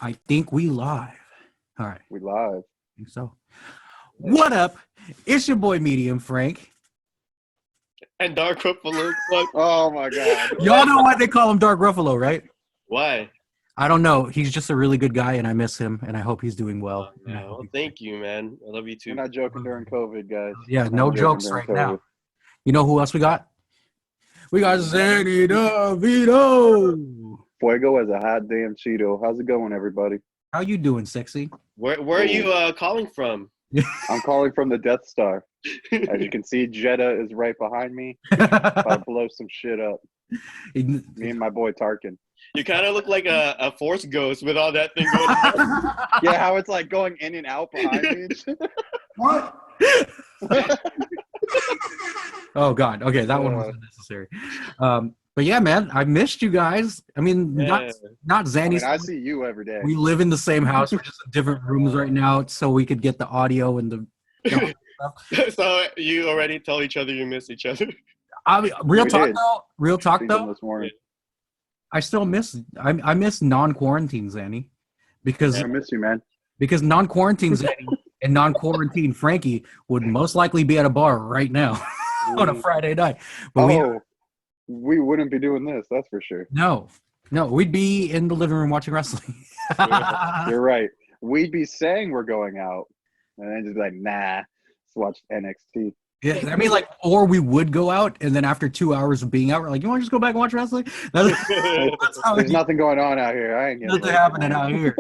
I think we live. All right. We live. I think so. What up? It's your boy Medium Frank. And Dark Ruffalo. Oh my god. Y'all know why they call him Dark Ruffalo, right? Why? I don't know. He's just a really good guy, and I miss him, and I hope he's doing well. Well, thank you, man. I love you too. We're not joking during COVID, guys. Yeah, no jokes right now. You know who else we got? We got Xani Devito. Fuego as a hot damn Cheeto. How's it going, everybody? How you doing, sexy? Where are you calling from? I'm calling from the Death Star. As you can see, Jeddah is right behind me. I blow some shit up. Me and my boy Tarkin. You kind of look like a Force ghost with all that thing going on. Yeah, how it's like going in and out behind me. What? Oh God. Okay, that one wasn't necessary. But yeah, man, I missed you guys. I mean, not Xani's. I see you every day. We live in the same house. We're just in different rooms right now, so we could get the audio and the stuff. So you already told each other you miss each other. I mean, real talk though. This morning. I still miss. I miss non-quarantine Xani, because I miss you, man. Because non-quarantine Xani and non-quarantine Frankie would most likely be at a bar right now on a Friday night. But we wouldn't be doing this, that's for sure. No, we'd be in the living room watching wrestling. You're right. We'd be saying we're going out, and then just be like, nah, let's watch NXT. Yeah, I mean, like, or we would go out, and then after 2 hours of being out, we're like, you want to just go back and watch wrestling? There's nothing going on out here. I ain't getting nothing happening out here.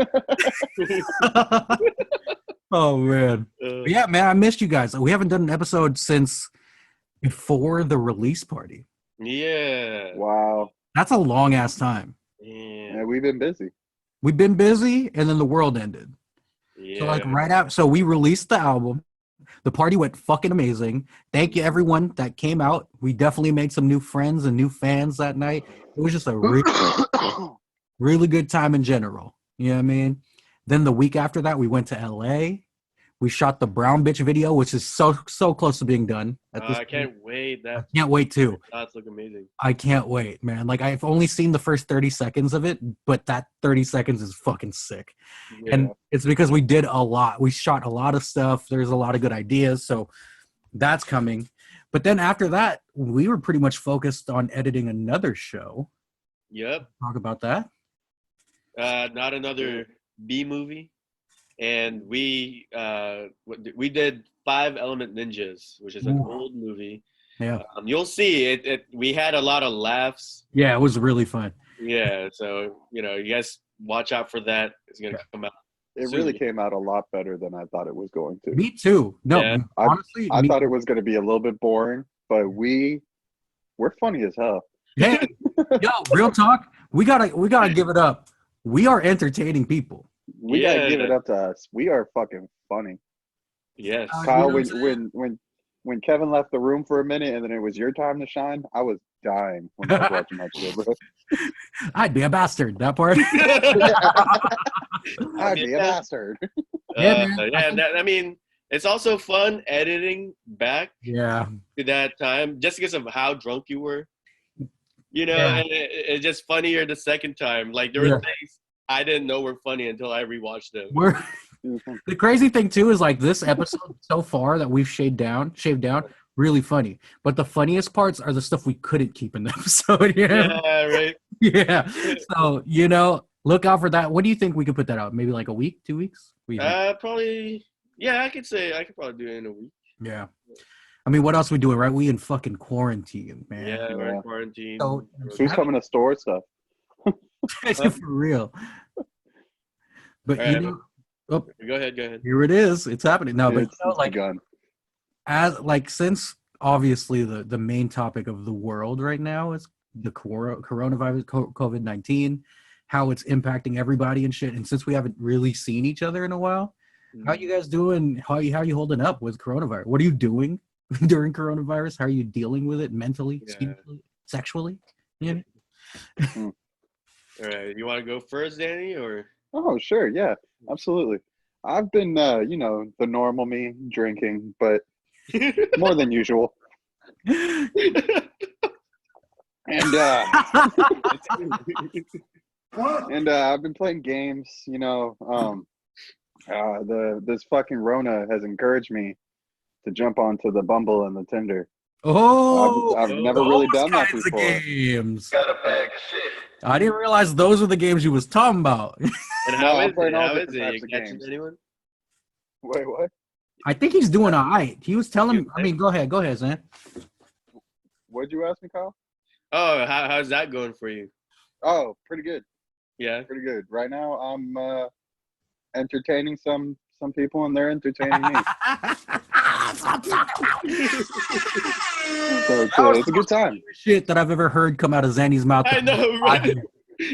Oh, man. Yeah, man, I missed you guys. We haven't done an episode since before the release party. Yeah. Wow. That's a long-ass time. Yeah, we've been busy. We've been busy, and then the world ended. Yeah. So, like, right after, so we released the album. The party went fucking amazing. Thank you, everyone that came out. We definitely made some new friends and new fans that night. It was just a really good time in general. You know what I mean? Then the week after that, we went to LA. We shot the Brown Bitch video, which is so close to being done. I can't wait. I can't wait too. That's look amazing. I can't wait, man. Like, I've only seen the first 30 seconds of it, but that 30 seconds is fucking sick. Yeah. And it's because we did a lot. We shot a lot of stuff. There's a lot of good ideas, so that's coming. But then after that, we were pretty much focused on editing another show. Yep. Talk about that. Not another B movie. And we did 5 Element Ninjas, which is an old movie. Yeah, you'll see it. We had a lot of laughs. Yeah, it was really fun. Yeah, so you guys watch out for that. It's gonna come out. It really came out a lot better than I thought it was going to. Me too. No, yeah. Honestly, I thought it was going to be a little bit boring, but we're funny as hell. Yeah, yo, real talk. We gotta give it up. We are entertaining people. We gotta give it up to us. We are fucking funny. Yes. Kyle, when Kevin left the room for a minute and then it was your time to shine, I was dying when I was watching that shit, bro. I'd be a bastard, that part. I'd be a bastard. I mean, it's also fun editing back to that time just because of how drunk you were. And it's just funnier the second time. Like, there were things I didn't know were funny until I rewatched them. The crazy thing too is, like, this episode so far that we've shaved down, really funny. But the funniest parts are the stuff we couldn't keep in the episode. Yeah, right. Yeah. So, look out for that. What do you think we could put that out? Maybe like a week, 2 weeks? Probably. Yeah, I could probably do it in a week. Yeah. I mean, what else we doing, right? We in fucking quarantine, man. Yeah, we're in quarantine. So who's coming to store stuff? For real. But right, go ahead. Here it is. It's happening. No, but begun. Since obviously the main topic of the world right now is the coronavirus, COVID-19, how it's impacting everybody and shit. And since we haven't really seen each other in a while, how you guys doing? How are you holding up with coronavirus? What are you doing during coronavirus? How are you dealing with it mentally, spiritually, sexually? Yeah. All right, you want to go first, Danny, or? Oh, sure, yeah, absolutely. I've been, the normal me, drinking, but more than usual. And And I've been playing games. You know, this fucking Rona has encouraged me to jump onto the Bumble and the Tinder. Oh, I've never really done that kinds before. Of games. Got a bag of shit. I didn't realize those were the games you was talking about. And how is it? How is it? You catching anyone? Wait, what? I think he's doing all right. He was telling me. I mean, go ahead, Zan. What'd you ask me, Kyle? Oh, how's that going for you? Oh, pretty good. Yeah, pretty good. Right now, I'm entertaining some people, and they're entertaining me. So it's a good time. Shit that I've ever heard come out of Xani's mouth. I know, right?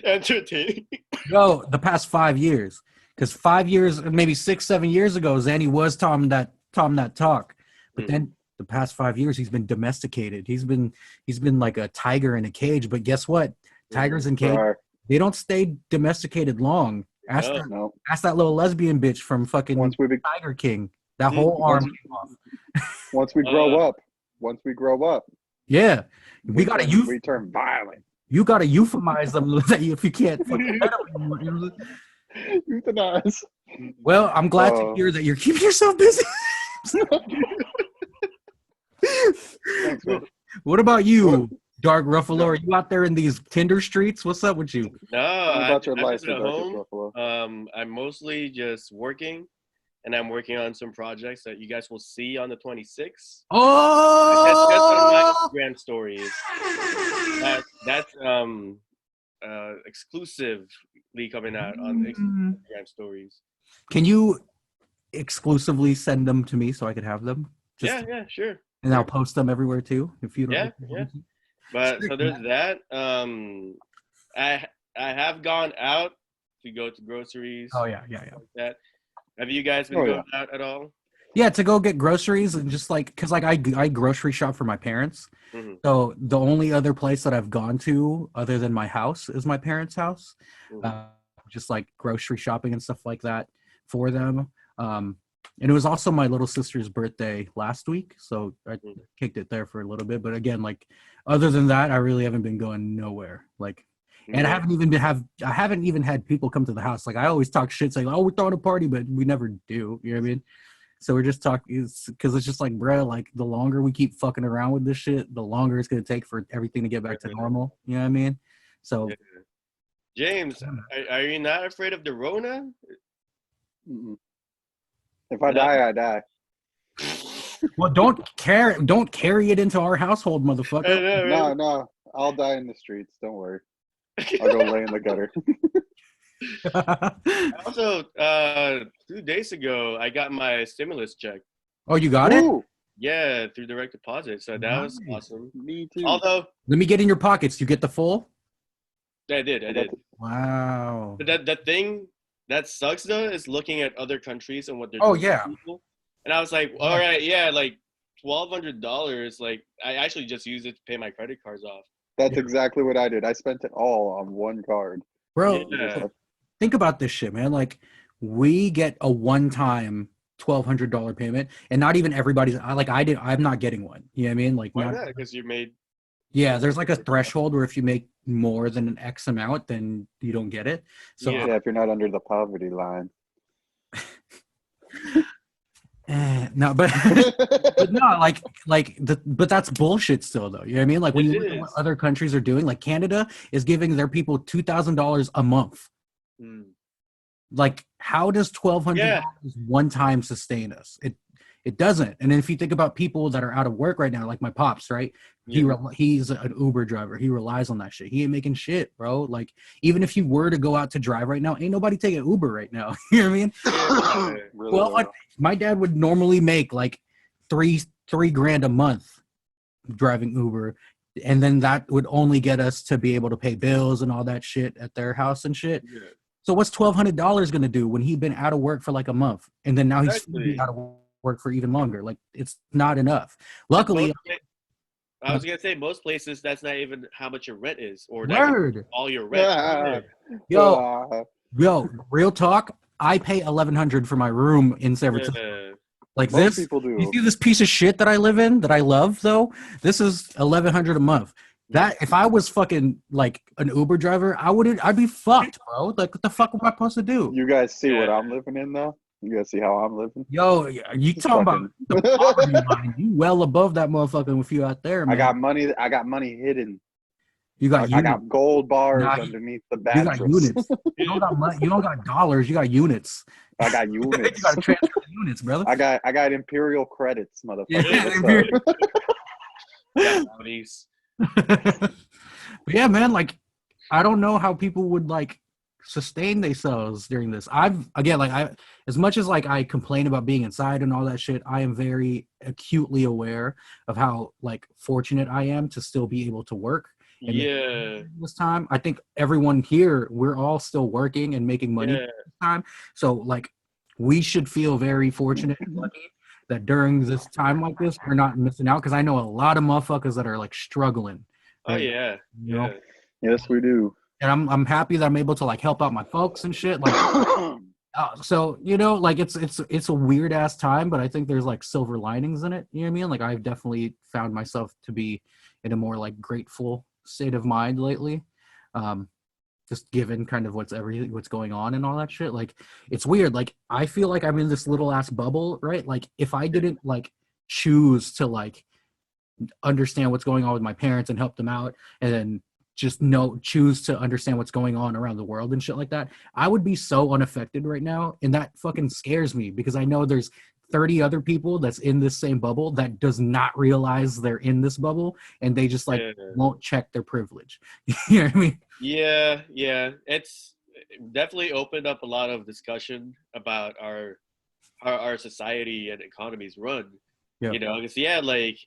Entertaining. No, the past 5 years. Because 5 years, maybe 6-7 years ago, Xani was Tom that talk. But then the past 5 years, he's been domesticated. He's been like a tiger in a cage. But guess what? Tigers in cages, they don't stay domesticated long. Ask that little lesbian bitch from fucking Tiger King. That whole arm came off. Once we grow up. Yeah. We turn violent. You gotta euphemize them if you can't fucking let them. Euthanize. Well, I'm glad to hear that you're keeping yourself busy. Thanks, man. What about you, Dark Ruffalo? Are you out there in these Tinder streets? What's up with you? No, I'm at home. I'm mostly just working, and I'm working on some projects that you guys will see on the 26th. Oh! That's on my Instagram stories. That's exclusively coming out on Instagram stories. Can you exclusively send them to me so I could have them? Yeah, sure. And I'll post them everywhere too, if you don't. Yeah. But so there's that. I have gone out to go to groceries. Oh yeah. Like that. Have you guys been going out at all? Yeah, to go get groceries and just like, cause like I grocery shop for my parents. Mm-hmm. So the only other place that I've gone to other than my house is my parents' house. Mm-hmm. Just like grocery shopping and stuff like that for them. And it was also my little sister's birthday last week, so I kicked it there for a little bit. But again, like other than that, I really haven't been going nowhere. Like, and I haven't even had people come to the house. Like I always talk shit, saying, "Oh, we're throwing a party," but we never do. You know what I mean? So we're just talking, because it's just like, bro, like the longer we keep fucking around with this shit, the longer it's gonna take for everything to get back to normal. You know what I mean? So, James, are you not afraid of the Rona? Mm-mm. If I die, I die. Well, don't carry it into our household, motherfucker. No, I'll die in the streets. Don't worry. I'll go lay in the gutter. Also, 2 days ago, I got my stimulus check. Oh, you got it? Yeah, through direct deposit. So that was awesome. Me too. Although, let me get in your pockets. You get the full? I did. Wow. But that thing that sucks though is looking at other countries and what they're doing. Oh yeah. People. And I was like, all right, yeah, like $1,200. Like I actually just used it to pay my credit cards off. That's exactly what I did. I spent it all on one card. Bro, think about this shit, man. Like we get a one-time $1,200 payment, and not even everybody's like I did. I'm not getting one. You know what I mean? Like why not? Because you made. Yeah, there's like a threshold where if you make more than an X amount, then you don't get it. So yeah, if you're not under the poverty line. No, but no, but that's bullshit still, though. You know what I mean? Like when you look at what other countries are doing, like Canada is giving their people $2,000 a month. Like, how does $1,200 one time sustain us? It doesn't. And then if you think about people that are out of work right now, like my pops, right? Yeah. He's an Uber driver. He relies on that shit. He ain't making shit, bro. Like, even if you were to go out to drive right now, ain't nobody taking Uber right now. You know what I mean? Well, my dad would normally make like three grand a month driving Uber. And then that would only get us to be able to pay bills and all that shit at their house and shit. Yeah. So what's $1,200 going to do when he'd been out of work for like a month? And then now he's out of work for even longer. Like, it's not enough. Luckily, I was gonna say most places that's not even how much your rent is, or all your rent. Yo, real talk. I pay $1,100 for my room in San Francisco. Like most this, people do. You see this piece of shit that I live in that I love though. This is $1,100 a month. That if I was fucking like an Uber driver, I'd be fucked, bro. Like, what the fuck am I supposed to do? You guys see what I'm living in, though? You guys see how I'm living? Yo, you talking about the poverty line? You well above that motherfucker with you out there, man. I got money hidden. You got I got gold bars underneath the mattress. You got units. You don't got money. You don't got dollars. You got units. I got units. You got to transfer units, brother. I got imperial credits, motherfucker. But yeah, man, like I don't know how people would like sustain themselves during this. As much as like I complain about being inside and all that shit, I am very acutely aware of how like fortunate I am to still be able to work. This time I think everyone here, we're all still working and making money this time, so like we should feel very fortunate and lucky that during this time like this we're not missing out, because I know a lot of motherfuckers that are like struggling. Right? You know? Yes, we do. And I'm happy that I'm able to like help out my folks and shit, like so you know, like it's a weird ass time, but I think there's like silver linings in it, you know what I mean? Like I've definitely found myself to be in a more like grateful state of mind lately, just given kind of what's going on and all that shit. Like it's weird, like I feel like I'm in this little ass bubble, right? Like if I didn't like choose to like understand what's going on with my parents and help them out, and then just choose to understand what's going on around the world and shit like that, I would be so unaffected right now, and that fucking scares me, because I know there's 30 other people that's in this same bubble that does not realize they're in this bubble, and they just like won't check their privilege. You know what I mean? Yeah. It's definitely opened up a lot of discussion about our society and economy's run. Yeah. You know, because like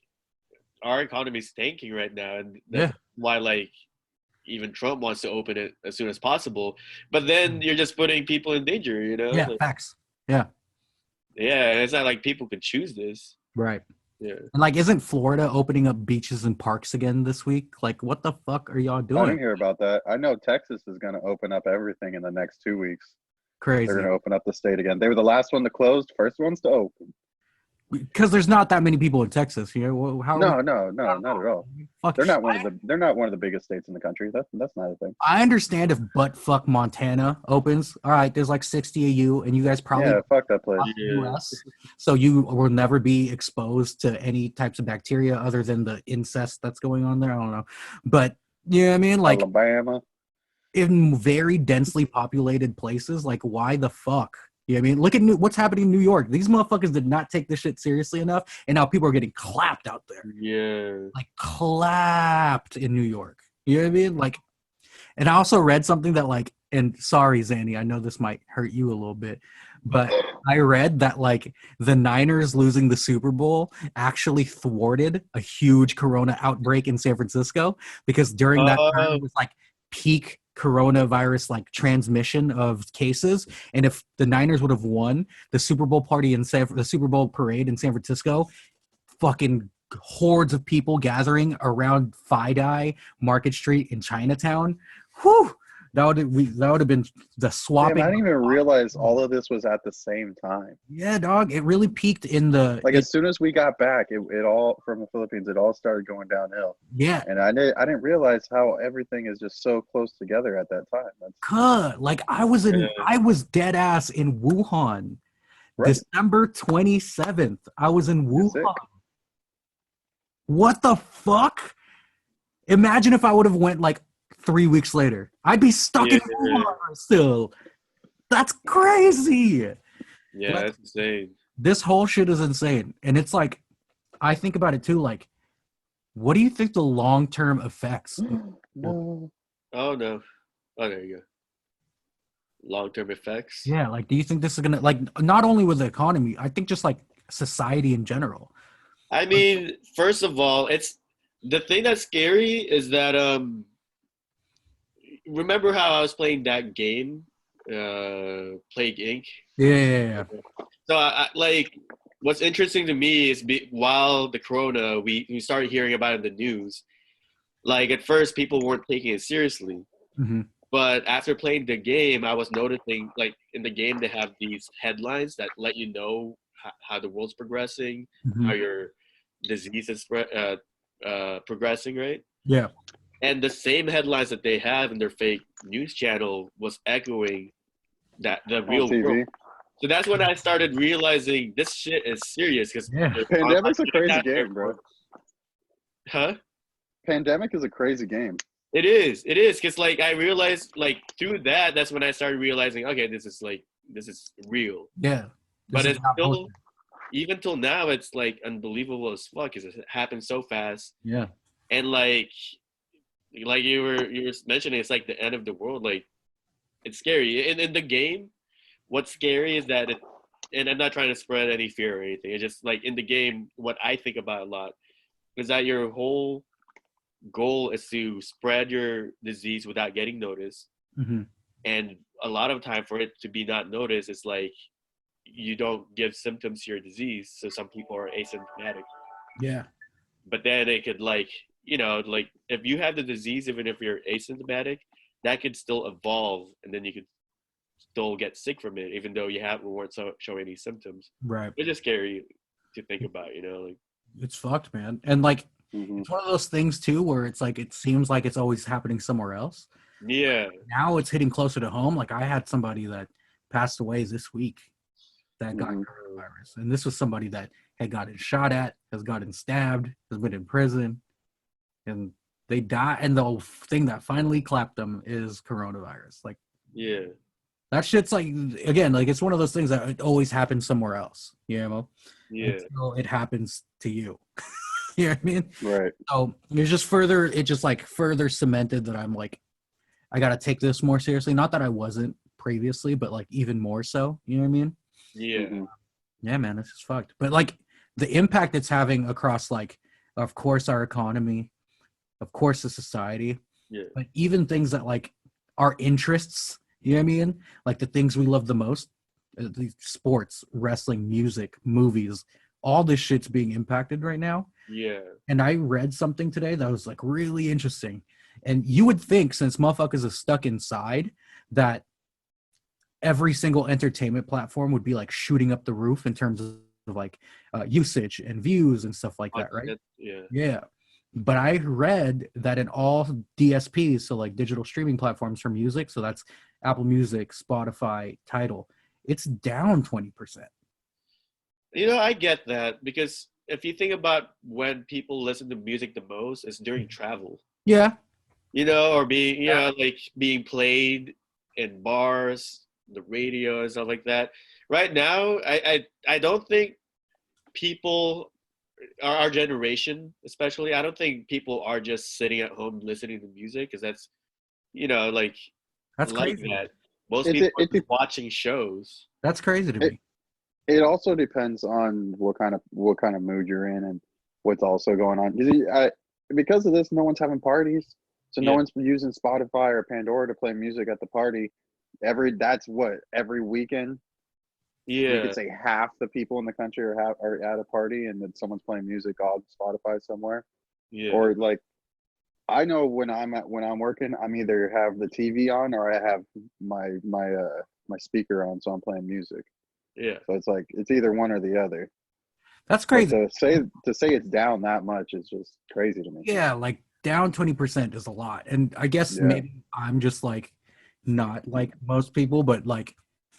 our economy's tanking right now, and that's why like even Trump wants to open it as soon as possible. But then you're just putting people in danger, you know? Yeah, facts. Yeah. Yeah, and it's not like people can choose this. Right. Yeah. And like, isn't Florida opening up beaches and parks again this week? Like, what the fuck are y'all doing? I didn't hear about that. I know Texas is going to open up everything in the next 2 weeks. Crazy. They're going to open up the state again. They were the last one to close, first ones to open. Because there's not that many people in Texas, you know. No, not at all. Fuck. They're not one of the biggest states in the country. That's not a thing. I understand if buttfuck Montana opens. All right, there's like 60 of you, and you guys probably fuck that place. US, so you will never be exposed to any types of bacteria other than the incest that's going on there. I don't know, but you know what I mean. Like Alabama, in very densely populated places, like why the fuck? You know what I mean? Look at what's happening in New York. These motherfuckers did not take this shit seriously enough, and now people are getting clapped out there. Yeah. Like, clapped in New York. You know what I mean? Like, and I also read something that, like, and sorry, Xani, I know this might hurt you a little bit, but I read that, like, the Niners losing the Super Bowl actually thwarted a huge corona outbreak in San Francisco, because during that time, it was, like, peak coronavirus like transmission of cases, and if the Niners would have won the Super Bowl party the Super Bowl parade in San Francisco, fucking hordes of people gathering around FiDi Market Street in Chinatown. Whew, that would have been the swapping. Damn, I didn't even realize all of this was at the same time. Yeah, dog. It really peaked in the as soon as we got back, it all from the Philippines. It all started going downhill. Yeah, and I didn't realize how everything is just so close together at that time. Like I was dead ass in Wuhan, right. December 27th. I was in Wuhan. What the fuck? Imagine if I would have went like 3 weeks later. I'd be stuck in Wuhan still. That's crazy. Yeah, that's insane. This whole shit is insane. And it's like, I think about it too, like, what do you think the long-term effects? No. Oh, no. Oh, there you go. Long-term effects? Yeah, like, do you think this is going to, like, not only with the economy, I think just, like, society in general. I mean, first of all, it's the thing that's scary is that, remember how I was playing that game, Plague Inc.? Yeah. So, like, what's interesting to me is while the corona, we started hearing about it in the news, like, at first, people weren't taking it seriously. Mm-hmm. But after playing the game, I was noticing, like, in the game, they have these headlines that let you know how the world's progressing, how your disease is progressing, right? Yeah. And the same headlines that they have in their fake news channel was echoing the real world. So that's when I started realizing this shit is serious. Because Pandemic's a crazy game, bro. Huh? Pandemic is a crazy game. It is. Because like I realized, like through that's when I started realizing, okay, this is real. Yeah. But it's still, even till now, it's like unbelievable as fuck because it happens so fast. Yeah. And like you were mentioning, it's like the end of the world. Like it's scary. In the game, what's scary is that and I'm not trying to spread any fear or anything. It's just like in the game, what I think about a lot is that your whole goal is to spread your disease without getting noticed. Mm-hmm. And a lot of time for it to be not noticed, it's like you don't give symptoms to your disease. So some people are asymptomatic. Yeah. But then it could like if you have the disease, even if you're asymptomatic, that could still evolve, and then you could still get sick from it, even though you weren't showing any symptoms. Right. It's just scary to think about, like it's fucked, man. And like it's one of those things too, where it's like it seems like it's always happening somewhere else. Yeah. Now it's hitting closer to home. Like I had somebody that passed away this week that got coronavirus, and this was somebody that had gotten shot at, has gotten stabbed, has been in prison, and they die. And the thing that finally clapped them is coronavirus. Like, yeah, that shit's like, again, like it's one of those things that it always happens somewhere else, Yeah. Until it happens to you. You know what I mean? Right. So it just like further cemented that I'm like, I got to take this more seriously. Not that I wasn't previously, but like even more so. You know what I mean? Yeah. Yeah, man, this is fucked. But like the impact it's having across, like, of course, our economy, of course, the society, but even things that like our interests, you know what I mean? Like the things we love the most, the sports, wrestling, music, movies, all this shit's being impacted right now. Yeah. And I read something today that was like really interesting. And you would think, since motherfuckers are stuck inside, that every single entertainment platform would be like shooting up the roof in terms of like usage and views and stuff like that, right? Yeah. But I read that in all DSPs, so like digital streaming platforms for music, so that's Apple Music, Spotify, Tidal, it's down 20%. I get that, because if you think about when people listen to music the most, it's during travel. Yeah. Or being, like being played in bars, the radio and stuff like that. Right now, I don't think people, our generation especially, I don't think people are just sitting at home listening to music, because that's, like, that's like crazy. that. Most people are just watching shows. That's crazy to me. It also depends on what kind of mood you're in and what's also going on. Because of this, no one's having parties, so no one's using Spotify or Pandora to play music at the party. Every weekend. Yeah, you could say half the people in the country are at a party, and then someone's playing music on Spotify somewhere. Yeah. Or like, I know when I'm working, I'm either have the TV on or I have my speaker on, so I'm playing music. Yeah. So it's like it's either one or the other. That's crazy. But to say it's down that much is just crazy to me. Yeah, like down 20% is a lot. And I guess maybe I'm just like not like most people, but like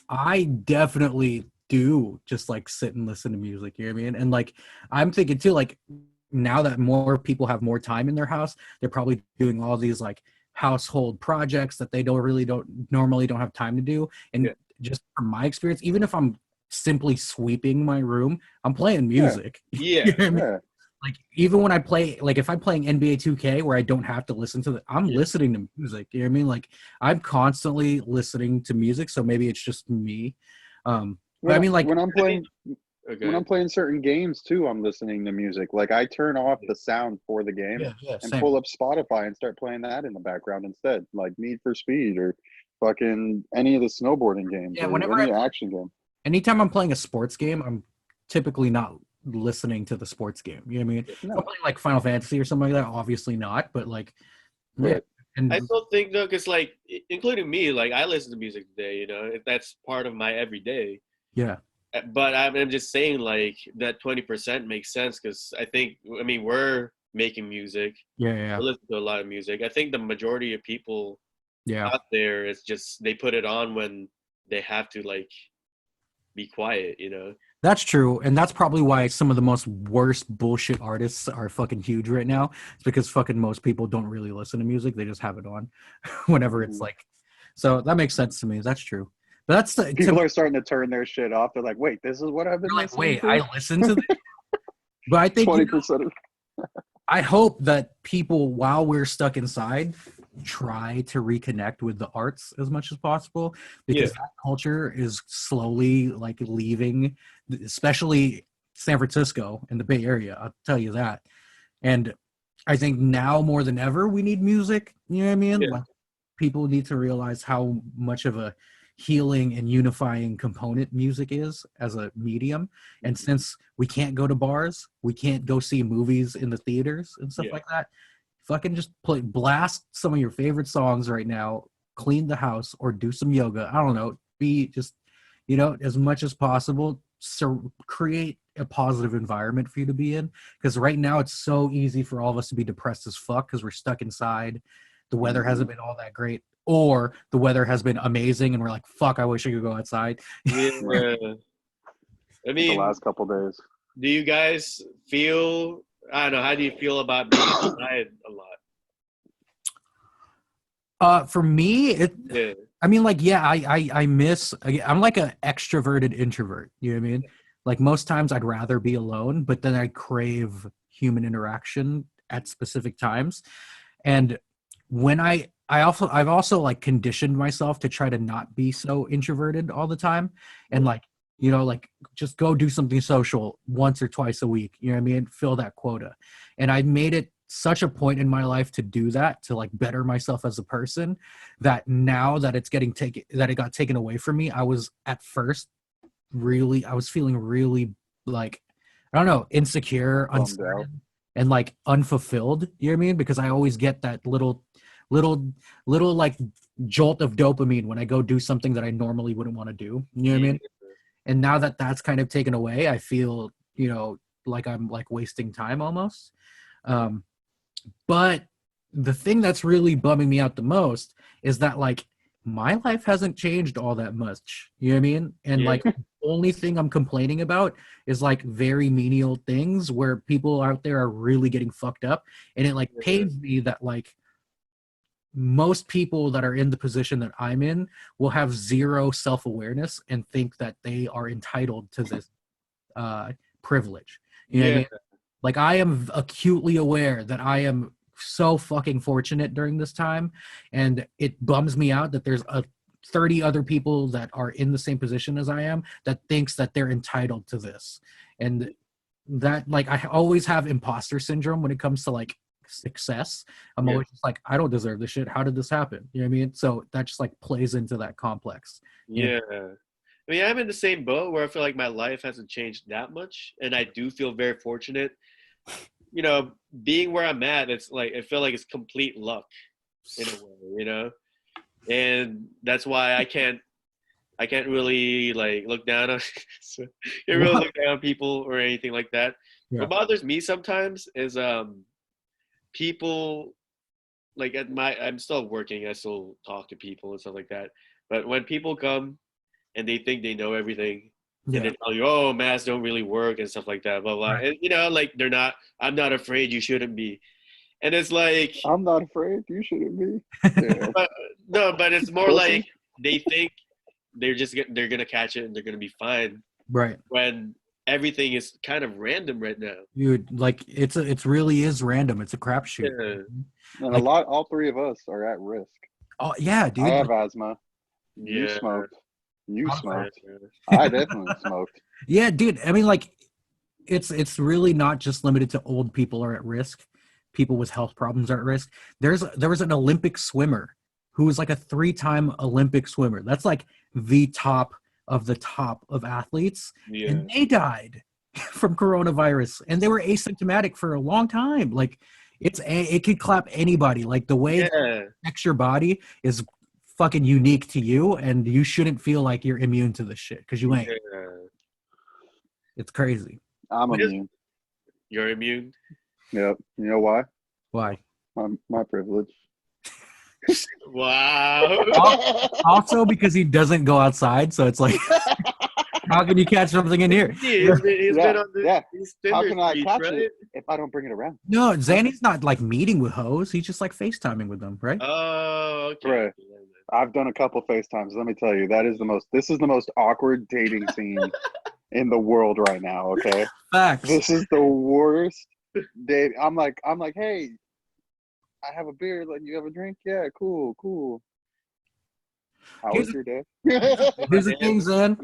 I definitely do just like sit and listen to music, you know what I mean? And like I'm thinking too, like now that more people have more time in their house, they're probably doing all these like household projects that they normally don't have time to do. And just from my experience, even if I'm simply sweeping my room, I'm playing music. Yeah. You know what I mean? Like even when I play, like if I'm playing NBA 2K where I don't have to listen to I'm listening to music. You know what I mean? Like I'm constantly listening to music, so maybe it's just me. But I mean, like when I'm playing certain games too, I'm listening to music. Like I turn off the sound for the game and pull up Spotify and start playing that in the background instead, like Need for Speed or fucking any of the snowboarding games or any action game. Anytime I'm playing a sports game, I'm typically not listening to the sports game. You know what I mean? No. I'm playing like Final Fantasy or something like that, obviously not, but like And I still think though, because like including me, like I listen to music today, that's part of my everyday. Yeah. But I'm just saying, like, that 20% makes sense, because I think, we're making music. Yeah. I listen to a lot of music. I think the majority of people out there is just they put it on when they have to like be quiet, you know. That's true, and that's probably why some of the most worst bullshit artists are fucking huge right now. It's because fucking most people don't really listen to music; they just have it on whenever it's like. So that makes sense to me. That's true. But that's the people are starting to turn their shit off. They're like, "Wait, this is what I've been listening wait, to." I listen to this, but I think 20%. I hope that people, while we're stuck inside, try to reconnect with the arts as much as possible, because that culture is slowly like leaving, especially San Francisco and the Bay Area. I'll tell you that. And I think now more than ever, we need music. You know what I mean? Yeah. Like, people need to realize how much of a healing and unifying component music is as a medium. And since we can't go to bars, we can't go see movies in the theaters and stuff like that, fucking just blast some of your favorite songs right now, clean the house or do some yoga. I don't know, be just, you know, as much as possible, so create a positive environment for you to be in, because right now it's so easy for all of us to be depressed as fuck because we're stuck inside. The weather hasn't been all that great, or the weather has been amazing and we're like, fuck, I wish I could go outside. Yeah. I mean, the last couple days. Do you guys feel, I don't know, how do you feel about being outside a lot? For me, I mean, like, I miss, I'm like an extroverted introvert, you know what I mean? Like, most times I'd rather be alone, but then I crave human interaction at specific times. And when I've also like conditioned myself to try to not be so introverted all the time, and like, you know, like just go do something social once or twice a week, you know what I mean? Fill that quota. And I made it such a point in my life to do that, to like better myself as a person, that now that it got taken away from me, I was feeling really like, I don't know, insecure, uncertain, and like unfulfilled, you know what I mean? Because I always get that little like jolt of dopamine when I go do something that I normally wouldn't want to do, you know what I mean? And now that that's kind of taken away, I feel, you know, like I'm like wasting time almost. But the thing that's really bumming me out the most is that like my life hasn't changed all that much, you know what I mean? And like the only thing I'm complaining about is like very menial things where people out there are really getting fucked up. And it like pains me that like most people that are in the position that I'm in will have zero self-awareness and think that they are entitled to this privilege. You know what I mean? Like, I am acutely aware that I am so fucking fortunate during this time, and it bums me out that there's 30 other people that are in the same position as I am that thinks that they're entitled to this. And that, like, I always have imposter syndrome when it comes to like success. I'm always just like, I don't deserve this shit. How did this happen? You know what I mean? So that just like plays into that complex. Yeah. I mean, I'm in the same boat where I feel like my life hasn't changed that much, and I do feel very fortunate. You know, being where I'm at, it's like I feel like it's complete luck in a way, you know, and that's why I can't really like look down on can't really look down on people or anything like that. What bothers me sometimes is people like I'm still working, I still talk to people and stuff like that, but when people come and they think they know everything, and they tell you, oh, masks don't really work and stuff like that, blah blah. And you know, like I'm not afraid, you shouldn't be. And it's like, I'm not afraid, you shouldn't be. But it's more like they think they're gonna catch it and they're gonna be fine, right? When everything is kind of random right now, dude. Like, it really is random. It's a crapshoot. And like, all three of us are at risk. Oh yeah, dude. I have asthma. You smoked. You smoked. I definitely smoked. Yeah, dude. I mean, like, it's really not just limited to old people are at risk. People with health problems are at risk. There was an Olympic swimmer who was like a 3-time Olympic swimmer. That's like the top of athletes, and they died from coronavirus, and they were asymptomatic for a long time. Like, it could clap anybody. Like, the way it affects your body is fucking unique to you, and you shouldn't feel like you're immune to this shit, because you ain't. It's crazy. I'm immune. You're immune? Yep. You know why? Why? My privilege. Wow. Also because he doesn't go outside, so it's like, how can you catch something in here? He's been on the How can I catch it if I don't bring it around? No, Xani's not like meeting with hoes. He's just like FaceTiming with them, right? Oh, okay. Right. I've done a couple FaceTimes. Let me tell you, this is the most awkward dating scene in the world right now. Okay. Facts. This is the worst date. I'm like, hey, I have a beer. Like, you have a drink? Yeah, cool. How was your day? Here's the thing, Xan.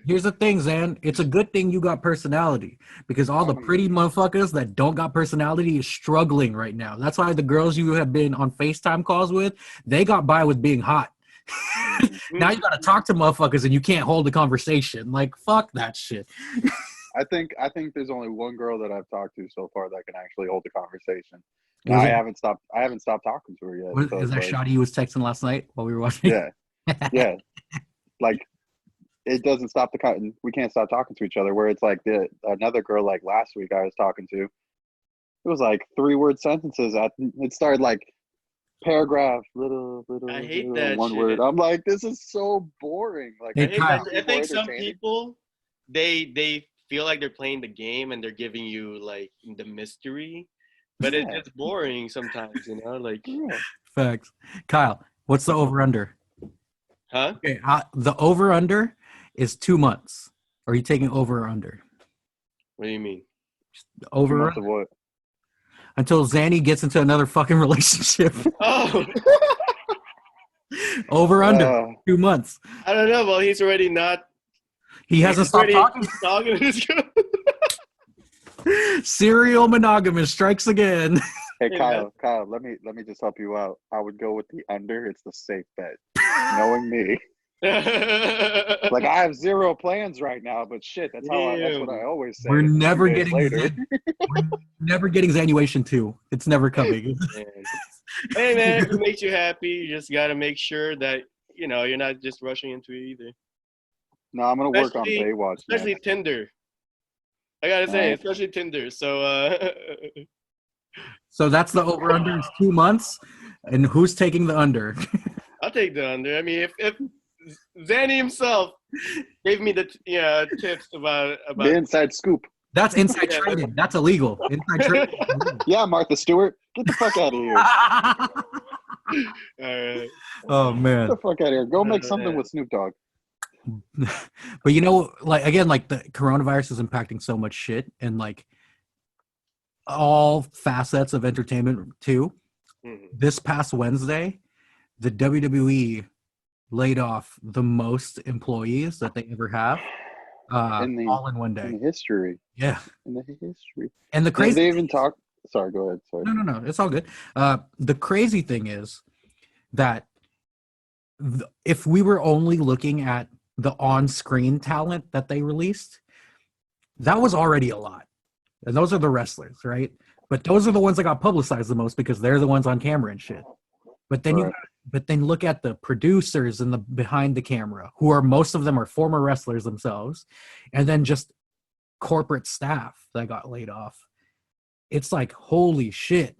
Here's the thing, Xan. It's a good thing you got personality, because all the pretty motherfuckers that don't got personality is struggling right now. That's why the girls you have been on FaceTime calls with, they got by with being hot. Now you got to talk to motherfuckers and you can't hold a conversation. Like, fuck that shit. I think there's only one girl that I've talked to so far that can actually hold a conversation. I haven't stopped talking to her yet. Is that Shotty you was texting last night while we were watching? Yeah. Like, it doesn't stop we can't stop talking to each other. Where it's like another girl like last week I was talking to, it was like 3-word sentences. It started like paragraph, little. I hate that one shit. word. I'm like, this is so boring. Like, I think some people they feel like they're playing the game and they're giving you like the mystery, but it's just boring sometimes, you know. Like, facts. Kyle, what's the over under? Huh? Okay, the over under is 2 months. Are you taking over or under? What do you mean? Over of what? Until Xani gets into another fucking relationship. Oh. Over under 2 months. I don't know. Well, he's already not. He hasn't stopped talking. Serial monogamous strikes again. Hey Kyle, let me just help you out. I would go with the under. It's the safe bet. Knowing me. Like, I have 0 plans right now, but shit, that's what I always say. We're never getting Xanuation 2. It's never coming. Hey man, if it makes you happy, you just gotta make sure that you're not just rushing into it either. No, I'm gonna work on Baywatch. Especially Tinder. I gotta say, especially Tinder. So so that's the over under is 2 months, and who's taking the under? I'll take the under. I mean, if Xani himself gave me the tips about the inside scoop. That's inside trading. That's illegal. Inside trading. Yeah, Martha Stewart, get the fuck out of here. All right. Oh man. Get the fuck out of here. Go make something with Snoop Dogg. But like the coronavirus is impacting so much shit, and like all facets of entertainment too. Mm-hmm. This past Wednesday, the WWE laid off the most employees that they ever have, all in one day. In history. Yeah. In the history. And the crazy they even talk. Sorry, go ahead. Sorry. No. It's all good. The crazy thing is that if we were only looking at the on-screen talent that they released, that was already a lot. And those are the wrestlers, right? But those are the ones that got publicized the most because they're the ones on camera and shit. But then then look at the producers and the behind the camera, who are most of them are former wrestlers themselves, and then just corporate staff that got laid off. It's like, holy shit.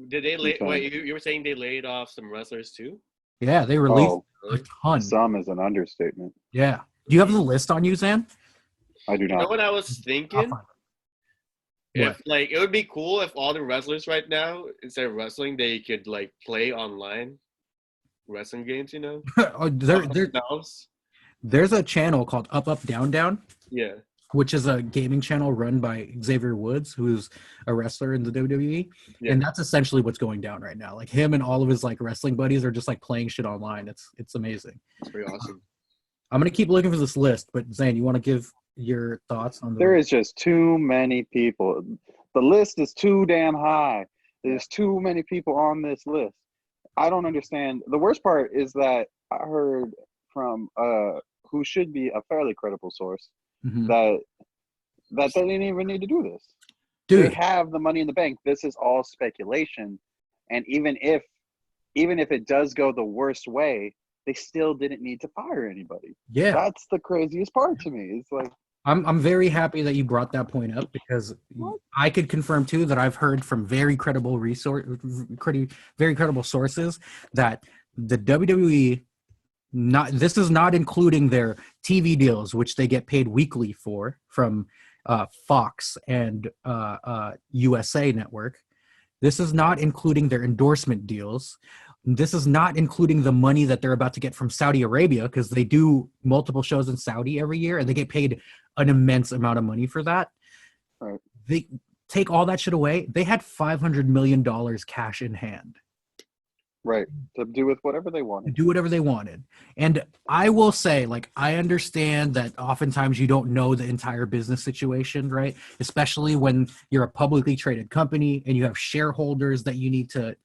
Did they wait, you were saying they laid off some wrestlers too? Yeah, they released a ton. Some is an understatement. Yeah. Do you have the list on you, Xan? I do not. You know what I was thinking? If it would be cool if all the wrestlers right now, instead of wrestling, they could like play online wrestling games, There's a channel called Up Up Down Down. Yeah. Which is a gaming channel run by Xavier Woods, who's a wrestler in the WWE. Yeah. And that's essentially what's going down right now. Like, him and all of his like wrestling buddies are just like playing shit online. It's amazing. It's pretty awesome. I'm going to keep looking for this list, but Xan, you want to give your thoughts on There is just too many people. The list is too damn high. There's too many people on this list. I don't understand. The worst part is that I heard from who should be a fairly credible source, mm-hmm. that they didn't even need to do this. Dude. They have the money in the bank. This is all speculation. And even if it does go the worst way, they still didn't need to fire anybody. Yeah. That's the craziest part to me. It's like, I'm very happy that you brought that point up, because I could confirm too that I've heard from very credible sources that the WWE, this is not including their TV deals, which they get paid weekly from Fox and USA Network. This is not including their endorsement deals. This is not including the money that they're about to get from Saudi Arabia, because they do multiple shows in Saudi every year and they get paid an immense amount of money for that. Right. They take all that shit away. They had $500 million cash in hand. Right. To do with whatever they wanted. Do whatever they wanted. And I will say, like, I understand that oftentimes you don't know the entire business situation, right? Especially when you're a publicly traded company and you have shareholders that you need to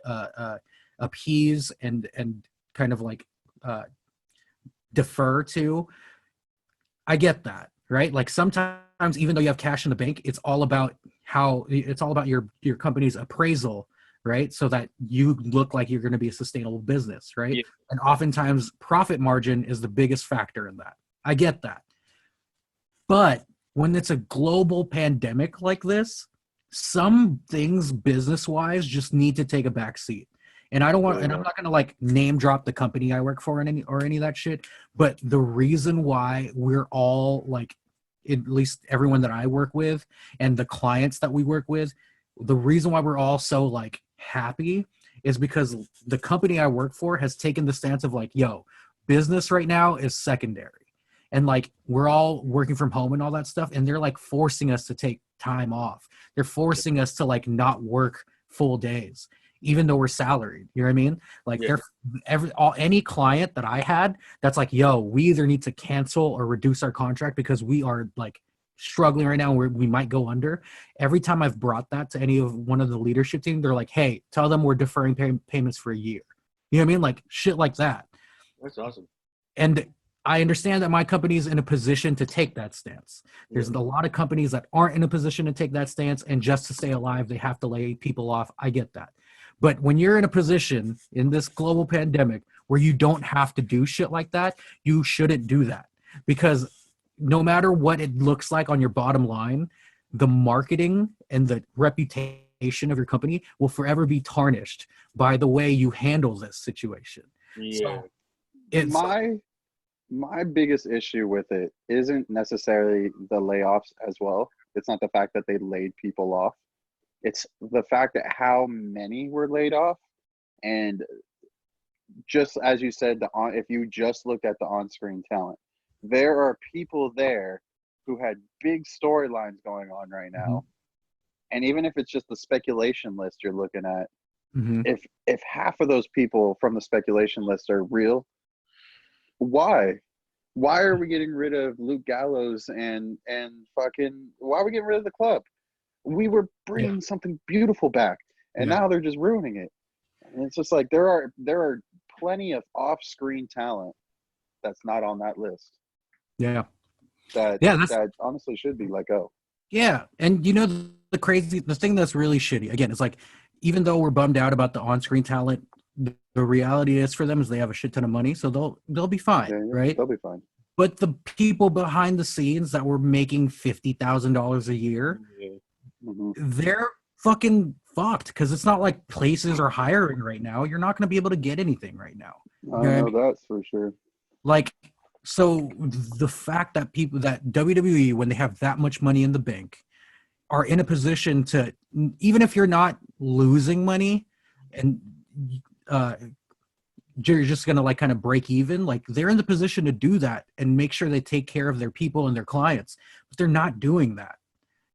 appease and kind of like defer to. I get that, right? Like sometimes, even though you have cash in the bank, it's all about your company's appraisal, right? So that you look like you're going to be a sustainable business, right? Yeah. And oftentimes profit margin is the biggest factor in that. I get that. But when it's a global pandemic like this, some things business-wise just need to take a back seat. And I don't want, and I'm not going to like name drop the company I work for or any of that shit. But the reason why we're all like, at least everyone that I work with and the clients that we work with, the reason why we're all so like happy is because the company I work for has taken the stance of like, yo, business right now is secondary. And like, we're all working from home and all that stuff. And they're like forcing us to take time off. They're forcing us to like not work full days, even though we're salaried. You know what I mean? Like any client that I had that's like, yo, we either need to cancel or reduce our contract because we are like struggling right now and we might go under. Every time I've brought that to any of one of the leadership team, they're like, hey, tell them we're deferring payments for a year. You know what I mean? Like shit like that. That's awesome. And I understand that my company is in a position to take that stance. There's a lot of companies that aren't in a position to take that stance, and just to stay alive, they have to lay people off. I get that. But when you're in a position in this global pandemic where you don't have to do shit like that, you shouldn't do that. Because no matter what it looks like on your bottom line, the marketing and the reputation of your company will forever be tarnished by the way you handle this situation. Yeah. So my biggest issue with it isn't necessarily the layoffs as well. It's not the fact that they laid people off. It's the fact that how many were laid off. And just as you said, if you just looked at the on-screen talent, there are people there who had big storylines going on right now. Mm-hmm. And even if it's just the speculation list you're looking at, mm-hmm. if half of those people from the speculation list are real, why are we getting rid of Luke Gallows and fucking, why are we getting rid of the club? We were bringing something beautiful back, and now they're just ruining it. And it's just like there are plenty of off-screen talent that's not on that list. Yeah. That honestly should be let go. Yeah, and you know the thing that's really shitty, again, it's like, even though we're bummed out about the on-screen talent, the reality is for them is they have a shit ton of money, so they'll be fine, right? They'll be fine. But the people behind the scenes that were making $50,000 a year, mm-hmm. they're fucking fucked, because it's not like places are hiring right now. You're not going to be able to get anything right now. I know that's for sure. Like, so the fact that WWE, when they have that much money in the bank, are in a position to, even if you're not losing money and you're just going to like kind of break even, like they're in the position to do that and make sure they take care of their people and their clients, but they're not doing that.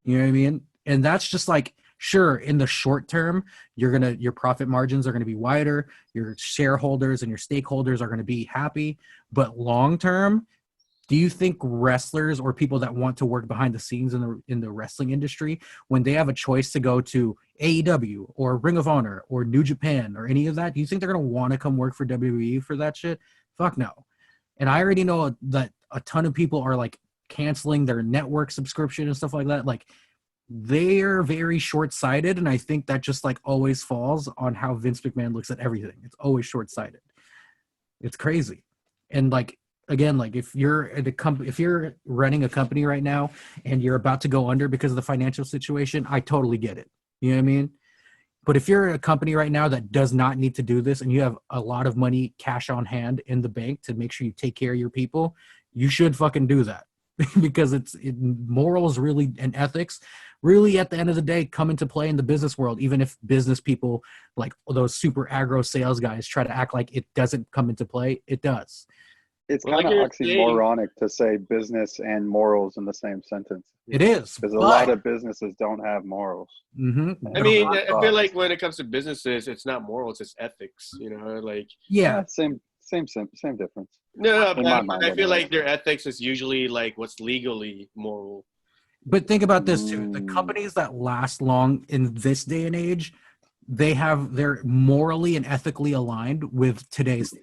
You know what I mean? And that's just like, sure, in the short term, your profit margins are going to be wider, your shareholders and your stakeholders are going to be happy, but long term, do you think wrestlers or people that want to work behind the scenes in the wrestling industry, when they have a choice to go to AEW or Ring of Honor or New Japan or any of that, do you think they're going to want to come work for WWE for that shit? Fuck no. And I already know that a ton of people are like canceling their network subscription and stuff like that. Like, they're very short-sighted, and I think that just like always falls on how Vince McMahon looks at everything. It's always short-sighted. It's crazy. And like, again, like if you're at if you're running a company right now and you're about to go under because of the financial situation, I totally get it. You know what I mean? But if you're a company right now that does not need to do this and you have a lot of money cash on hand in the bank to make sure you take care of your people, you should fucking do that. Because morals really and ethics really at the end of the day come into play in the business world, even if business people like those super aggro sales guys try to act like it doesn't come into play. It does. It's kind of oxymoronic to say business and morals in the same sentence. It is. Because a lot of businesses don't have morals. Mm-hmm. I mean, I feel like when it comes to businesses, it's not morals, it's ethics, you know, like. Yeah. Same difference. No, but I feel like their ethics is usually like what's legally moral. But think about this too. The companies that last long in this day and age, they're morally and ethically aligned with today's.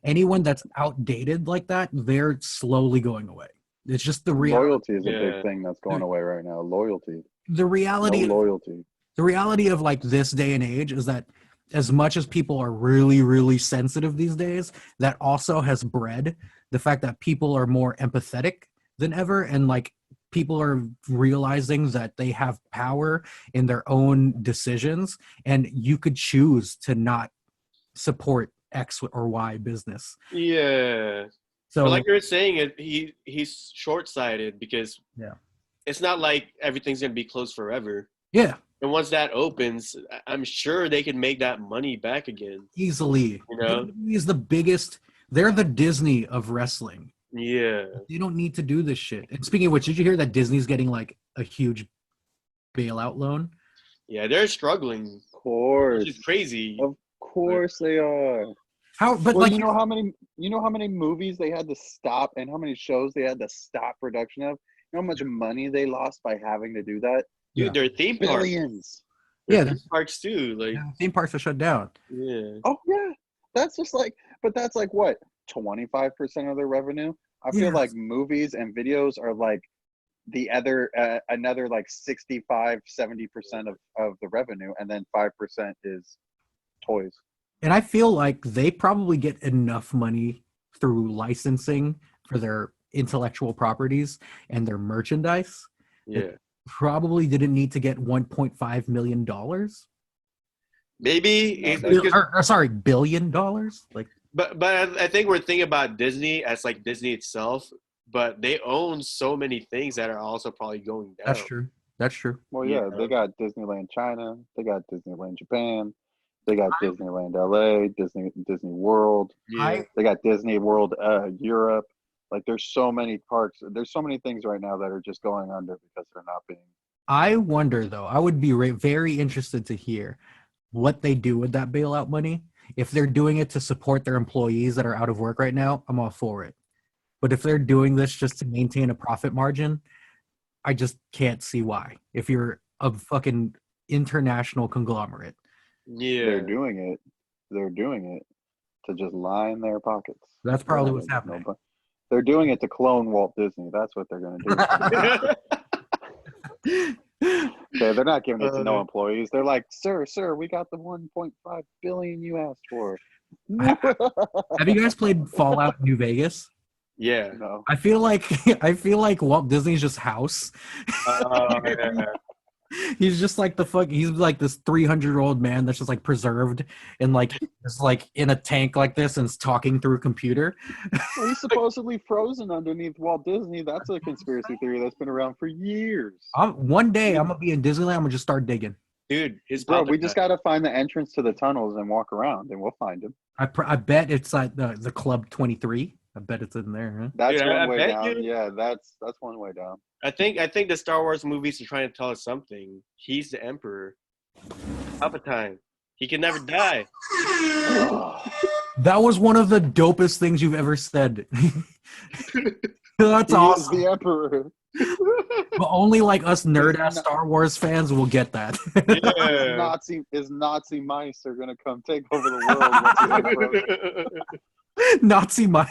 Anyone that's outdated like that, they're slowly going away. It's just the reality. Loyalty is a big thing that's going away right now. Loyalty. The reality. Loyalty. The reality of like this day and age is that as much as people are really, really sensitive these days, that also has bred the fact that people are more empathetic than ever, and like people are realizing that they have power in their own decisions, and you could choose to not support X or Y business. Yeah. So, but like you're saying, he's short-sighted because it's not like everything's gonna be closed forever. Yeah. And once that opens, I'm sure they can make that money back again easily. You know, he's the biggest. They're the Disney of wrestling. Yeah. They don't need to do this shit. And speaking of which, did you hear that Disney's getting like a huge bailout loan? Yeah, they're struggling. Of course. Which is crazy. Of course they are. How? But well, like, you know how many movies they had to stop and how many shows they had to stop production of? You know how much money they lost by having to do that? Dude, their theme parks. Billions. Theme parks too. Like theme parks are shut down. Yeah. Oh yeah. That's just like, but that's like what, 25% of their revenue? I feel like movies and videos are like the other another like 65-70% of the revenue, and then 5% is toys. And I feel like they probably get enough money through licensing for their intellectual properties and their merchandise. Yeah. Probably didn't need to get $1.5 million. Maybe sorry, $1 billion. Like, but I think we're thinking about Disney as like Disney itself, but they own so many things that are also probably going down. That's true. Well, yeah, they got Disneyland China, they got Disneyland Japan, they got Disneyland LA, Disney World. Yeah. They got Disney World Europe. Like, there's so many parks. There's so many things right now that are just going under because they're not being. I wonder, though, I would be very interested to hear what they do with that bailout money. If they're doing it to support their employees that are out of work right now, I'm all for it. But if they're doing this just to maintain a profit margin, I just can't see why. If you're a fucking international conglomerate. Yeah. They're doing it to just line their pockets. That's probably what's happening. They're doing it to clone Walt Disney. That's what they're going to do. Okay, they're not giving it to no employees. They're like, sir, we got the 1.5 billion you asked for. Have you guys played Fallout New Vegas? Yeah. No. I feel like Walt Disney's just house. Yeah. He's just like he's like this 300-year-old man that's just like preserved and like just like in a tank like this and is talking through a computer. Well, he's supposedly frozen underneath Walt Disney. That's a conspiracy theory that's been around for years. One day I'm gonna be in Disneyland. I'm gonna just start digging. Dude, we just gotta find the entrance to the tunnels and walk around, and we'll find him. I bet it's like the Club 23. I bet it's in there. Huh? That's one way down. Yeah, that's one way down. I think the Star Wars movies are trying to tell us something. He's the Emperor. Palpatine. He can never die. That was one of the dopest things you've ever said. That's awesome. He is the Emperor. But only like us nerd-ass Star Wars fans will get that. Yeah. Nazi mice are gonna come take over the world. Nazi mice.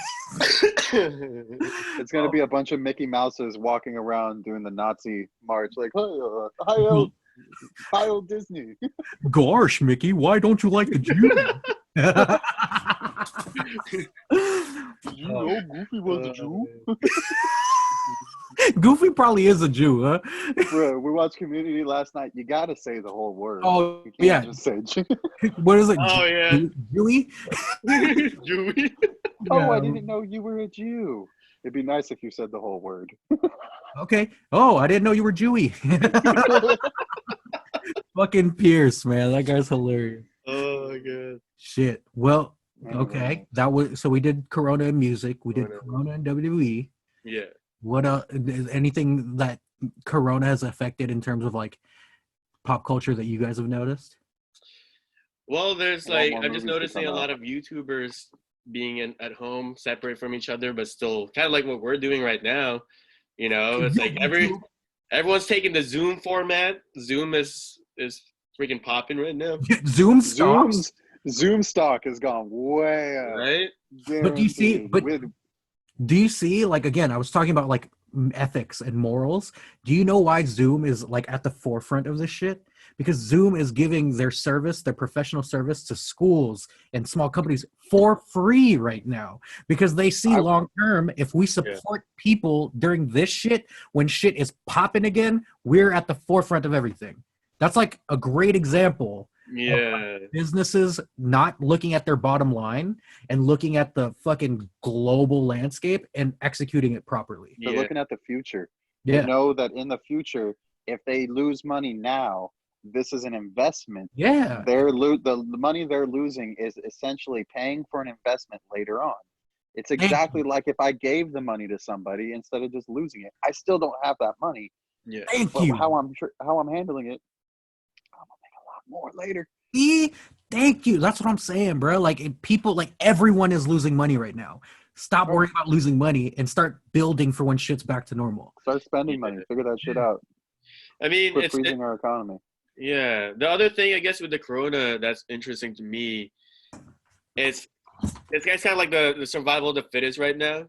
It's gonna be a bunch of Mickey Mouses walking around doing the Nazi march, like, hi, old Disney. Gosh, Mickey, why don't you like the Jews? Did you know Goofy was a Jew? Goofy probably is a Jew, huh? Bro, we watched Community last night. You gotta say the whole word. Oh, you can't just say Jew. What is it? Oh, yeah. Jewy? Jewy? Oh, I didn't know you were a Jew. It'd be nice if you said the whole word. Okay. Oh, I didn't know you were Jewy. Fucking Pierce, man. That guy's hilarious. Oh, my God. Shit. Well, okay. That was so we did Corona in music. We did Corona in WWE. Yeah. What is anything that Corona has affected in terms of like pop culture that you guys have noticed? Well, there's like I'm just noticing a lot of YouTubers being at home, separate from each other, but still kind of like what we're doing right now. You know, it's like everyone's taking the Zoom format. Zoom is freaking popping right now. Zoom stock has gone way up. Right? But do you see, like, again, I was talking about like ethics and morals. Do you know why Zoom is like at the forefront of this shit? Because Zoom is giving their professional service to schools and small companies for free right now. Because they see long term, if we support people during this shit, when shit is popping again, we're at the forefront of everything. That's like a great example. Yeah. Businesses not looking at their bottom line and looking at the fucking global landscape and executing it properly. They're looking at the future. Yeah. They know that in the future, if they lose money now, this is an investment. Yeah. The money they're losing is essentially paying for an investment later on. It's exactly like if I gave the money to somebody instead of just losing it. I still don't have that money. Yeah. Thank you. How I'm handling it, I'm gonna make a lot more later. Thank you. That's what I'm saying, bro. Like people, like everyone is losing money right now. Stop worrying about losing money and start building for when shit's back to normal. Start spending money. Figure that shit out. I mean, quit freezing our economy. Yeah. The other thing, I guess, with the Corona that's interesting to me is it's kind of like the survival of the fittest right now,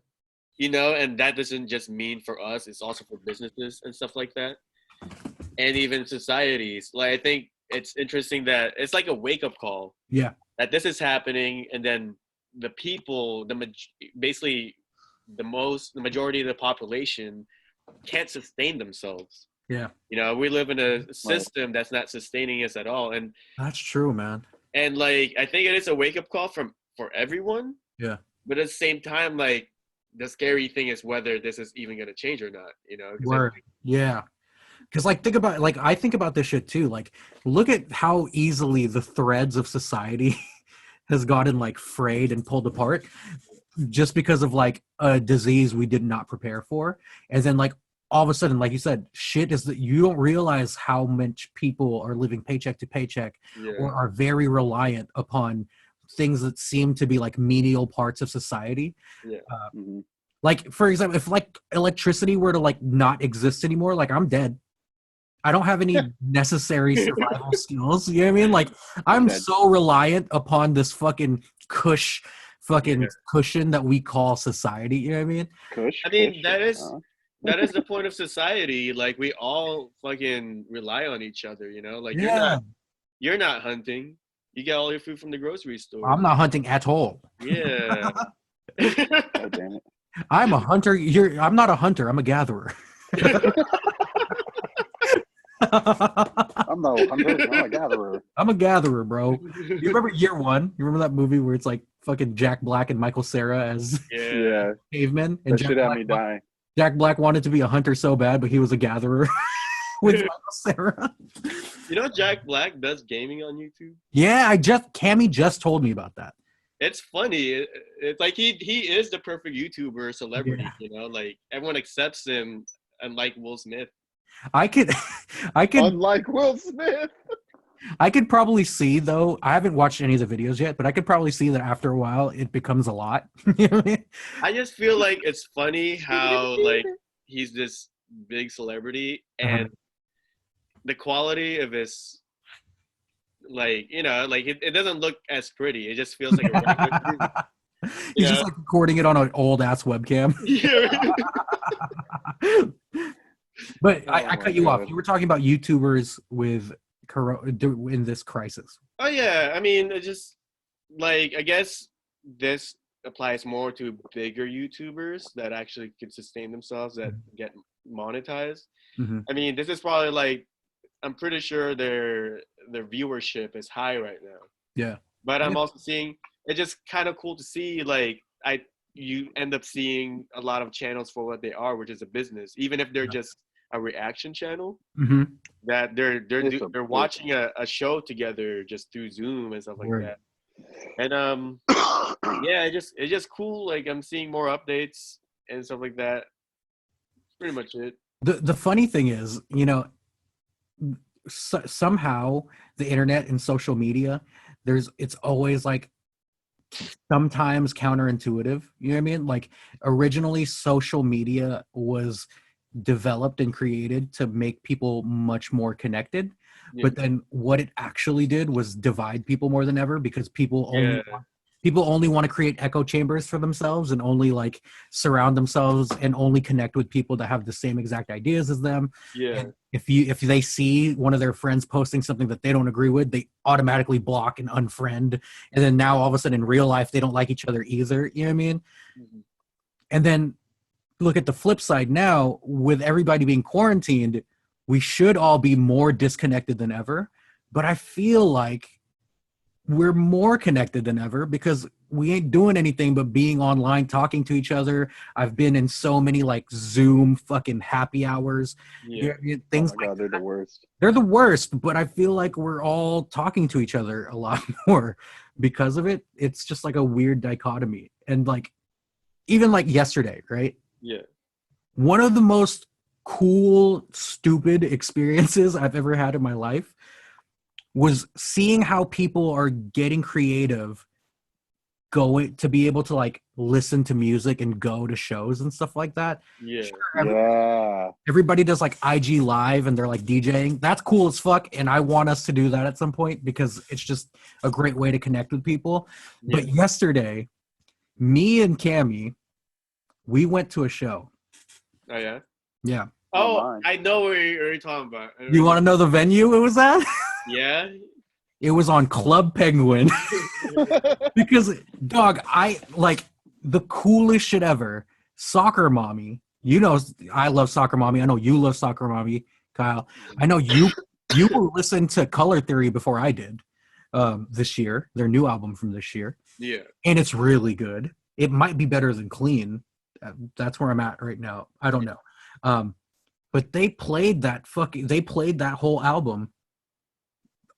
you know, and that doesn't just mean for us. It's also for businesses and stuff like that. And even societies. Like, I think it's interesting that it's like a wake-up call. Yeah. That this is happening, and then the people, basically the majority of the population can't sustain themselves. Yeah. You know, we live in a system that's not sustaining us at all. And that's true, man. And like, I think it is a wake-up call for everyone. Yeah. But at the same time, like, the scary thing is whether this is even going to change or not, you know? Yeah. Because, like, I think about this shit too. Like, look at how easily the threads of society has gotten, like, frayed and pulled apart just because of, like, a disease we did not prepare for. And then, like, all of a sudden, like you said, shit is that you don't realize how much people are living paycheck to paycheck or are very reliant upon things that seem to be, like, menial parts of society. Yeah. Like, for example, if, like, electricity were to, like, not exist anymore, like, I'm dead. I don't have any necessary survival skills. You know what I mean? Like, I'm so reliant upon this fucking cushion that we call society. You know what I mean? I mean, that is the point of society. Like, we all fucking rely on each other, you know? Like, you're not hunting. You get all your food from the grocery store. I'm not hunting at all. Yeah. God damn it. I'm a hunter. I'm not a hunter. I'm a gatherer. I'm a gatherer. I'm a gatherer, bro. You remember Year One? You remember that movie where it's like fucking Jack Black and Michael Cera as cavemen? And that shit had me die. Jack Black wanted to be a hunter so bad, but he was a gatherer with Michael Cera. You know, Jack Black does gaming on YouTube. Yeah, Cammy just told me about that. It's funny. It's like he is the perfect YouTuber celebrity. You know, like everyone accepts him, unlike Will Smith. I could unlike Will Smith. I could probably see, though, I haven't watched any of the videos yet, but I could probably see that after a while it becomes a lot. You know what I mean? I just feel like it's funny how, like, he's this big celebrity and the quality of his, like, you know, like it doesn't look as pretty. It just feels like a He's just like recording it on an old ass webcam. But I cut you off. You were talking about YouTubers with in this crisis. Oh yeah, I mean, it's just like, I guess this applies more to bigger YouTubers that actually can sustain themselves, that get monetized. I mean, this is probably like, I'm pretty sure their viewership is high right now. Yeah. But I'm also seeing, it's just kind of cool to see, like, you end up seeing a lot of channels for what they are, which is a business, even if they're just a reaction channel, that they're watching a show together just through Zoom and stuff like that. And yeah, it's just cool. Like, I'm seeing more updates and stuff like that. That's pretty much it. The funny thing is, you know, somehow the internet and social media, it's always like sometimes counterintuitive. You know what I mean? Like, originally social media was developed and created to make people much more connected, but then what it actually did was divide people more than ever, because people only want to create echo chambers for themselves and only like surround themselves and only connect with people that have the same exact ideas as them. And if they see one of their friends posting something that they don't agree with, they automatically block and unfriend. And then now all of a sudden in real life, they don't like each other either. You know what I mean? And then look at the flip side now, with everybody being quarantined, we should all be more disconnected than ever. But I feel like we're more connected than ever because we ain't doing anything but being online, talking to each other. I've been in so many like Zoom fucking happy hours. Things oh my God, they're the worst. They're the worst, but I feel like we're all talking to each other a lot more because of it. It's just like a weird dichotomy. And like, even like yesterday, right? Yeah. One of the most cool, stupid experiences I've ever had in my life was seeing how people are getting creative, going to be able to like listen to music and go to shows and stuff like that. Everybody does like IG live and they're like DJing. That's cool as fuck, and I want us to do that at some point because it's just a great way to connect with people. But yesterday, me and Cammy, we went to a show. Oh yeah? Yeah. Oh, I know what you're talking about. You want to know the venue it was at? Yeah. It was on Club Penguin. Because, dog, I like the coolest shit ever. Soccer Mommy. You know, I love Soccer Mommy. I know you love Soccer Mommy, Kyle. I know you listened to Color Theory before I did this year, their new album from this year. Yeah. And it's really good. It might be better than Clean. That's where I'm at right now. I don't know. But they played that whole album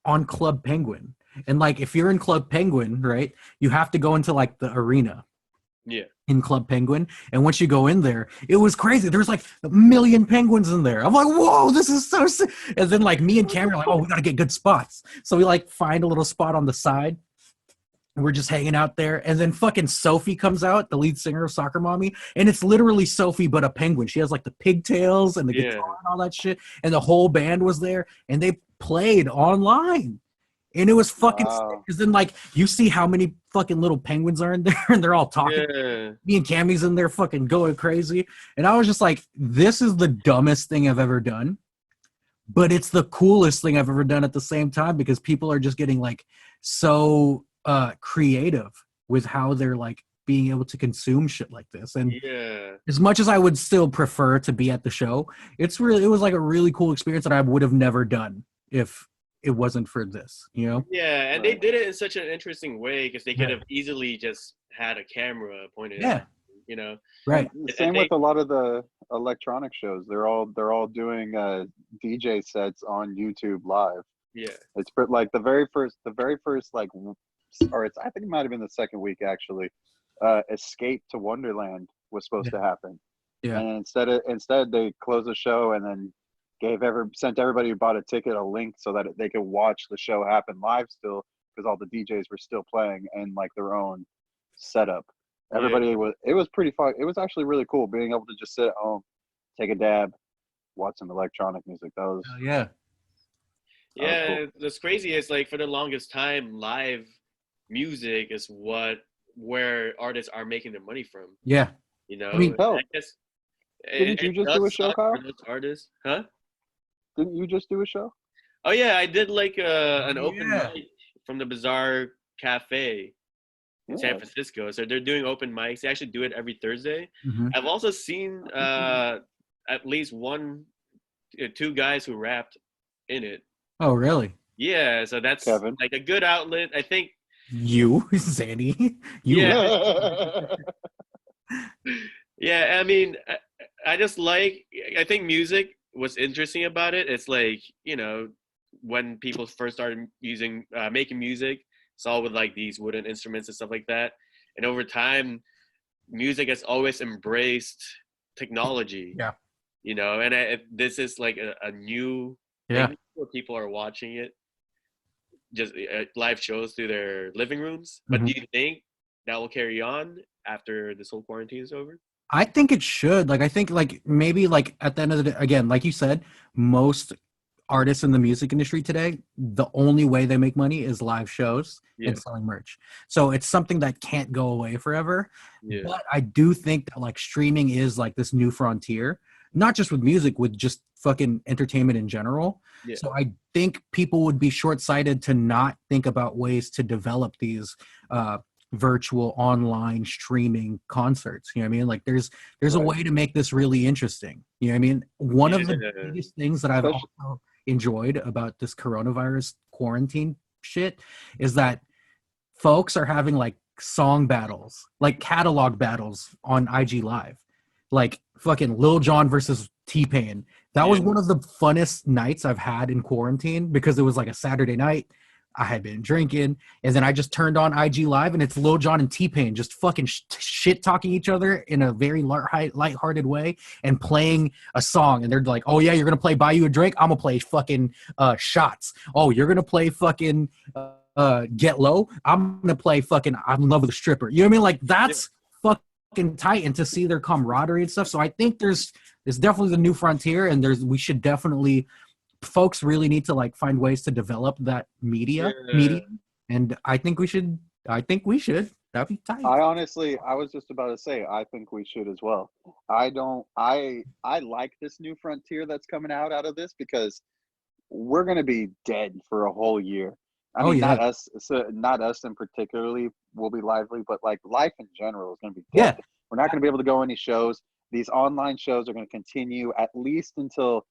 on Club Penguin. And like, if you're in Club Penguin, right, you have to go into like the arena. Yeah. In Club Penguin. And once you go in there, it was crazy. There's like 1 million penguins in there. I'm like, whoa, this is so sick. And then like me and Cameron are like, oh, we got to get good spots. So we like find a little spot on the side. And we're just hanging out there. And then fucking Sophie comes out, the lead singer of Soccer Mommy. And it's literally Sophie, but a penguin. She has like the pigtails and the guitar and all that shit. And the whole band was there. And they played online. And it was fucking sick. Because then like you see how many fucking little penguins are in there. And they're all talking. Me and Cammy's in there fucking going crazy. And I was just like, this is the dumbest thing I've ever done. But it's the coolest thing I've ever done at the same time. Because people are just getting like so creative with how they're like being able to consume shit like this. And as much as I would still prefer to be at the show, it was like a really cool experience that I would have never done if it wasn't for this, you know? Yeah, and they did it in such an interesting way because they could have easily just had a camera pointed at, you know? Right. Same with a lot of the electronic shows. They're all doing DJ sets on YouTube live. Yeah. It's like the very first like, or I think it might have been the second week actually. Escape to Wonderland was supposed to happen. Yeah. And instead they closed the show and then sent everybody who bought a ticket a link so that they could watch the show happen live still, because all the DJs were still playing in like their own setup. It was pretty fun. It was actually really cool being able to just sit at home, take a dab, watch some electronic music. That was cool. That's crazy. It's like for the longest time, live music is where artists are making their money from. Yeah. You know, I mean, I guess didn't you just do a show, Kyle? For those artists, huh? Didn't you just do a show? Oh yeah, I did like an open mic from the Bizarre Cafe. in San Francisco. So they're doing open mics. They actually do it every Thursday. Mm-hmm. I've also seen at least two guys who rapped in it. Oh, really? Yeah, so that's Kevin. Like a good outlet. I think you, Xani. Yeah, I mean, I just I think music, what's interesting about it, it's like, you know, when people first started making music, it's all with like these wooden instruments and stuff like that. And over time, music has always embraced technology. Yeah. You know, and this is like a new thing where people are watching it, just live shows through their living rooms. But do you think that will carry on after this whole quarantine is over? I think it should. Like, I think like maybe like at the end of the day, again, like you said, most artists in the music industry today, the only way they make money is live shows and selling merch. So it's something that can't go away forever. Yeah. But I do think that like streaming is like this new frontier, not just with music, with just fucking entertainment in general. Yeah. So I think people would be short-sighted to not think about ways to develop these virtual online streaming concerts. You know what I mean? Like there's a way to make this really interesting. You know what I mean? One of the biggest things that I've also enjoyed about this coronavirus quarantine shit is that folks are having like song battles, like catalog battles on IG Live. Like fucking Lil Jon versus T-Pain. That was one of the funnest nights I've had in quarantine because it was like a Saturday night. I had been drinking, and then I just turned on IG Live, and it's Lil Jon and T-Pain just fucking shit talking each other in a very lighthearted way and playing a song. And they're like, "Oh yeah, you're gonna play Buy You a Drink? I'm gonna play fucking Shots. Oh, you're gonna play fucking Get Low? I'm gonna play fucking I'm in Love with a Stripper." You know what I mean? Like that's fucking tight, and to see their camaraderie and stuff. So I think there's definitely the new frontier, and we should definitely. Folks really need to like find ways to develop that medium, and I think we should. That'd be tight. I was just about to say, I think we should as well. I like this new frontier that's coming out of this because we're gonna be dead for a whole year. I mean, not us in particularly will be lively, but like life in general is gonna be dead. We're not gonna be able to go any shows. These online shows are gonna continue at least until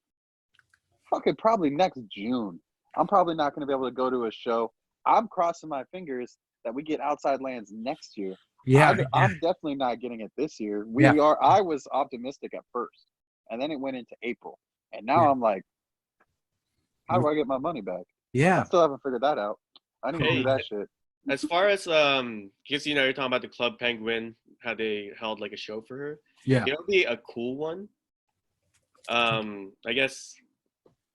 fucking probably next June. I'm probably not going to be able to go to a show. I'm crossing my fingers that we get Outside Lands next year. I'm definitely not getting it this year. I was optimistic at first, and then it went into April, and now I'm like, how do I get my money back? Yeah, I still haven't figured that out. I need to do that shit. As far as because you're talking about the Club Penguin, how they held like a show for her. Yeah, it'll be a cool one. I guess.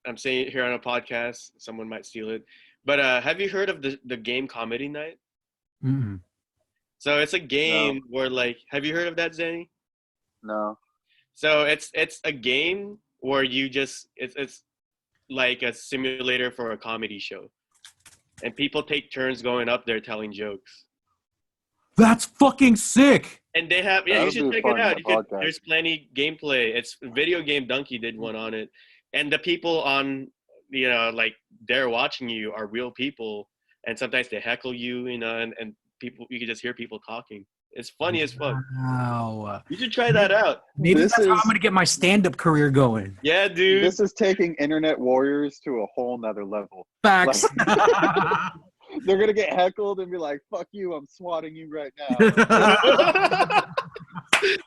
I'm saying it here on a podcast. Someone might steal it. But have you heard of the game Comedy Night? Mm-hmm. So it's a game where like, have you heard of that, Xani? No. So it's a game where you just it's like a simulator for a comedy show, and people take turns going up there telling jokes. That's fucking sick. And they have you should check it out. There's plenty gameplay. It's Video Game Donkey did one on it. And the people on, like they're watching you are real people, and sometimes they heckle you, and people you can just hear people talking. It's funny as fuck. Wow. You should try that out. Maybe that's how I'm gonna get my stand-up career going. Yeah, dude. This is taking internet warriors to a whole nother level. Facts. Like, they're gonna get heckled and be like, "Fuck you! I'm swatting you right now."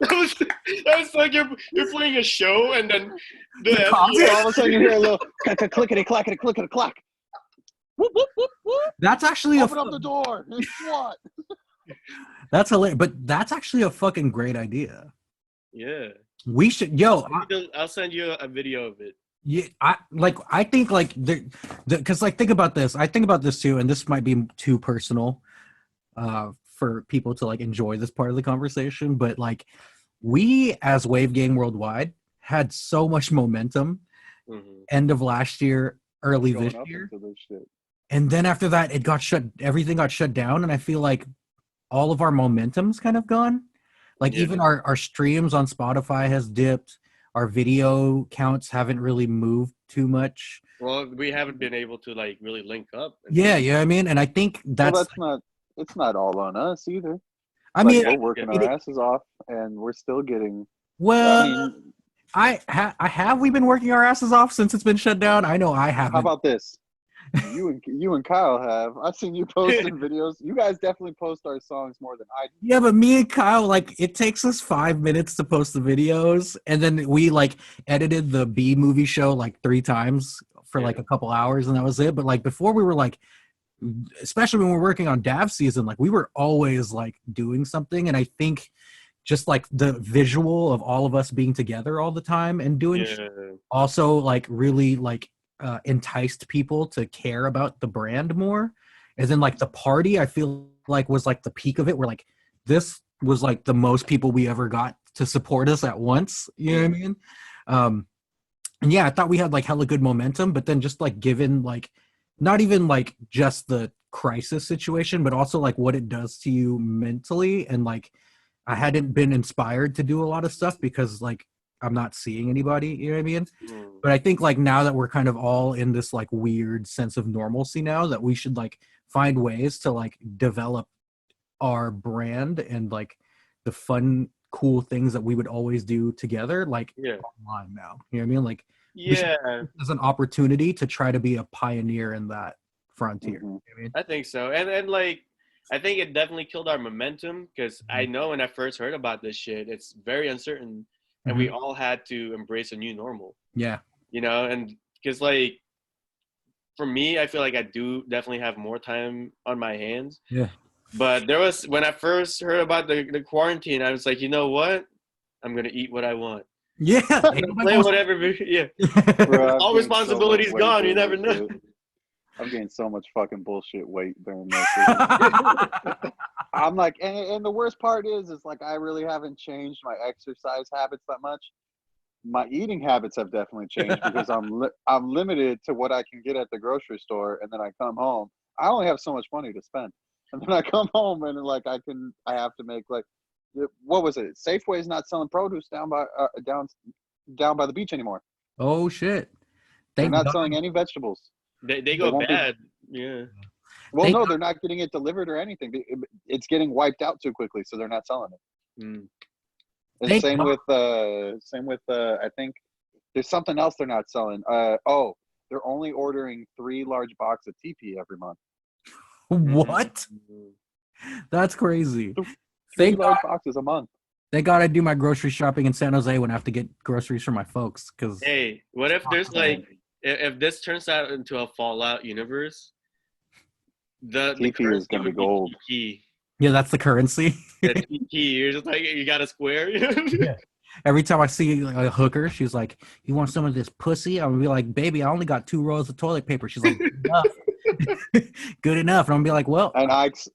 That was like you're playing a show, and then all of a sudden you hear a little clickety clackety clickety clack. Whoop whoop whoop whoop. That's actually open up the door and SWAT. That's hilarious, but that's actually a fucking great idea. Yeah, we should. I'll send you a video of it. Yeah, I think because like think about this. I think about this too, and this might be too personal for people to like enjoy this part of the conversation. But like, we as Wave Gang Worldwide had so much momentum end of last year, early this year, and then after that, everything got shut down, and I feel like all of our momentum's kind of gone. Like even our streams on Spotify has dipped. Our video counts haven't really moved too much. Well, we haven't been able to like really link up. Yeah, I mean, and I think that's it's not all on us either. I mean, we're working our asses off, and we're still getting. Well, have we been working our asses off since it's been shut down? I know I haven't. How about this? You and Kyle have. I've seen you posting videos. You guys definitely post our songs more than I do. Yeah, but me and Kyle, like, it takes us 5 minutes to post the videos, and then we like edited the B movie show like 3 times for like a couple hours, and that was it. But like before, we were like, especially when we're working on DAVSZN, like we were always like doing something, and I think just like the visual of all of us being together all the time and doing also like really like enticed people to care about the brand more. And then like the party, I feel like was like the peak of it, where like this was like the most people we ever got to support us at once. You know what I mean? And yeah, I thought we had like hella good momentum, but then just like given like not even like just the crisis situation, but also like what it does to you mentally. And like I hadn't been inspired to do a lot of stuff because like I'm not seeing anybody, you know what I mean? But I think like now that we're kind of all in this like weird sense of normalcy now, that we should like find ways to like develop our brand and like the fun, cool things that we would always do together, like online now. You know what I mean? Like as an opportunity to try to be a pioneer in that frontier. You know what I mean? I think so. And like I think it definitely killed our momentum, because I know when I first heard about this shit, it's very uncertain, and we all had to embrace a new normal. Yeah. You know, and because like for me, I feel like I do definitely have more time on my hands. Yeah. But there was, when I first heard about the quarantine, I was like, you know what? I'm going to eat what I want. Yeah. Play whatever. Yeah. Bro, all responsibility's gone. You never know. I'm getting so much fucking bullshit weight during this. I'm like, and the worst part is like I really haven't changed my exercise habits that much. My eating habits have definitely changed because I'm limited to what I can get at the grocery store, and then I come home. I only have so much money to spend, and then I come home and like I have to make like, what was it? Safeway's not selling produce down by the beach anymore. Oh shit! They're not selling any vegetables. They go bad. Yeah. Well, no, they're not getting it delivered or anything. It's getting wiped out too quickly, so they're not selling it. And same with I think there's something else they're not selling. They're only ordering 3 large boxes of TP every month. What? That's crazy. 3 large boxes a month. Thank God I do my grocery shopping in San Jose when I have to get groceries for my folks. Cause hey, what if there's like, if this turns out into a Fallout universe, the TP is gonna be gold. TP. Yeah, that's the currency. The TP, you're just like, you got a square. Yeah. Every time I see like, a hooker, she's like, "You want some of this pussy?" I'm gonna be like, "Baby, I only got 2 rolls of toilet paper." She's like, "Good enough." Good enough. And I'm gonna be like, "Well, an Ike's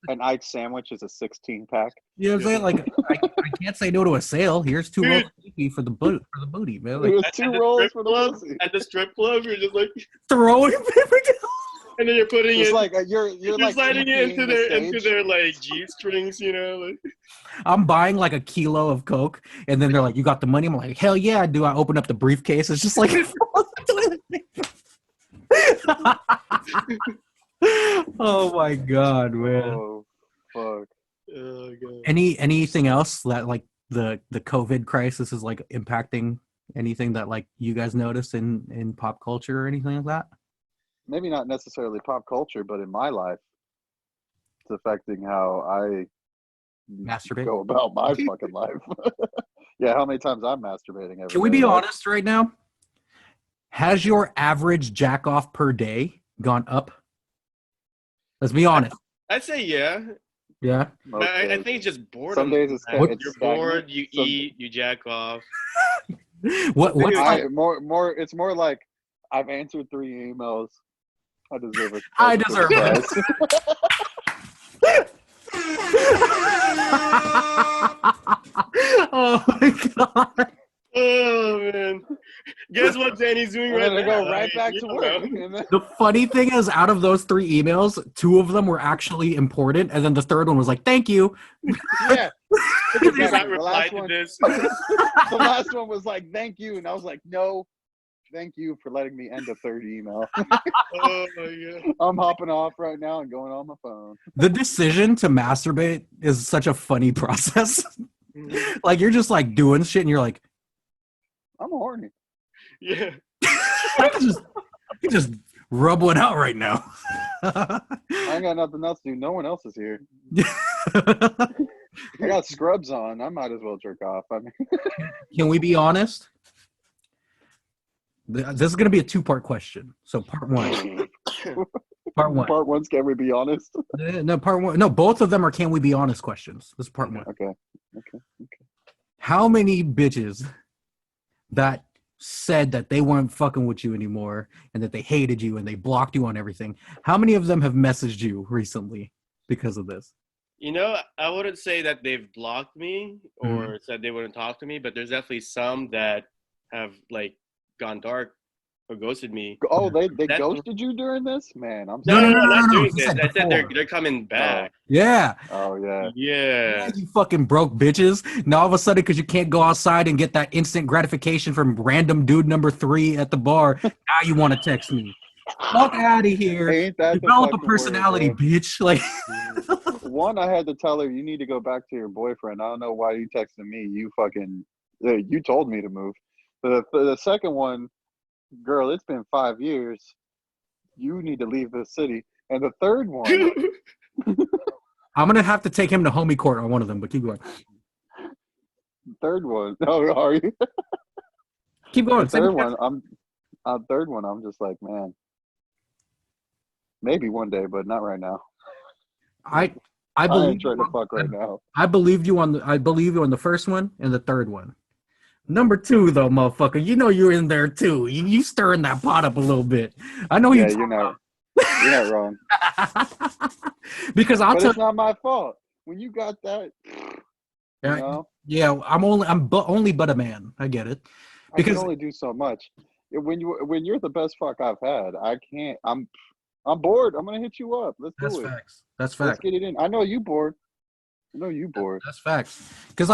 sandwich is a 16-pack." You know what I'm saying? Like, I can't say no to a sale. Here's 2 rolls of TP for the booty, man. Like, 2 rolls for the pussy. At the strip club, you're just like throwing paper down. And then you're putting it like you're like sliding it into their like G-strings, you know. Like. I'm buying like a kilo of Coke, and then they're like, "You got the money?" I'm like, "Hell yeah, I do." I open up the briefcase. It's just like toilet paper. Oh my god, man. Oh fuck. Oh god. Anything else that like the COVID crisis is like impacting anything that like you guys notice in pop culture or anything like that? Maybe not necessarily pop culture, but in my life, it's affecting how I masturbate, go about my fucking life. Yeah, how many times I'm masturbating every day. Can we be honest right now? Has your average jack off per day gone up? Let's be honest. I'd say yeah. Yeah. I think it's just boredom. Some days it's you're bored, you eat, you jack off. What's more it's more like I've answered 3 emails. I deserve it. I deserve it. Oh my god. Oh man. Guess what Danny's doing right now? Go right back to work. The funny thing is, out of those 3 emails, 2 of them were actually important, and then the third one was like, "Thank you." Yeah. The last one was like, "Thank you," and I was like, "No." Thank you for letting me end a third email. Oh my god. I'm hopping off right now and going on my phone. The decision to masturbate is such a funny process. Like you're just like doing shit and you're like, I'm horny. Yeah. I can just rub one out right now. I ain't got nothing else to do. No one else is here. I got scrubs on. I might as well jerk off. I mean, can we be honest? This is going to be a two-part question. So part one. Part one's can we be honest? No, part one. No, both of them are can we be honest questions. This is part one. Okay. How many bitches that said that they weren't fucking with you anymore and that they hated you and they blocked you on everything, how many of them have messaged you recently because of this? You know, I wouldn't say that they've blocked me or said they wouldn't talk to me, but there's definitely some that have like gone dark or ghosted me. Oh, they ghosted you during this? Man, I'm sorry. No, not doing this. I said they're coming back. Yeah. Oh, yeah. Yeah. You fucking broke bitches. Now all of a sudden, because you can't go outside and get that instant gratification from random dude number 3 at the bar, now you want to text me. Fuck out of here. Ain't that develop a personality, word, bitch. Like one, I had to tell her, you need to go back to your boyfriend. I don't know why you texted me. You told me to move. But the second one, girl, it's been 5 years. You need to leave the city. And the third one, I'm gonna have to take him to homie court on one of them. But keep going. Third one, oh, are you? Keep going. Third one, I'm just like, man, maybe one day, but not right now. I believe ain't trying to fuck right now. I believe you on the first one and the third one. Number 2 though, motherfucker, you know you're in there too. You stirring that pot up a little bit. I know you're not wrong. Because it's not my fault. When you got that, you know? Yeah, I'm only but a man. I get it. Because I can only do so much. When you're the best fuck I've had, I can't. I'm bored. I'm gonna hit you up. Let's do it. That's facts. Let's get it in. I know you bored. That's facts. Because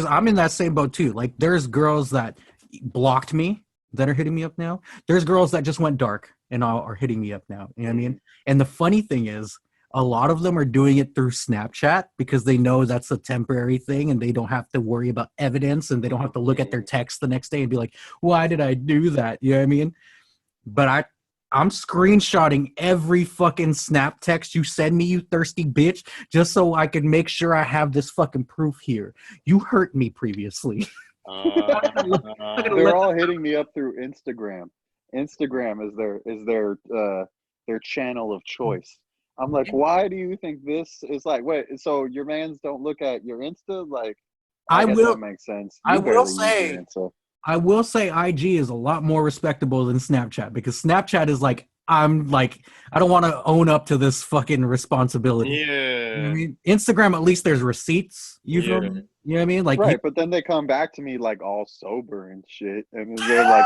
I'm in that same boat too. Like there's girls that blocked me that are hitting me up now. There's girls that just went dark and are hitting me up now. You know what I mean? And the funny thing is, a lot of them are doing it through Snapchat because they know that's a temporary thing and they don't have to worry about evidence and they don't have to look at their text the next day and be like, why did I do that? You know what I mean? But I'm screenshotting every fucking snap text you send me, you thirsty bitch, just so I can make sure I have this fucking proof here. You hurt me previously. They're all hitting me up through Instagram. Instagram is their channel of choice. I'm like, why do you think this is like? Wait, so your mans don't look at your Insta? Like, I guess that makes sense. I will say IG is a lot more respectable than Snapchat because Snapchat is like, I don't want to own up to this fucking responsibility. Yeah. You know what I mean? Instagram, at least there's receipts. You feel me? You know what I mean? Like, right, but then they come back to me like all sober and shit. And they're like,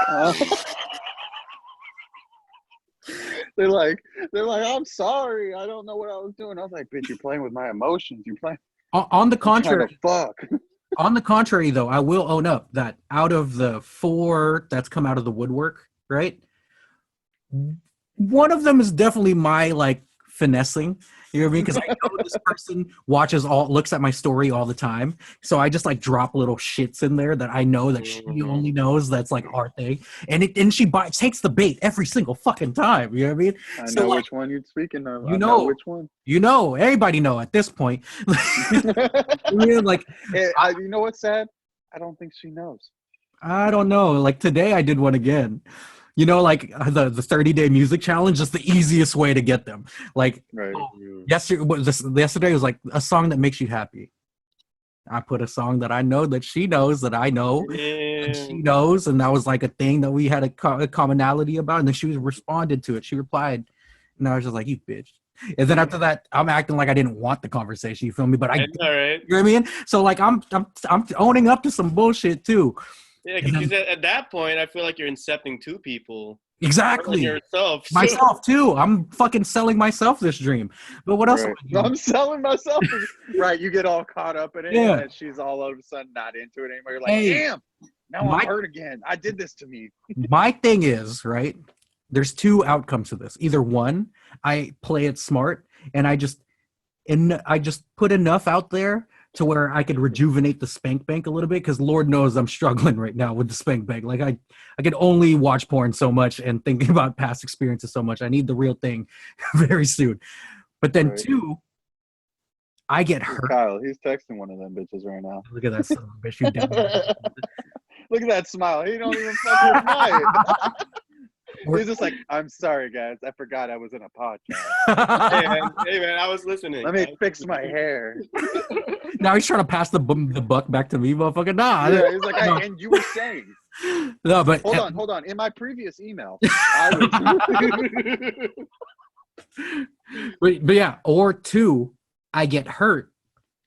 they're like, I'm sorry. I don't know what I was doing. I was like, bitch, you're playing with my emotions. You're playing. On the contrary. Fuck. On the contrary, though, I will own up that out of the 4 that's come out of the woodwork, right? One of them is definitely my like finessing. You know what I mean? Because I know this person looks at my story all the time. So I just like drop little shits in there that I know that she only knows that's like our thing. And she takes the bait every single fucking time. You know what I mean? I know which one you're speaking of. You know which one. You know, everybody know at this point. Like, you know what's sad? I don't think she knows. I don't know. Like today I did one again. You know, like the 30-day music challenge is the easiest way to get them. Like yesterday was like a song that makes you happy. I put a song that I know that she knows that I know and she knows, and that was like a thing that we had a commonality about. And then she responded to it. She replied, and I was just like, "You bitch." And then after that, I'm acting like I didn't want the conversation. You feel me? But all right. You know what I mean? So like I'm owning up to some bullshit too. Yeah, because at that point, I feel like you're incepting 2 people. Exactly. Yourself. Myself, too. I'm fucking selling myself this dream. But what else? I'm selling myself. Right, you get all caught up in it, and she's all of a sudden not into it anymore. You're like, damn. Now I'm hurt again. I did this to me. My thing is, right, there's two outcomes to this. Either one, I play it smart and I just put enough out there to where I could rejuvenate the spank bank a little bit, because Lord knows I'm struggling right now with the spank bank. Like I can only watch porn so much and thinking about past experiences so much. I need the real thing very soon. But then two, I get hurt. Kyle, he's texting one of them bitches right now. Look at that son of a bitch. You Look at that smile. He don't even fucking reply it. He's just like, I'm sorry, guys. I forgot I was in a podcast. Hey, man, I was listening. Let me fix my hair. Now he's trying to pass the buck back to me, motherfucker. Nah. Yeah, he's like, and you were saying. No, but hold on. In my previous email, I was. but yeah, or two, I get hurt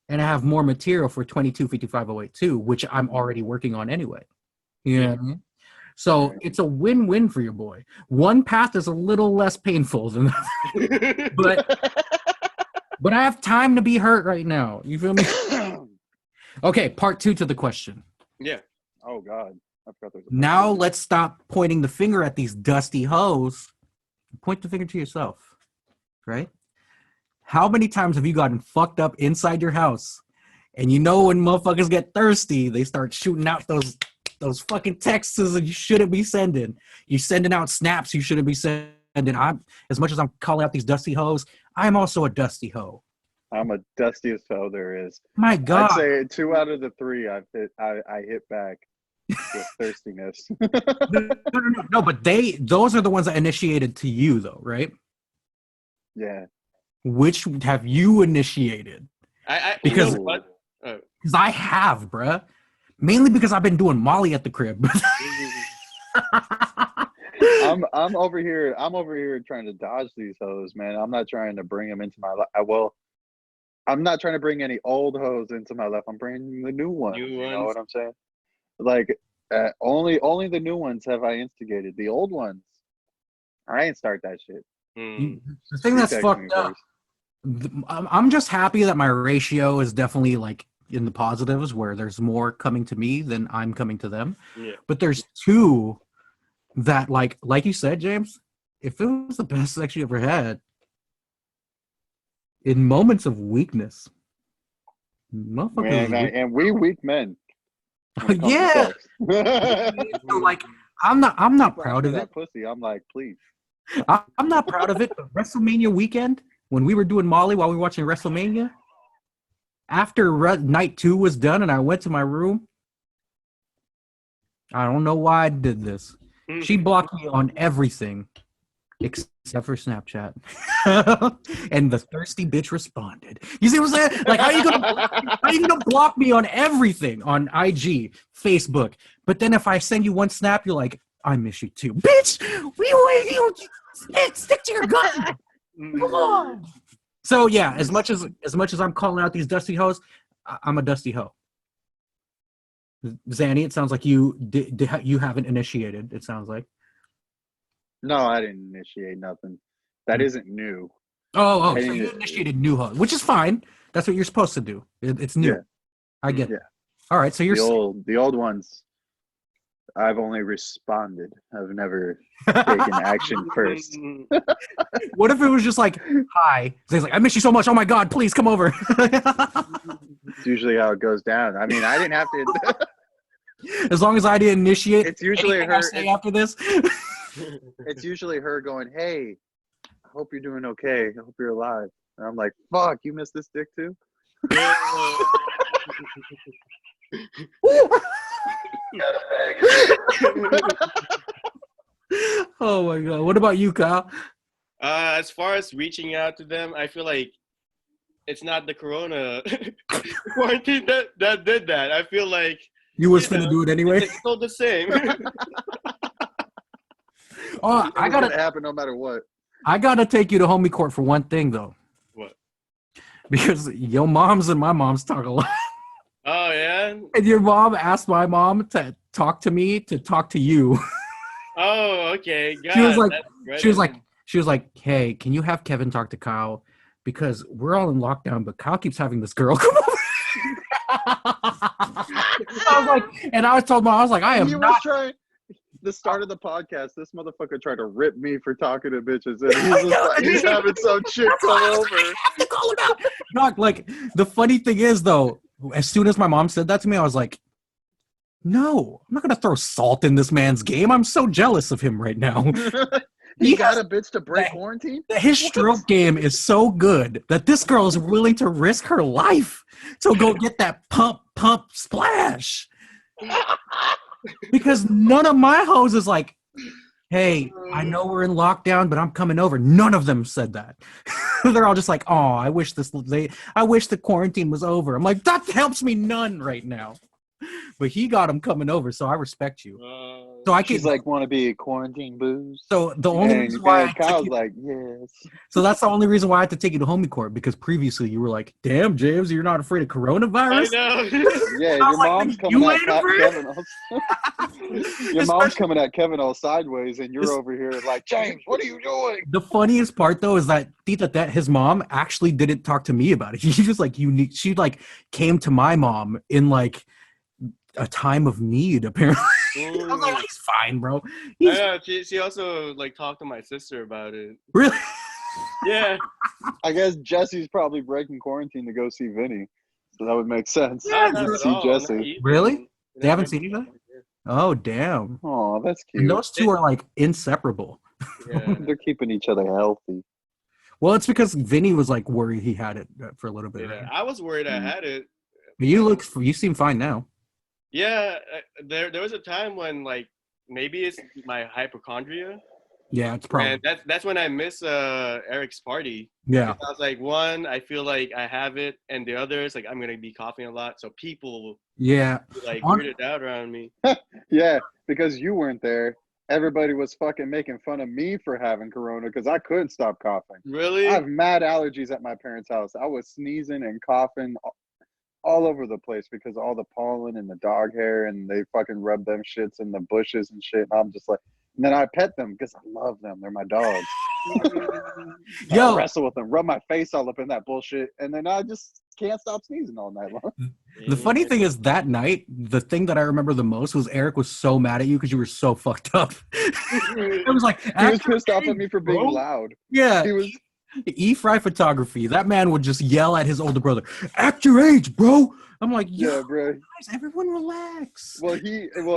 and I have more material for 225508 which I'm already working on anyway. You know what I mean? So it's a win-win for your boy. One path is a little less painful than the but I have time to be hurt right now. You feel me? Okay, part two to the question. Yeah. Oh God. I forgot there's now let's stop pointing the finger at these dusty hoes. Point the finger to yourself. Right? How many times have you gotten fucked up inside your house? And you know when motherfuckers get thirsty, they start shooting out those fucking texts that you shouldn't be sending. You're sending out snaps you shouldn't be sending. As much as I'm calling out these dusty hoes, I'm also a dusty hoe. I'm a dustiest hoe there is. My God. I'd say 2 out of the 3 I hit back with thirstiness. No, but those are the ones that initiated to you though, right? Yeah. Which have you initiated? Because I have, bruh. Mainly because I've been doing Molly at the crib. I'm over here trying to dodge these hoes, man. I'm not trying to bring them into my life. Well, I'm not trying to bring any old hoes into my life. I'm bringing the new ones. You know what I'm saying? Like only the new ones have I instigated. The old ones, I ain't start that shit. The thing that's fucked up. I'm just happy that my ratio is definitely like in the positives, where there's more coming to me than I'm coming to them. Yeah. But there's two that like you said, James, if it was the best sex you ever had, in moments of weakness, motherfuckers, and we weak men. Yeah. So like I'm not proud of it. Pussy, I'm like, please. I'm not proud of it, but WrestleMania weekend, when we were doing Molly while we were watching WrestleMania, after night 2 was done and I went to my room, I don't know why I did this. She blocked me on everything except for Snapchat. And the thirsty bitch responded. You see what I'm saying? Like, how are you gonna block me on everything on IG, Facebook? But then if I send you one snap, you're like, I miss you too. Bitch, stick to your gun. Come on. So yeah, as much as I'm calling out these dusty hoes, I'm a dusty hoe. Xani, it sounds like you haven't initiated. It sounds like. No, I didn't initiate nothing. That isn't new. Oh, so you initiated new hoes, which is fine. That's what you're supposed to do. It's new. Yeah. I get it. All right, so you're the old ones. I've only responded. I've never taken action first. What if it was just like, hi? So he's like, I miss you so much. Oh my God, please come over. It's usually how it goes down. I mean, I didn't have to. As long as I didn't initiate. It's usually her. After this. It's usually her going, hey, I hope you're doing okay. I hope you're alive. And I'm like, fuck, you missed this dick too? Oh my God. What about you, Kyle? As far as reaching out to them, I feel like it's not the corona quarantine that did that. I feel like you was finna do it anyway. It's still the same. Oh, I gotta happen no matter what. I gotta take you to homie court for one thing though. What? Because your moms and my moms talk a lot. Oh yeah. And your mom asked my mom to talk to me to talk to you. Oh, okay. God, she was like, hey, can you have Kevin talk to Kyle? Because we're all in lockdown, but Kyle keeps having this girl come over. I was like, and I told him, I was like, I am not trying. The start of the podcast, this motherfucker tried to rip me for talking to bitches, and he's having some chick come over. I have to call him out. Dog, like, the funny thing is, though, as soon as my mom said that to me, I was like, no, I'm not gonna throw salt in this man's game. I'm so jealous of him right now. He got a bitch to break quarantine? His stroke game is so good that this girl is willing to risk her life to go get that pump, splash. Because none of my hoes is like, hey, I know we're in lockdown, but I'm coming over. None of them said that. They're all just like, oh, I wish the quarantine was over. I'm like, that helps me none right now. But he got him coming over, so I respect you. So I She's like, want to be quarantine booze? So the only reason why Kyle's like, yes. So that's the only reason why I had to take you to homie court, because previously you were like, damn, James, you're not afraid of coronavirus? I know. Yeah, your mom's coming at Kevin. Your mom's coming at Kevin all sideways, and you're over here like, James, what are you doing? The funniest part, though, is that his mom actually didn't talk to me about it. She just like she like came to my mom in like a time of need, apparently. I was like, he's fine, bro. Yeah, she also like talked to my sister about it. Really? Yeah. I guess Jesse's probably breaking quarantine to go see Vinny, so that would make sense. Yeah, to see Jesse. Really? They haven't seen each other? Oh, damn. Oh, that's cute. And those two are like inseparable. Yeah. They're keeping each other healthy. Well, it's because Vinny was like worried he had it for a little bit. Yeah, right? I was worried I had it. But you seem fine now. Yeah, there was a time when like maybe it's my hypochondria. Yeah, it's probably. And that's when I miss Eric's party. Yeah. I was like, one, I feel like I have it, and the other is like I'm gonna be coughing a lot, so people like weirded out around me. Yeah, because you weren't there. Everybody was fucking making fun of me for having corona because I couldn't stop coughing. Really? I have mad allergies at my parents' house. I was sneezing and coughing all over the place because of all the pollen and the dog hair, and they fucking rub them shits in the bushes and shit. And I'm just like, and then I pet them because I love them. They're my dogs. I wrestle with them, rub my face all up in that bullshit, and then I just can't stop sneezing all night long. The funny thing is that night, the thing that I remember the most was Eric was so mad at you because you were so fucked up. It was like, he was pissed off at me for being loud. Yeah. He was. E-Fry Photography. That man would just yell at his older brother, "Act your age, bro." I'm like, yeah, bro. Guys, everyone relax. Well,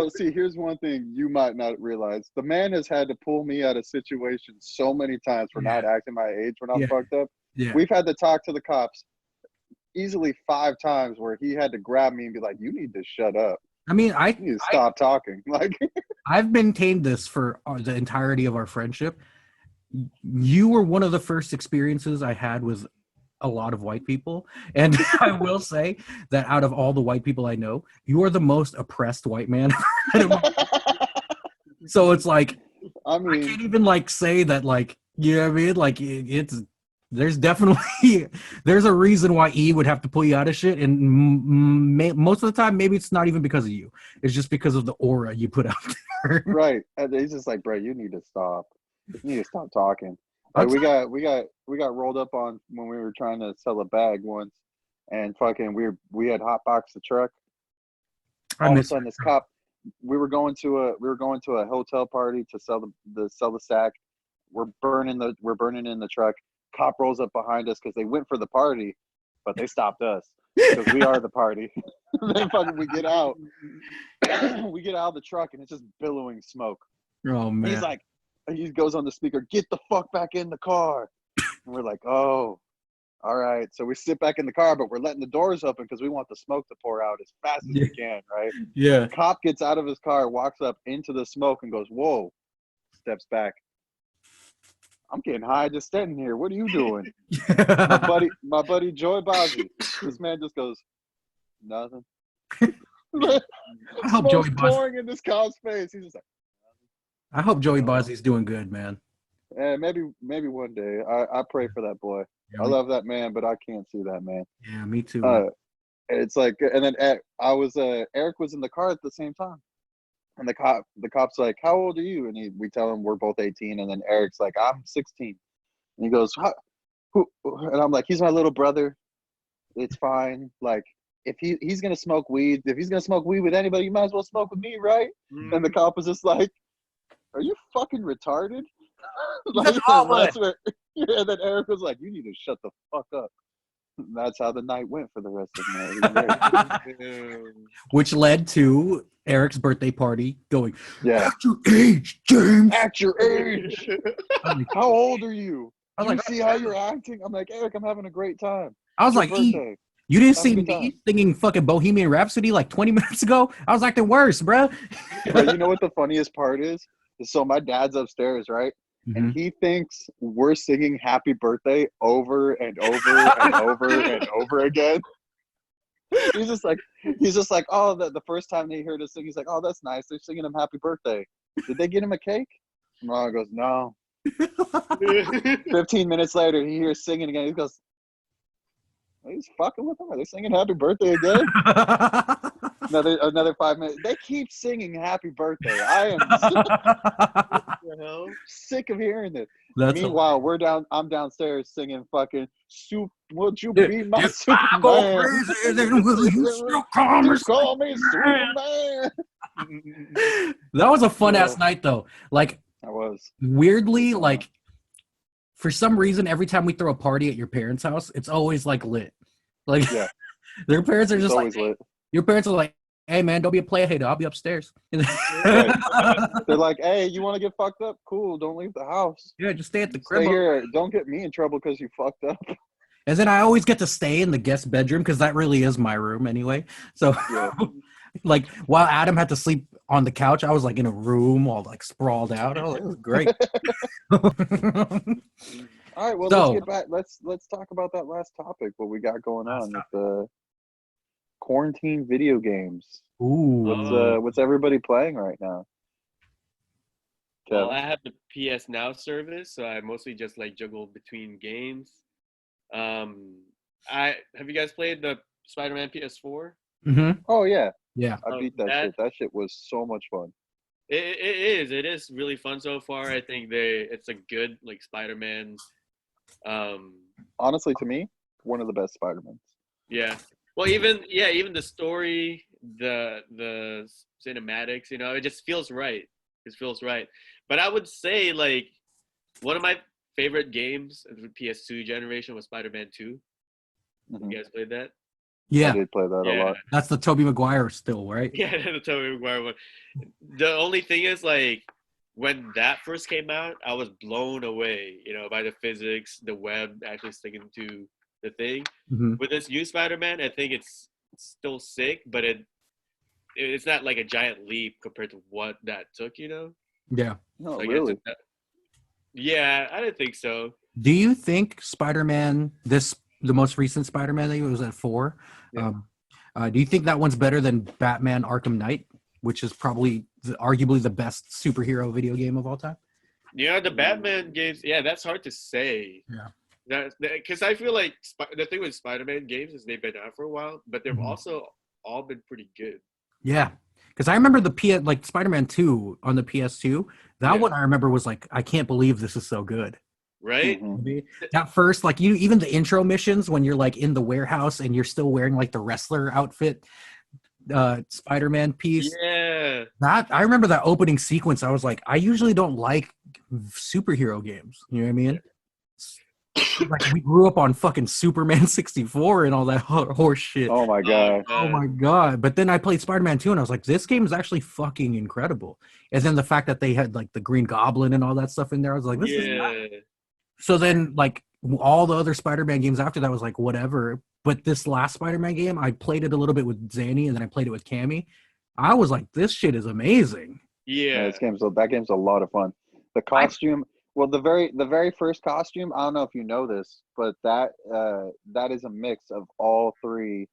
see, here's one thing you might not realize. The man has had to pull me out of situations so many times for not acting my age when I'm fucked up. Yeah. We've had to talk to the cops easily 5 times where he had to grab me and be like, you need to shut up. I mean, you need to stop talking. Like, I've maintained this for the entirety of our friendship. You were one of the first experiences I had with a lot of white people, and I will say that out of all the white people I know, you are the most oppressed white man. So it's like, I can't even like say that, like, you know what I mean? Like, there's definitely there's a reason why E would have to pull you out of shit, and most of the time maybe it's not even because of you, it's just because of the aura you put out there. Right. And he's just like, bro, you need to stop. You need to stop talking. Like, we got rolled up on when we were trying to sell a bag once, and fucking we had hotboxed the truck. All of a sudden, this cop. We were going to a hotel party to sell the sack. We're burning in the truck. Cop rolls up behind us because they went for the party, but they stopped us because we are the party. Then fucking we get out of the truck and it's just billowing smoke. Oh man! He's like. He goes on the speaker, get the fuck back in the car. And we're like, oh, all right. So we sit back in the car, but we're letting the doors open because we want the smoke to pour out as fast as we can, right? Yeah. The cop gets out of his car, walks up into the smoke and goes, whoa, steps back. I'm getting high just standing here. What are you doing? my buddy Joey Bozzy. This man just goes, nothing. I hope Joey Bozzy pouring in this cop's face. He's just like, I hope Joey Bozzy's doing good, man. Yeah, maybe one day. I pray for that boy. Yeah, I love that man, but I can't see that man. Yeah, me too. It's like, and then Eric was in the car at the same time, and the cop's like, "How old are you?" And we tell him we're both 18, and then Eric's like, "I'm 16," and he goes, "Who?" And I'm like, "He's my little brother. It's fine. Like, he's gonna smoke weed, if he's gonna smoke weed with anybody, you might as well smoke with me, right? Mm-hmm. And the cop was just like, "Are you fucking retarded?" Like, and then Eric was like, "You need to shut the fuck up." And that's how the night went for the rest of the night. Which led to Eric's birthday party going, yeah, at your age, James. At your age. How old are you? Do you see how you're acting? I'm like, Eric, I'm having a great time. I was like, you didn't see me singing fucking Bohemian Rhapsody like 20 minutes ago? I was acting worse, bro. But you know what the funniest part is? So my dad's upstairs, right? Mm-hmm. And he thinks we're singing Happy Birthday over and over and over and over again. He's just like, oh, the first time they heard us sing, he's like, oh, that's nice. They're singing him Happy Birthday. Did they get him a cake? Mom goes, no. 15 minutes later, he hears singing again. He goes, he's fucking with them. Are they singing Happy Birthday again? Another 5 minutes. They keep singing Happy Birthday. I am sick of hearing it. Meanwhile, I'm downstairs singing fucking "Soup." Would you be my Superman? Will you still call me Superman? That was a fun ass night, though. Like, I was weirdly like. For some reason, every time we throw a party at your parents' house, it's always like lit. Like, yeah. Their parents are just like, hey, your parents are like, hey man, don't be a player, I'll be upstairs. Right. They're like, hey, you want to get fucked up? Cool, don't leave the house. Yeah, just stay at the crib. Stay here. Don't get me in trouble because you fucked up. And then I always get to stay in the guest bedroom because that really is my room anyway. So, yeah. Like, while Adam had to sleep on the couch, I was like in a room all like sprawled out. Oh, it was great. All right, well, let's get back. Let's talk about that last topic. What we got going on with the quarantine video games? Ooh, what's everybody playing right now? Well, I have the PS Now service, so I mostly just like juggle between games. Have you guys played the Spider-Man PS4? Mm-hmm. Oh yeah. Yeah, I beat that shit. That shit was so much fun. It is really fun so far. I think it's a good like Spider-Man. Honestly, to me, one of the best Spider-Mans. Yeah. Well, even the story, the cinematics, it just feels right. It feels right. But I would say like one of my favorite games of the PS2 generation was Spider-Man 2. Mm-hmm. You guys played that? Yeah, I did play that a lot. That's the Tobey Maguire still, right? Yeah, the Tobey Maguire one. The only thing is, like, when that first came out, I was blown away, by the physics, the web actually sticking to the thing. Mm-hmm. With this new Spider-Man, I think it's still sick, but it's not like a giant leap compared to what that took, Yeah. No, like, really? Yeah, I didn't think so. Do you think Spider-Man, the most recent Spider-Man that was at 4. Yeah. Do you think that one's better than Batman Arkham Knight, which is probably arguably the best superhero video game of all time? Yeah, the Batman games, that's hard to say. Yeah. Because I feel like the thing with Spider-Man games is they've been out for a while, but they've also all been pretty good. Yeah. Because I remember like Spider-Man 2 on the PS2, that one I remember was like, I can't believe this is so good. Right? Mm-hmm. At first, like even the intro missions when you're like in the warehouse and you're still wearing like the wrestler outfit, Spider-Man piece. Yeah. That I remember that opening sequence. I was like, I usually don't like superhero games. You know what I mean? Like we grew up on fucking Superman 64 and all that horse shit. Oh my god. Oh my god. But then I played Spider-Man 2 and I was like, this game is actually fucking incredible. And then the fact that they had like the Green Goblin and all that stuff in there, I was like, this is not... So then, like, all the other Spider-Man games after that was like, whatever. But this last Spider-Man game, I played it a little bit with Xani, and then I played it with Cammy. I was like, this shit is amazing. Yeah. That game's a lot of fun. The costume, the very first costume, I don't know if you know this, but that is a mix of all 3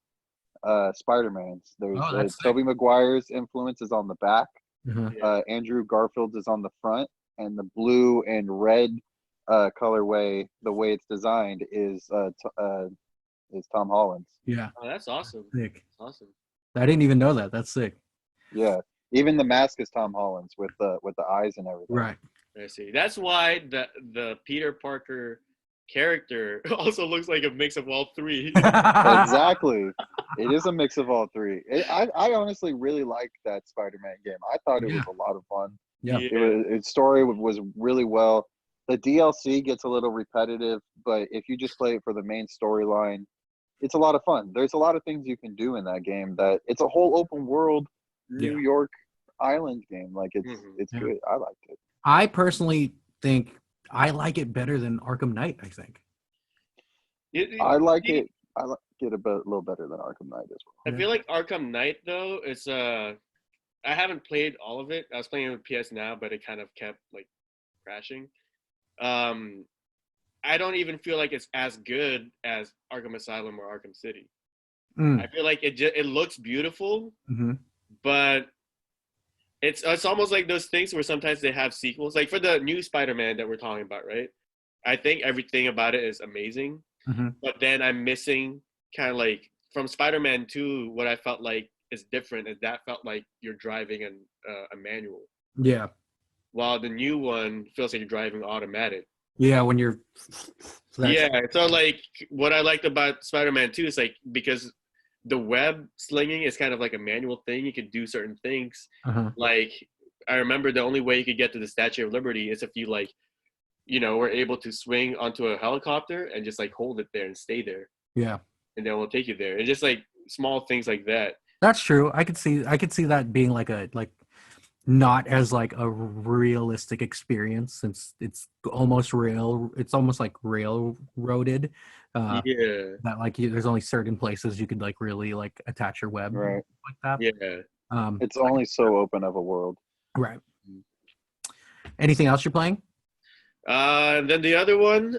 Spider-Mans. There's Tobey Maguire's influence is on the back. Mm-hmm. Andrew Garfield's is on the front, and the blue and red colorway, the way it's designed is Tom Holland's. Yeah. Oh, that's awesome. Sick. Awesome. I didn't even know that. That's sick. Yeah. Even the mask is Tom Holland's with the eyes and everything. Right. I see. That's why the Peter Parker character also looks like a mix of all three. Exactly. It is a mix of all three. I honestly really liked that Spider-Man game. I thought it was a lot of fun. Yeah. Its story was really well. The DLC gets a little repetitive, but if you just play it for the main storyline, it's a lot of fun. There's a lot of things you can do in that game. That it's a whole open world New York Island game. Like it's good. I liked it. I personally think I like it better than Arkham Knight. I think. I like it. I like it a little better than Arkham Knight as well. I feel like Arkham Knight though is I haven't played all of it. I was playing it with PS Now, but it kind of kept like crashing. I don't even feel like it's as good as Arkham Asylum or Arkham City. I feel like it looks beautiful, but it's almost like those things where sometimes they have sequels. Like for the new Spider-Man that we're talking about, right? I think everything about it is amazing, but then I'm missing kind of like from Spider-Man 2, what I felt like is different is that felt like you're driving a manual. Yeah. While the new one feels like you're driving automatic. Yeah, when you're. So like what I liked about Spider-Man 2 is like because the web slinging is kind of like a manual thing. You could do certain things. Like I remember the only way you could get to the Statue of Liberty is if you like, were able to swing onto a helicopter and just like hold it there and stay there. Yeah. And then we'll take you there. It's just like small things like that. That's true. I could see that being like not as like a realistic experience since it's almost real. It's almost like railroaded. That like there's only certain places you could like really like attach your web right like that. Yeah. It's only so open of a world. Right. Anything else you're playing? And then the other one,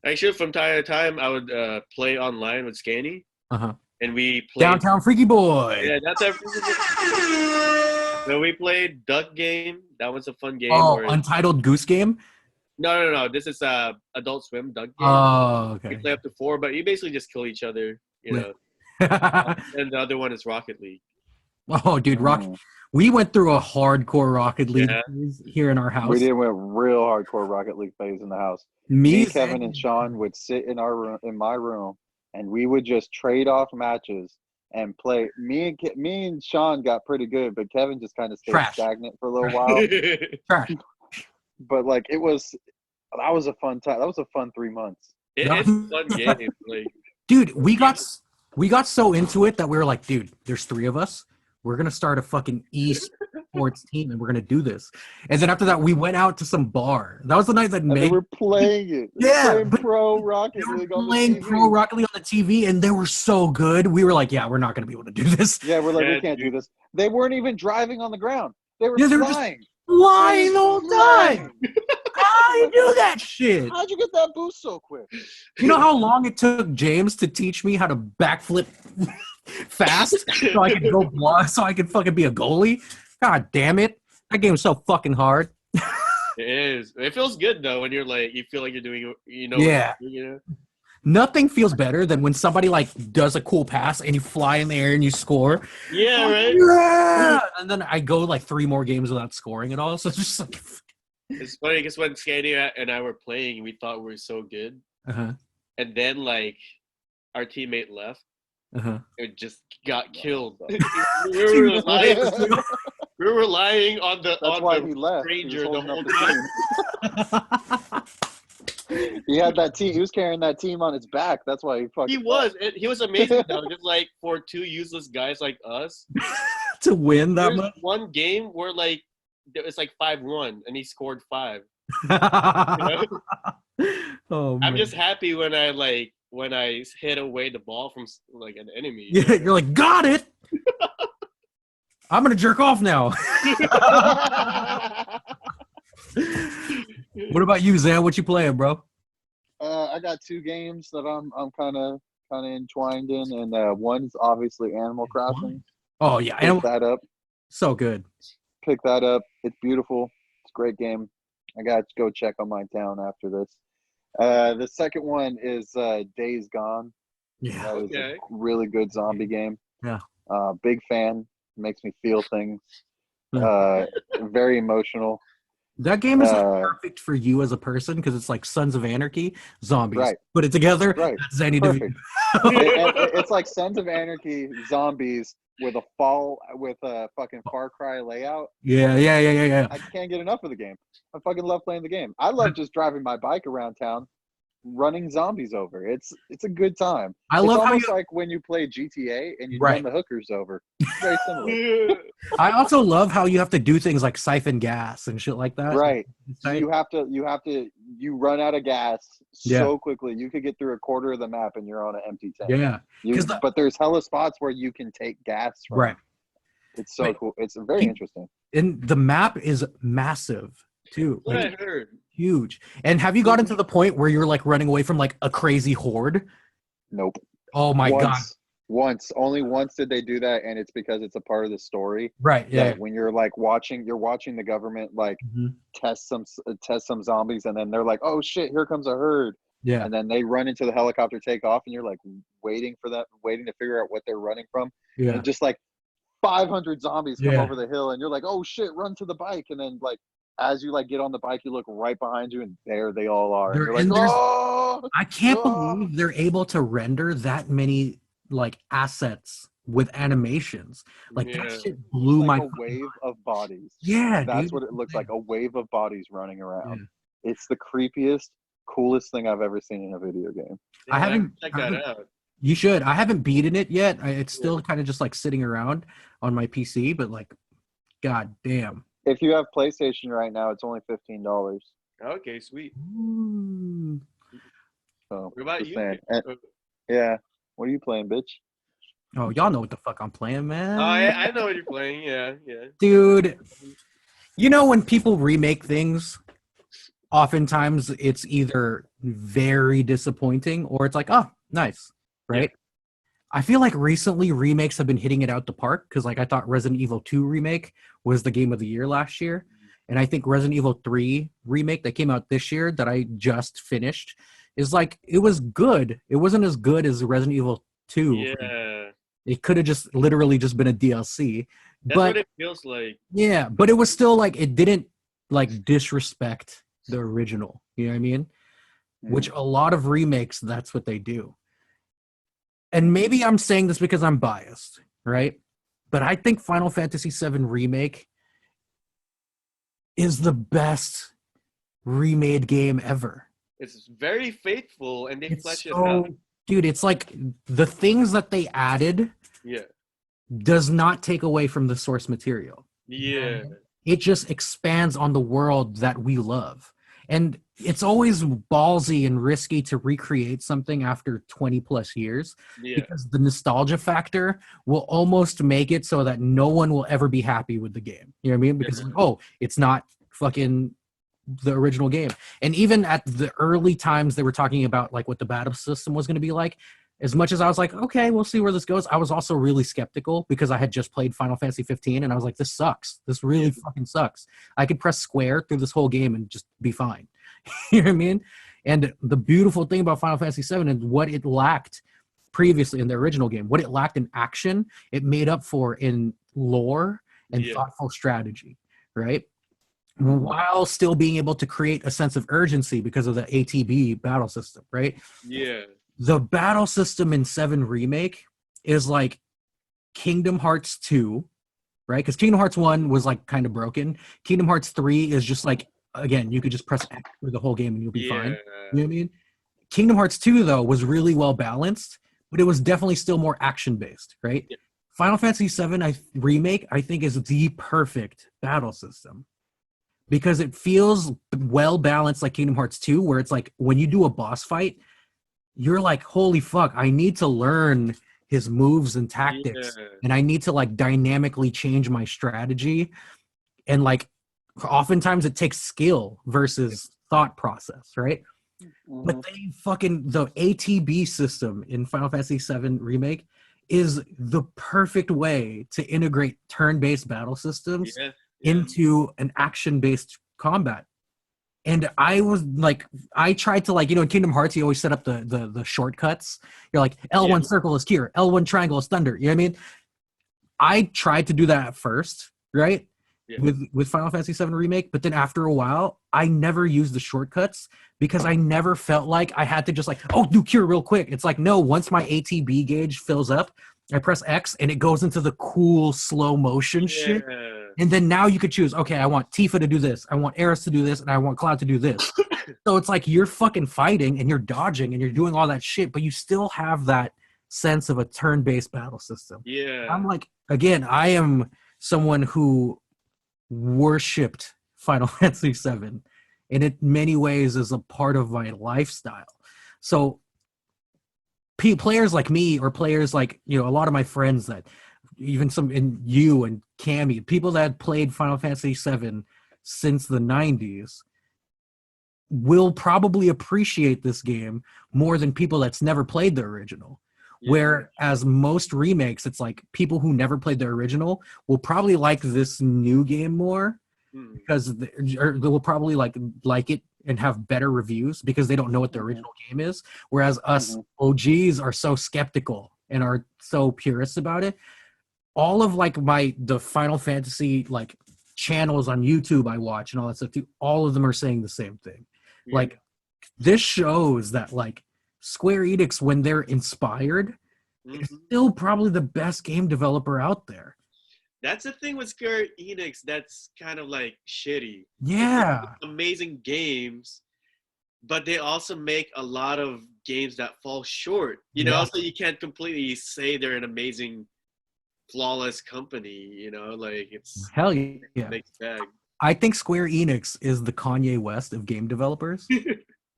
actually from time to time I would play online with Xani. And we played Downtown Freaky Boy. Yeah, that's our So we played Duck Game. That was a fun game. Untitled Goose Game? No. This is Adult Swim Duck Game. Oh, okay. We play up to 4, but you basically just kill each other, And the other one is Rocket League. Oh, dude, we went through a hardcore Rocket League phase here in our house. We did went real hardcore Rocket League phase in the house. Me, Kevin, and Sean would sit in my room, and we would just trade off matches and play. Me and Sean got pretty good, but Kevin just kind of stayed stagnant for a little while. But like that was a fun time. That was a fun 3 months. It's a fun game. Like, dude, we got so into it that we were like, dude, there's 3 of us. We're gonna start a fucking esports team and we're gonna do this. And then after that, we went out to some bar. That was the night that they were playing it. Playing Pro Rocket League on the TV. Pro Rocket League on the TV, and they were so good. We were like, yeah, we're not gonna be able to do this. Yeah, we're like, we can't do this. They weren't even driving on the ground. They were flying. Flying the whole time. How do you do that shit? How'd you get that boost so quick? You know how long it took James to teach me how to backflip fast so I could so I could fucking be a goalie? God damn it. That game is so fucking hard. It is. It feels good though when you're like you feel like you're doing Nothing feels better than when somebody like does a cool pass and you fly in the air and you score. Yeah, right? Yeah! And then I go like 3 more games without scoring at all. So it's just like it's funny because when Xani and I were playing, we thought we were so good. And then like our teammate left. It just got killed. we were relying on the stranger the whole time. He had that team. He was carrying that team on his back. That's why he fucking. He was amazing though. Just like for 2 useless guys like us to win that much. One game where like it's like 5-1 and he scored 5. Oh, I'm just happy when I hit away the ball from like an enemy. Yeah, you're like, got it. I'm gonna jerk off now. What about you, Zan? What you playing, bro? I got 2 games that I'm kind of entwined in, and one's obviously Animal Crossing. Oh yeah, pick that up. So good. Pick that up. It's beautiful. It's a great game. I got to go check on my town after this. The second one is Days Gone. Yeah, that was a really good zombie game. Yeah. Big fan. Makes me feel things. Very emotional. That game is like perfect for you as a person because it's like Sons of Anarchy, zombies. Right. Put it together. Right. That's Xani Devito. It's like Sons of Anarchy, zombies with a fucking Far Cry layout. Yeah. I can't get enough of the game. I fucking love playing the game. I love just driving my bike around town, running zombies over. It's a good time. It's almost like when you play GTA and you run the hookers over. It's very similar. I also love how you have to do things like siphon gas and shit like that. Right. You run out of gas so quickly. You could get through a quarter of the map and you're on an empty tank. Yeah. But there's hella spots where you can take gas from. Right. It's so cool. It's very interesting. And the map is massive too. What I heard. Huge. And have you gotten to the point where you're like running away from like a crazy horde? Nope. Oh my God. Only once did they do that, and it's because it's a part of the story. Right. Yeah. When you're like watching the government like test some zombies, and then they're like, oh shit, here comes a herd. Yeah. And then they run into the helicopter, take off, and you're like waiting to figure out what they're running from. Yeah. And just like 500 zombies come over the hill, and you're like, oh shit, run to the bike. And then like as you like get on the bike, you look right behind you, and there they all are. And you're like, oh! I can't believe they're able to render that many like assets with animations. Like that shit blew my. A wave of bodies. Yeah, that's what it looks like. A wave of bodies running around. Yeah. It's the creepiest, coolest thing I've ever seen in a video game. Yeah, I haven't checked that out. You should. I haven't beaten it yet. It's still kind of just like sitting around on my PC, but like, god damn. If you have PlayStation right now, it's only $15. Okay, sweet. So, what about you? Yeah. What are you playing, bitch? Oh, y'all know what the fuck I'm playing, man. Oh, I know what you're playing. Yeah. Dude, you know when people remake things, oftentimes it's either very disappointing or it's like, oh, nice, right? Yeah. I feel like recently remakes have been hitting it out the park because like I thought Resident Evil 2 remake was the game of the year last year. And I think Resident Evil 3 remake that came out this year that I just finished is like, it was good. It wasn't as good as Resident Evil 2. Yeah. It could have just literally just been a DLC. That's but, what it feels like. Yeah, but it was still like, it didn't like disrespect the original. You know what I mean? Which a lot of remakes, that's what they do. And maybe I'm saying this because I'm biased, right? But I think Final Fantasy VII Remake is the best remade game ever. It's very faithful, and they flesh it out. Dude, it's like the things that they added does not take away from the source material. Yeah. It just expands on the world that we love. And it's always ballsy and risky to recreate something after 20 plus years because the nostalgia factor will almost make it so that no one will ever be happy with the game. You know what I mean? Because, it's not fucking the original game. And even at the early times they were talking about like what the battle system was going to be like, as much as I was like, okay, we'll see where this goes, I was also really skeptical because I had just played Final Fantasy 15 and I was like, this sucks. This really fucking sucks. I could press square through this whole game and just be fine. You know what I mean? And the beautiful thing about Final Fantasy 7 and what it lacked previously in the original game, what it lacked in action, it made up for in lore and thoughtful strategy, right? While still being able to create a sense of urgency because of the ATB battle system, right? Yeah. The battle system in 7 Remake is like Kingdom Hearts 2, right? Because Kingdom Hearts 1 was like kind of broken. Kingdom Hearts 3 is just like, again, you could just press X for the whole game and you'll be fine. You know what I mean? Kingdom Hearts 2, though, was really well balanced, but it was definitely still more action-based, right? Yeah. Final Fantasy VII Remake, I think, is the perfect battle system because it feels well balanced like Kingdom Hearts 2, where it's like when you do a boss fight, you're like, holy fuck, I need to learn his moves and tactics. And I need to like dynamically change my strategy. And like, oftentimes it takes skill versus thought process, right? But the ATB system in Final Fantasy VII Remake is the perfect way to integrate turn-based battle systems into an action-based combat. And I was like, I tried to like, in Kingdom Hearts, you always set up the shortcuts. You're like, L1 circle is Kier, L1 triangle is Thunder. You know what I mean? I tried to do that at first, right? with Final Fantasy 7 Remake, but then after a while, I never used the shortcuts because I never felt like I had to just like, oh, do cure real quick. It's like, no, once my ATB gauge fills up, I press X and it goes into the cool slow motion shit. And then now you could choose, okay, I want Tifa to do this, I want Aerith to do this, and I want Cloud to do this. So it's like you're fucking fighting and you're dodging and you're doing all that shit, but you still have that sense of a turn-based battle system. Yeah. I'm like, again, I am someone who worshipped Final Fantasy 7 and in many ways is a part of my lifestyle. So players like me or players like, you know, a lot of my friends that even some in you and Cammy, people that played Final Fantasy 7 since the 90s will probably appreciate this game more than people that's never played the original. Yeah. Whereas most remakes, it's like people who never played the original will probably like this new game more because they will probably like it and have better reviews because they don't know what the original game is. Whereas us OGs are so skeptical and are so purist about it. All of like the Final Fantasy like channels on YouTube I watch and all that stuff too, all of them are saying the same thing. Yeah. Like this shows that like Square Enix, when they're inspired, is still probably the best game developer out there. That's the thing with Square Enix that's kind of like shitty. Yeah. Amazing games, but they also make a lot of games that fall short. You know, so you can't completely say they're an amazing, flawless company, you know, like it's hell yeah. Mixed bag. I think Square Enix is the Kanye West of game developers.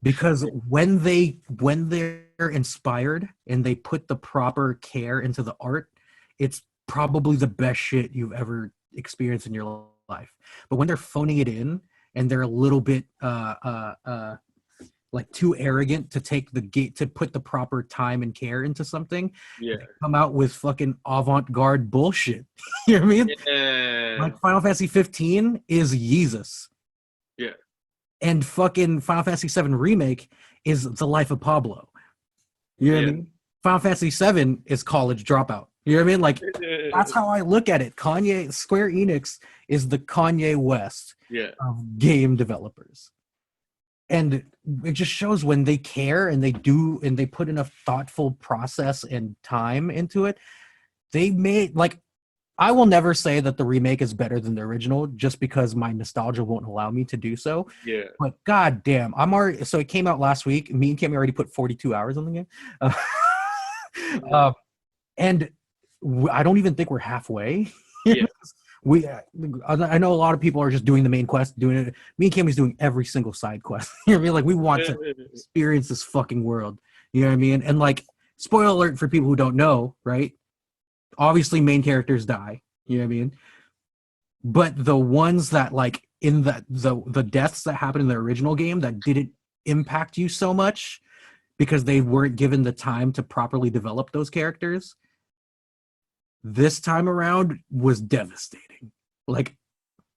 Because when they're inspired and they put the proper care into the art, it's probably the best shit you've ever experienced in your life. But when they're phoning it in and they're a little bit like too arrogant to to put the proper time and care into something, they come out with fucking avant-garde bullshit. You know what I mean? Yeah. Like Final Fantasy 15 is Yeezus. Yeah. And fucking Final Fantasy 7 Remake is The Life of Pablo. You know what I mean? Final Fantasy 7 is College Dropout. You know what I mean? Like, that's how I look at it. Square Enix is the Kanye West of game developers. And it just shows when they care and they put enough thoughtful process and time into it, they made, like, I will never say that the remake is better than the original just because my nostalgia won't allow me to do so. Yeah. But goddamn, so it came out last week. Me and Kimmy already put 42 hours on the game. And I don't even think we're halfway. Yeah. I know a lot of people are just doing the main quest, doing it. Me and Kimmy's doing every single side quest. You know what I mean? Like, we want to experience this fucking world. You know what I mean? And like, spoiler alert for people who don't know, right? Obviously, main characters die. You know what I mean? But the ones that, like, in the deaths that happened in the original game that didn't impact you so much because they weren't given the time to properly develop those characters, this time around was devastating. Like,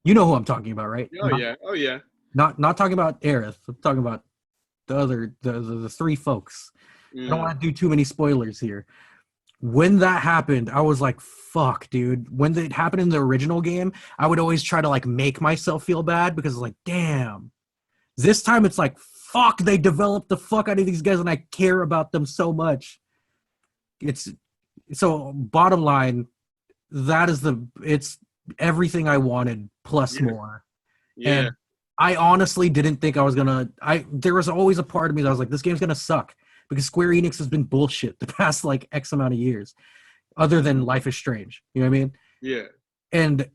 you know who I'm talking about, right? Oh yeah. Not talking about Aerith. I'm talking about the three folks. I don't want to do too many spoilers here. When that happened, I was like, fuck, dude. When it happened in the original game, I would always try to like make myself feel bad because it's like, damn. This time it's like, fuck, they developed the fuck out of these guys and I care about them so much. So bottom line, it's everything I wanted plus more. Yeah. And I honestly didn't think I was there was always a part of me that was like, this game's gonna suck. Because Square Enix has been bullshit the past like X amount of years, other than Life is Strange. You know what I mean? Yeah. And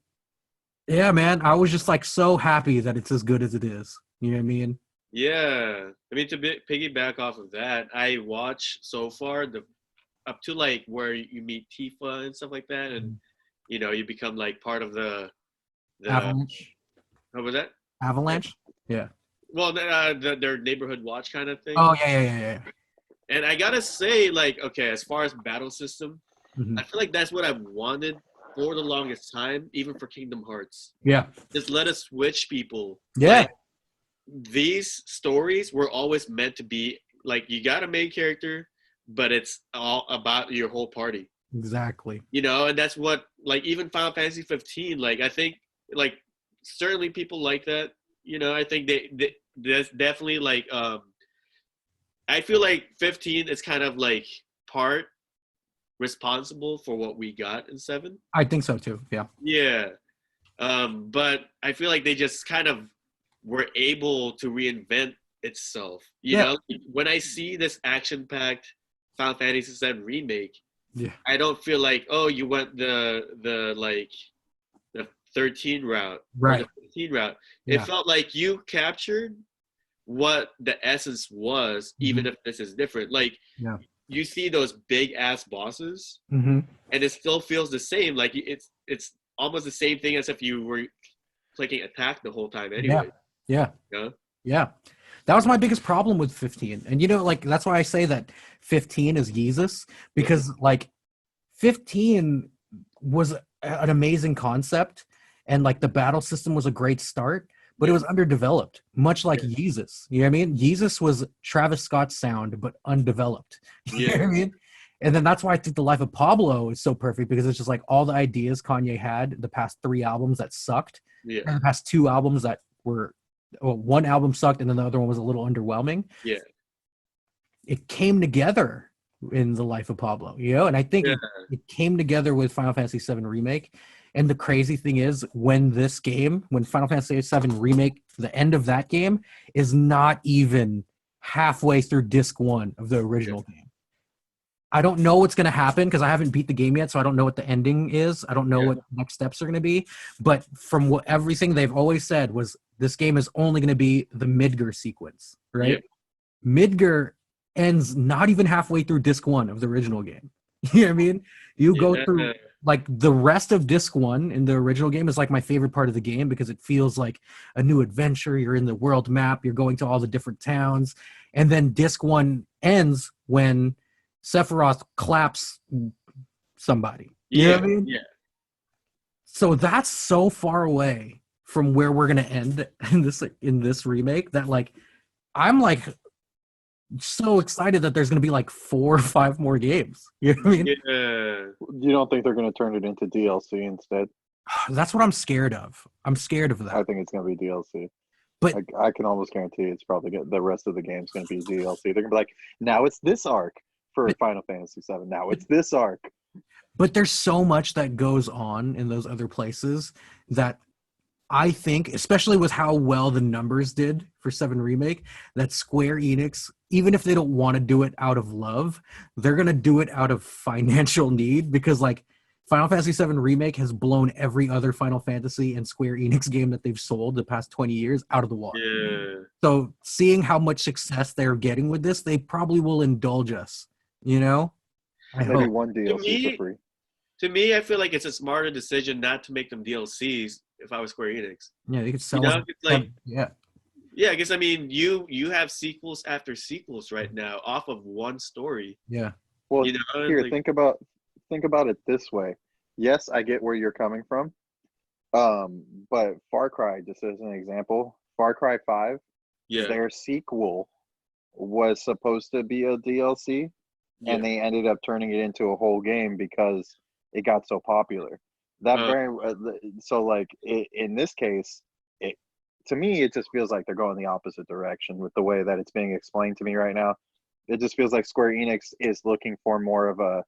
yeah, man, I was just like so happy that it's as good as it is. You know what I mean? Yeah. I mean, to piggyback off of that, I watched so far up to like where you meet Tifa and stuff like that, and you know you become like part of the Avalanche. What was that? Avalanche. Yeah. Well, their neighborhood watch kind of thing. Oh yeah. And I gotta say, like, okay, as far as battle system, I feel like that's what I've wanted for the longest time, even for Kingdom Hearts. Yeah. Just let us switch people. Yeah. Like, these stories were always meant to be, like, you got a main character, but it's all about your whole party. Exactly. You know, and that's what, like, even Final Fantasy 15, like, I think, like, certainly people like that. You know, I think there's definitely like I feel like 15 is kind of like part responsible for what we got in 7. I think so too. Yeah. Yeah. But I feel like they just kind of were able to reinvent itself. You know, when I see this action-packed Final Fantasy VII remake, I don't feel like, oh, you went the 13 route or the 15 route. It felt like you captured what the essence was, even if this is different. Like, you see those big ass bosses, and it still feels the same. Like it's almost the same thing as if you were clicking attack the whole time anyway. Yeah. That was my biggest problem with 15. And, you know, like, that's why I say that 15 is Jesus, because, like, 15 was an amazing concept, and, like, the battle system was a great start, but it was underdeveloped, much like Yeezus. You know what I mean? Yeezus was Travis Scott's sound, but undeveloped. You know what I mean? And then that's why I think The Life of Pablo is so perfect, because it's just like all the ideas Kanye had the past 3 albums that sucked, and the past 2 albums that were, well, one album sucked and then the other one was a little underwhelming. Yeah. It came together in The Life of Pablo, you know? And I think it came together with Final Fantasy VII Remake. And the crazy thing is, when Final Fantasy VII Remake, the end of that game is not even halfway through disc 1 of the original game. I don't know what's going to happen because I haven't beat the game yet, so I don't know what the ending is. I don't know what the next steps are going to be. But from everything they've always said was this game is only going to be the Midgar sequence, right? Yeah. Midgar ends not even halfway through disc 1 of the original game. You know what I mean? You go through, like, the rest of disc 1 in the original game is like my favorite part of the game because it feels like a new adventure. You're in the world map. You're going to all the different towns. And then disc 1 ends when Sephiroth claps somebody. You know what I mean? Yeah. So that's so far away from where we're gonna end in this remake that, like, I'm like so excited that there's gonna be like 4 or 5 more games. You know what I mean? Yeah. You don't think they're gonna turn it into DLC instead? That's what I'm scared of. I'm scared of that. I think it's gonna be DLC. But I can almost guarantee it's probably the rest of the game's gonna be DLC. They're gonna be like, now it's this arc. For Final Fantasy VII. Now it's this arc. But there's so much that goes on in those other places that I think, especially with how well the numbers did for 7 Remake, that Square Enix, even if they don't want to do it out of love, they're going to do it out of financial need, because, like, Final Fantasy VII Remake has blown every other Final Fantasy and Square Enix game that they've sold the past 20 years out of the water. Yeah. So seeing how much success they're getting with this, they probably will indulge us. You know, maybe one DLC for free. To me, I feel like it's a smarter decision not to make them DLCs. If I was Square Enix, yeah, they could sell. You know, it's like, yeah. I guess, I mean, you have sequels after sequels right now off of one story. Yeah. Well, you know, here, like, think about it this way. Yes, I get where you're coming from. But Far Cry, just as an example, Far Cry 5, their sequel was supposed to be a DLC. Yeah. And they ended up turning it into a whole game because it got so popular. So, like, in this case, to me, it just feels like they're going the opposite direction with the way that it's being explained to me right now. It just feels like Square Enix is looking for more of a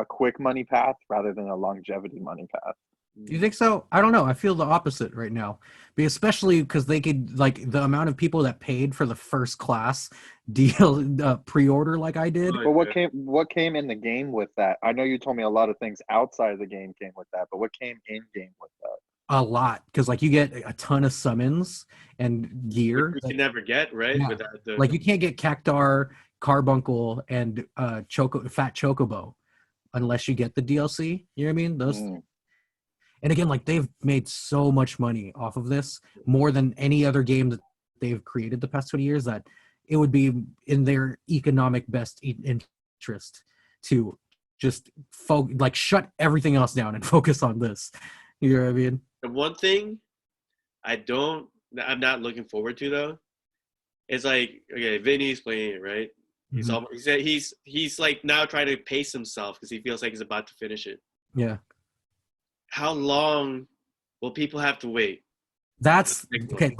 quick money path rather than a longevity money path. You think so? I don't know. I feel the opposite right now, especially because they could, like, the amount of people that paid for the first class deal pre-order like I did. But what came in the game with that? I know you told me a lot of things outside of the game came with that, but what came in game with that? A lot, because, like, you get a ton of summons and gear you can never get, right? Yeah. Like, you can't get Cactar, Carbuncle, and Fat Chocobo unless you get the DLC. You know what I mean? Those. And again, like, they've made so much money off of this, more than any other game that they've created the past 20 years, that it would be in their economic best interest to just shut everything else down and focus on this. You know what I mean? The one thing I'm not looking forward to, though, is, like, okay, Vinny's playing it, right? He's like now trying to pace himself because he feels like he's about to finish it. Yeah. How long Well, people have to wait. That's okay.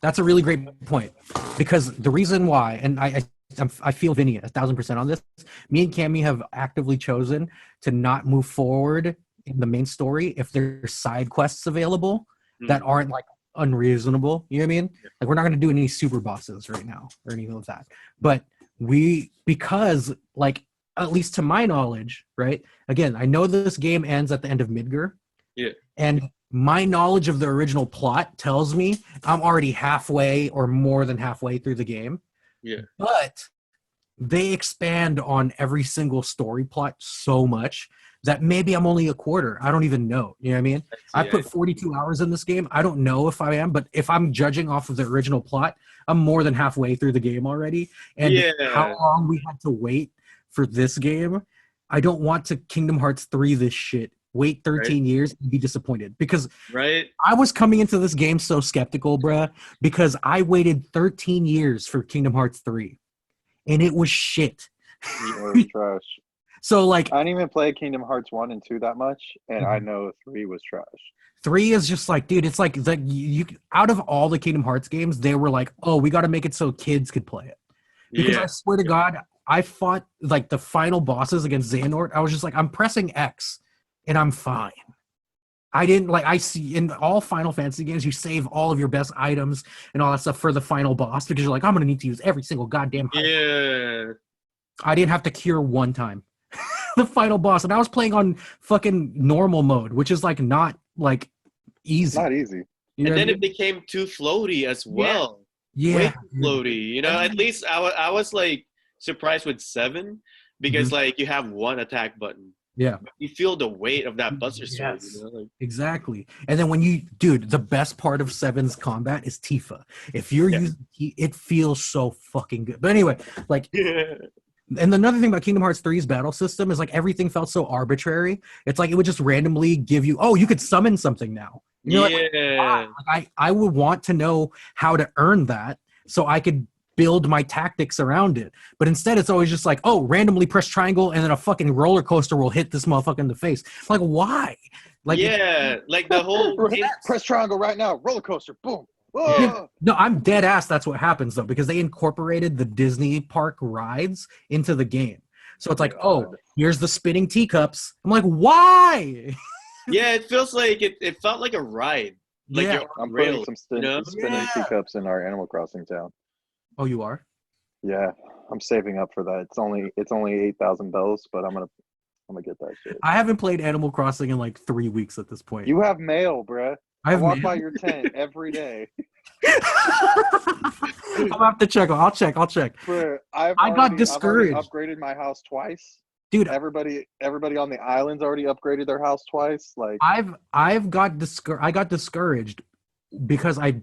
That's a really great point, because the reason why, and I feel Vinny 1,000% on this. Me and Cammy have actively chosen to not move forward in the main story if there's side quests available that aren't like unreasonable. You know what I mean? Like, we're not going to do any super bosses right now or anything like that. But because like, at least to my knowledge, right? Again, I know this game ends at the end of Midgar. Yeah. And my knowledge of the original plot tells me I'm already halfway or more than halfway through the game. Yeah. But they expand on every single story plot so much that maybe I'm only a quarter. I don't even know. You know what I mean? I put 42 hours in this game. I don't know if I am, but if I'm judging off of the original plot, I'm more than halfway through the game already. And how long we had to wait for this game, I don't want to Kingdom Hearts 3 this shit. Wait 13 years and be disappointed, because I was coming into this game so skeptical, bruh, because I waited 13 years for Kingdom Hearts 3 and it was shit. It was trash. So like, I didn't even play Kingdom Hearts 1 and 2 that much, and I know 3 was trash. 3 is just like, dude, it's like you out of all the Kingdom Hearts games, they were like, oh, we got to make it so kids could play it. Because I swear to God, I fought like the final bosses against Xehanort. I was just like, I'm pressing X and I'm fine. I didn't like, I see in all Final Fantasy games, you save all of your best items and all that stuff for the final boss, because you're like, I'm going to need to use every single goddamn item. Yeah. I didn't have to cure one time. The final boss, and I was playing on fucking normal mode, which is like not like easy. It's not easy. You know, and then it became too floaty as well. Way too floaty. You know, at least I was like surprised with 7, because like you have one attack button. Yeah. You feel the weight of that Buster Sword. Yes, you know? Like, exactly. And then when dude, the best part of 7's combat is Tifa. If you're using it feels so fucking good. But anyway, like, and another thing about Kingdom Hearts 3's battle system is like everything felt so arbitrary. It's like it would just randomly give you, oh, you could summon something now. You're like, I would want to know how to earn that so I could build my tactics around it. But instead, it's always just like, oh, randomly press triangle and then a fucking roller coaster will hit this motherfucker in the face. Like, why? Like, like the whole press triangle right now, roller coaster, boom. No, I'm dead ass. That's what happens though, because they incorporated the Disney park rides into the game. So it's like, oh, here's the spinning teacups. I'm like, why? Yeah, it feels like it felt like a ride. Like I'm putting some spinning teacups in our Animal Crossing town. Oh, you are? Yeah, I'm saving up for that. It's only 8,000 bells, but I'm gonna get that shit. I haven't played Animal Crossing in like 3 weeks at this point. You have mail, bruh. I walk by your tent every day. I'll have to check. I'll check. Bruh, I got discouraged. I've upgraded my house twice. Dude, everybody on the island's already upgraded their house twice. Like, I got discouraged because I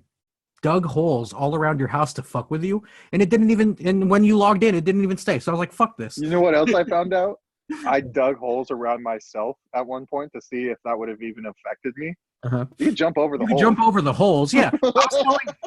dug holes all around your house to fuck with you, and it didn't even. And when you logged in, it didn't even stay. So I was like, "Fuck this." You know what else I found out? I dug holes around myself at one point to see if that would have even affected me. You can jump over the holes. Jump over the holes, yeah.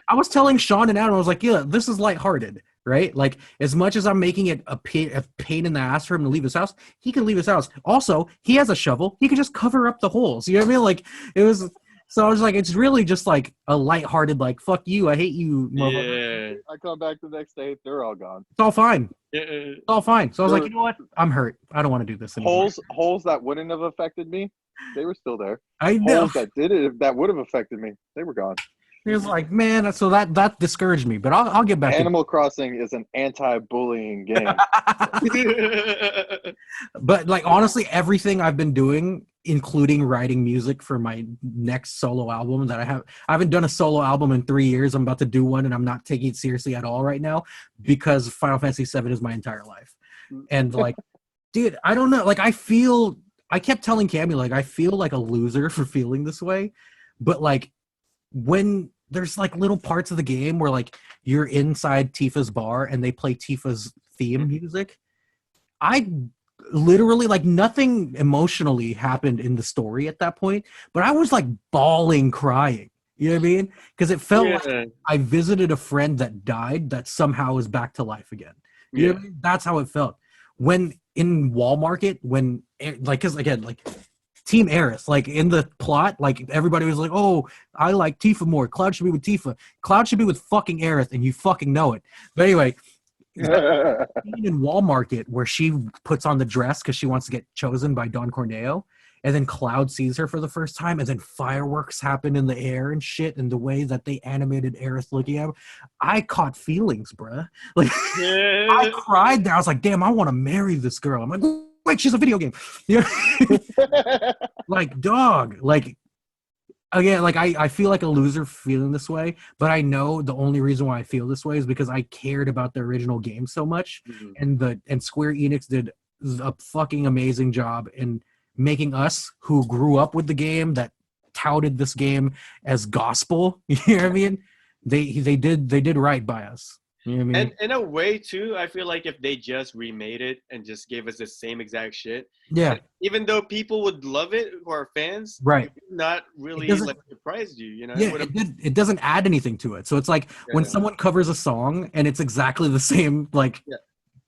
I was telling Sean and Adam, I was like, yeah, this is lighthearted, right? Like, as much as I'm making it a pain in the ass for him to leave his house, he can leave his house. Also, he has a shovel. He can just cover up the holes. You know what I mean? Like, it was... So I was like, it's really just like a lighthearted, like, fuck you, I hate you, motherfucker. Yeah. I come back the next day, they're all gone. It's all fine. It's all fine. So I was like, you know what? I'm hurt. I don't want to do this anymore. Holes that wouldn't have affected me, they were still there. I know. Holes that would have affected me, they were gone. He was like, man, so that discouraged me, but I'll get back. Animal Crossing is an anti-bullying game. But like, honestly, everything I've been doing, including writing music for my next solo album that I haven't done a solo album in 3 years. I'm about to do one, and I'm not taking it seriously at all right now because Final Fantasy 7 is my entire life. And like, dude, I don't know. Like, I kept telling Cammy, like, I feel like a loser for feeling this way, but like, when there's like little parts of the game where like you're inside Tifa's bar and they play Tifa's theme music, I literally, like, nothing emotionally happened in the story at that point, but I was like bawling, crying. You know what I mean? Because it felt like I visited a friend that died that somehow is back to life again. You know what I mean? That's how it felt. When in Wall Market, when, like, because again, like, Team Aerith. Like in the plot, like everybody was like, "Oh, I like Tifa more. Cloud should be with Tifa. Cloud should be with fucking Aerith," and you fucking know it. But anyway, that scene in Wall Market where she puts on the dress because she wants to get chosen by Don Corneo, and then Cloud sees her for the first time, and then fireworks happen in the air and shit, and the way that they animated Aerith looking at him, I caught feelings, bruh. Like I cried there. I was like, damn, I want to marry this girl. I'm like, wait, she's a video game. You know? Like, dog, like, again, like I feel like a loser feeling this way, but I know the only reason why I feel this way is because I cared about the original game so much, and Square Enix did a fucking amazing job in making us who grew up with the game, that touted this game as gospel. You know what I mean? They did right by us. You know what I mean? And in a way too, I feel like if they just remade it and just gave us the same exact shit, even though people would love it who are fans, right? Not really like surprised you, you know? Yeah, it doesn't add anything to it. So it's like when someone covers a song and it's exactly the same, like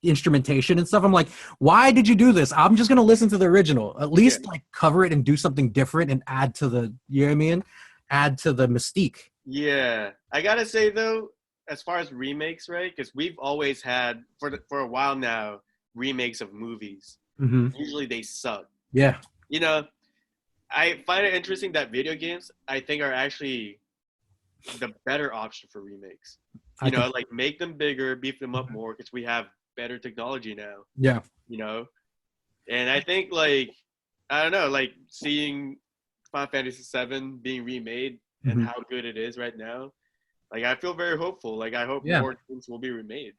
instrumentation and stuff, I'm like, why did you do this? I'm just gonna listen to the original. At least like cover it and do something different and add to the, you know what I mean? Add to the mystique. Yeah, I gotta say though, as far as remakes, right? Because we've always had for a while now remakes of movies. Usually they suck. Yeah. You know, I find it interesting that video games, I think, are actually the better option for remakes. You know, like make them bigger, beef them up more, because we have better technology now. Yeah. You know, and I think like, I don't know, like seeing Final Fantasy VII being remade and how good it is right now. Like, I feel very hopeful. Like, I hope more things will be remade.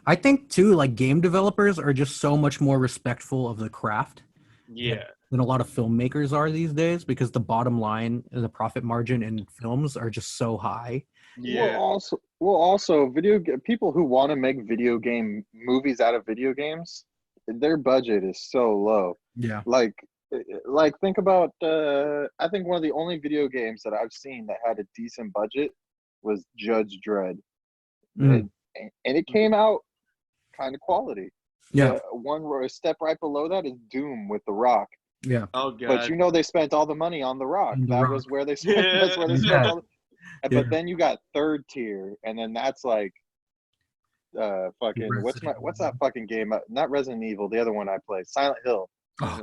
I think, too, like, game developers are just so much more respectful of the craft than a lot of filmmakers are these days, because the bottom line and the profit margin in films are just so high. Yeah. Also, people who want to make video game movies out of video games, their budget is so low. Yeah. Like think about, I think one of the only video games that I've seen that had a decent budget was Judge Dredd, and it came out kind of quality. Yeah, a step right below that is Doom with The Rock. Yeah. Oh god. But you know they spent all the money on The Rock. Was where they spent. That's where they spent all. But then you got third tier, and then that's like, fucking what's that fucking game? Not Resident Evil. The other one I played, Silent Hill. Oh.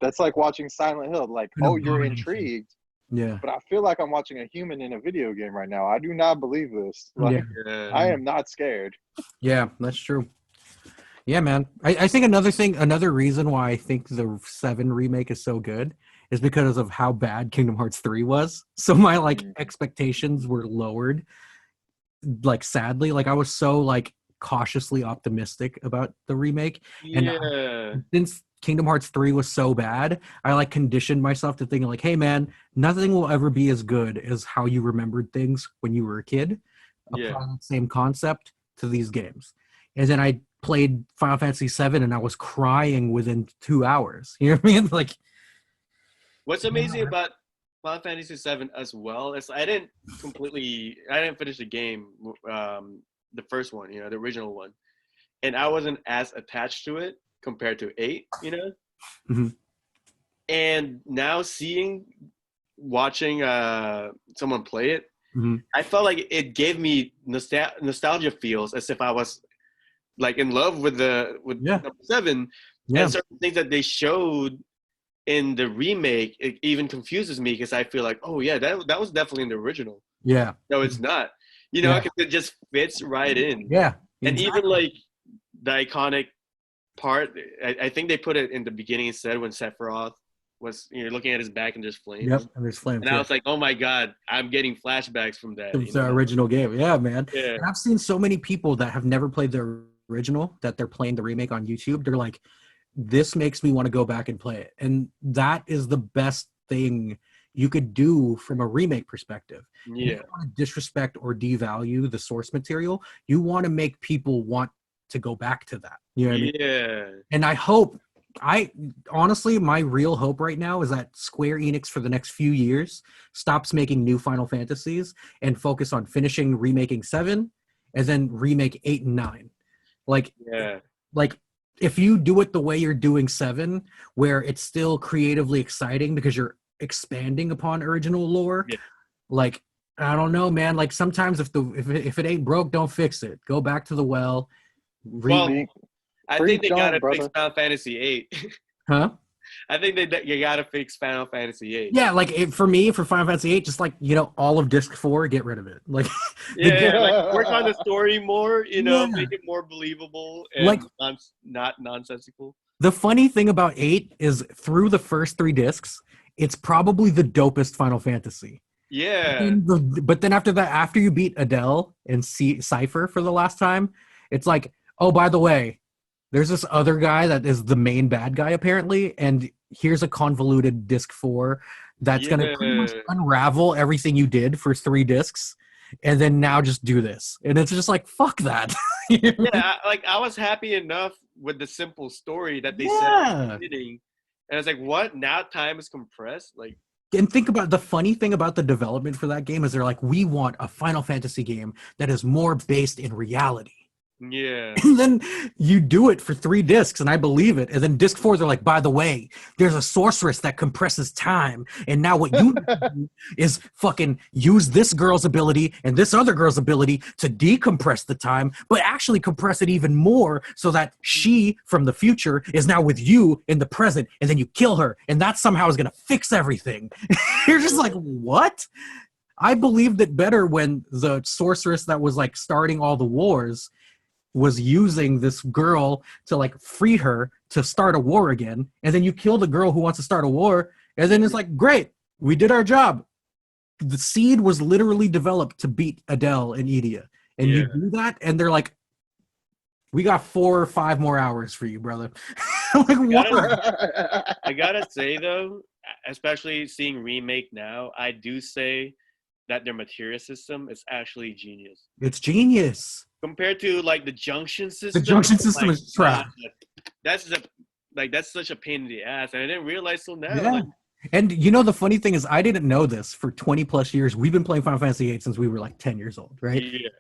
That's like watching Silent Hill. Like, you're intrigued. Yeah. But I feel like I'm watching a human in a video game right now. I do not believe this. Like, I am not scared. Yeah, that's true. Yeah, man. I think another reason why I think the 7 remake is so good is because of how bad Kingdom Hearts 3 was. So my expectations were lowered. Like, sadly, like I was so like cautiously optimistic about the remake. And since Kingdom Hearts 3 was so bad, I like conditioned myself to thinking like, hey man, nothing will ever be as good as how you remembered things when you were a kid. Apply the same concept to these games. And then I played Final Fantasy VII and I was crying within 2 hours. You know what I mean? Like, what's amazing about Final Fantasy VII as well is I didn't finish the game, the first one, you know, the original one, and I wasn't as attached to it compared to 8, you know. And now watching someone play it, I felt like it gave me nostalgia feels as if I was like in love with number 7. And certain things that they showed in the remake, it even confuses me because I feel like, oh yeah, that was definitely in the original. Yeah. No, it's not. You know, because it just fits right in. Yeah. And even like the iconic part, I think they put it in the beginning instead when Sephiroth was, you know, looking at his back and there's flames. Yep, and there's flames. And I was like, oh my god, I'm getting flashbacks from that. It's the original game. Yeah, man. Yeah. And I've seen so many people that have never played the original that they're playing the remake on YouTube. They're like, this makes me want to go back and play it. And that is the best thing you could do from a remake perspective. Yeah. You don't want to disrespect or devalue the source material. You want to make people want to go back to that. You know what I mean? Yeah. And honestly, my real hope right now is that Square Enix for the next few years stops making new Final Fantasies and focus on remaking 7 and then remake 8 and 9. Like if you do it the way you're doing 7, where it's still creatively exciting because you're expanding upon original lore, like, I don't know, man. Like, sometimes if it ain't broke, don't fix it. Go back to the well. Remake. I think they gotta fix Final Fantasy 8. Huh? I think you gotta fix Final Fantasy 8. Yeah, like for Final Fantasy 8, just like, all of disc 4, get rid of it. Like, like work on the story more, make it more believable and like, not nonsensical. The funny thing about 8 is through the first 3 discs, it's probably the dopest Final Fantasy. Yeah. But then after that, after you beat Adele and Cypher for the last time, it's like, oh, by the way, there's this other guy that is the main bad guy, apparently, and here's a convoluted disc 4 that's going to pretty much unravel everything you did for 3 discs, and then now just do this. And it's just like, fuck that. Yeah, like, I was happy enough with the simple story that they said at the beginning, and I was like, what? Now time is compressed? Like, and think about the funny thing about the development for that game is they're like, we want a Final Fantasy game that is more based in reality. Yeah. And then you do it for 3 discs, and I believe it. And then disc 4, they're like, by the way, there's a sorceress that compresses time. And now what you do is fucking use this girl's ability and this other girl's ability to decompress the time, but actually compress it even more so that she from the future is now with you in the present, and then you kill her. And that somehow is going to fix everything. You're just like, what? I believed it better when the sorceress that was like starting all the wars was using this girl to like free her to start a war again, and then you kill the girl who wants to start a war, and then it's like, great, we did our job. The seed was literally developed to beat Adele and Edea, and you do that, and they're like, we got 4 or 5 more hours for you, brother. I'm like, what? I gotta say though, especially seeing Remake now, I do say that their materia system is actually genius. It's genius. Compared to like the junction system. The junction system is trash. That's such a pain in the ass, and I didn't realize till now. Yeah. And the funny thing is, I didn't know this for 20 plus years. We've been playing Final Fantasy VIII since we were like 10 years old, right? Yeah.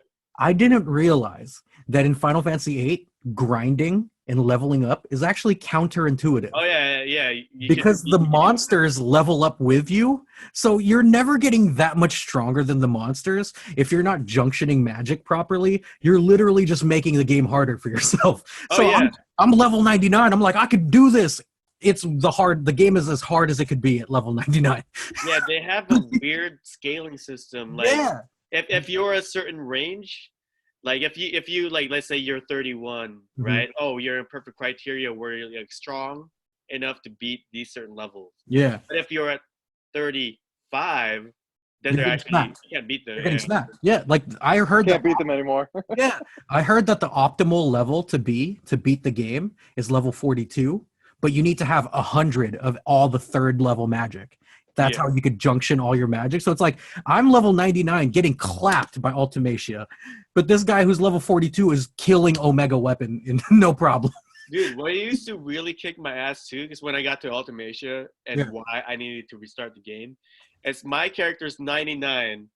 I didn't realize that in Final Fantasy VIII, grinding and leveling up is actually counterintuitive. Oh, yeah. Because the monsters level up with you, so you're never getting that much stronger than the monsters. If you're not junctioning magic properly, you're literally just making the game harder for yourself. So I'm level 99. I'm like, I could do this. The game is as hard as it could be at level 99. Yeah, they have a weird scaling system. Like, if you're a certain range, like if you like, let's say you're 31, right? Oh, you're in perfect criteria where you're like strong enough to beat these certain levels. Yeah. But if you're at 35, then you can't beat them. You're getting snapped. Yeah, like I heard can't beat them anymore. Yeah, I heard that the optimal level to beat the game is level 42, but you need to have 100 of all the 3rd level magic. That's how you could junction all your magic. So it's like, I'm level 99 getting clapped by Ultimacia, but this guy who's level 42 is killing Omega Weapon in no problem. Dude, what used to really kick my ass too, because when I got to Ultimacia and why I needed to restart the game, is my character's 99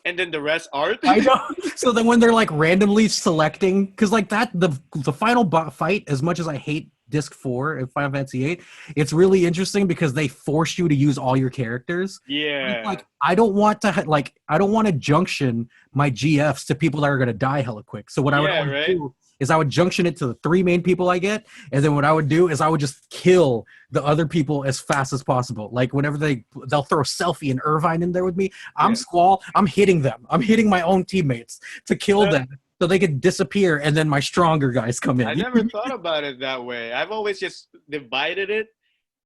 and then the rest aren't. I know. So then when they're like randomly selecting, because like that, the final fight, as much as I hate Disc 4 in Final Fantasy VIII, it's really interesting because they force you to use all your characters. Yeah. Like, I don't want to junction my GFs to people that are going to die hella quick. So what I would do is I would junction it to the 3 main people I get, and then what I would do is I would just kill the other people as fast as possible. Like whenever they'll throw Selfie and Irvine in there with me, I'm Squall, I'm hitting them. I'm hitting my own teammates to kill them. So they could disappear, and then my stronger guys come in. I never thought about it that way. I've always just divided it,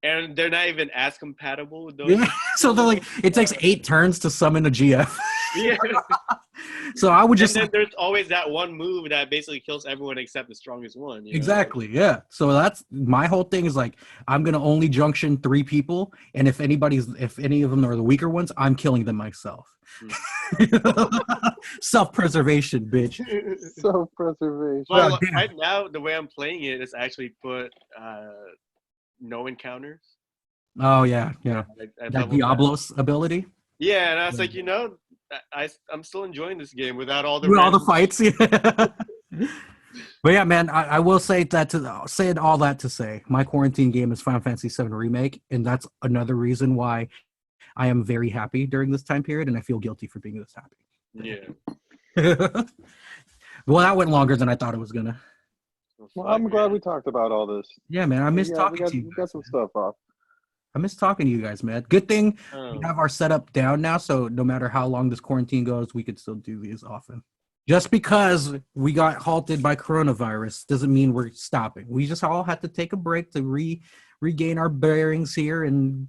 and they're not even as compatible with those. Yeah. So they're like, it takes 8 turns to summon a GF. Yeah. So I would just. And then there's always that one move that basically kills everyone except the strongest one. Exactly. Yeah. So that's my whole thing is like, I'm gonna only junction 3 people, and if any of them are the weaker ones, I'm killing them myself. Self-preservation, bitch. Self-preservation. Well, right now, the way I'm playing it is actually put no encounters. Oh yeah. That Diablo's ability. Yeah, and I was like, I'm still enjoying this game without all the fights. Yeah. But yeah, man, I will say all that to say my quarantine game is Final Fantasy VII Remake, and that's another reason why I am very happy during this time period, and I feel guilty for being this happy. Yeah. Well, that went longer than I thought it was gonna. Well, I'm glad we talked about all this. Yeah, man, I miss talking to you. We got some stuff off. I miss talking to you guys, man. Good thing we have our setup down now, so no matter how long this quarantine goes, we could still do these often. Just because we got halted by coronavirus doesn't mean we're stopping. We just all had to take a break to regain our bearings here and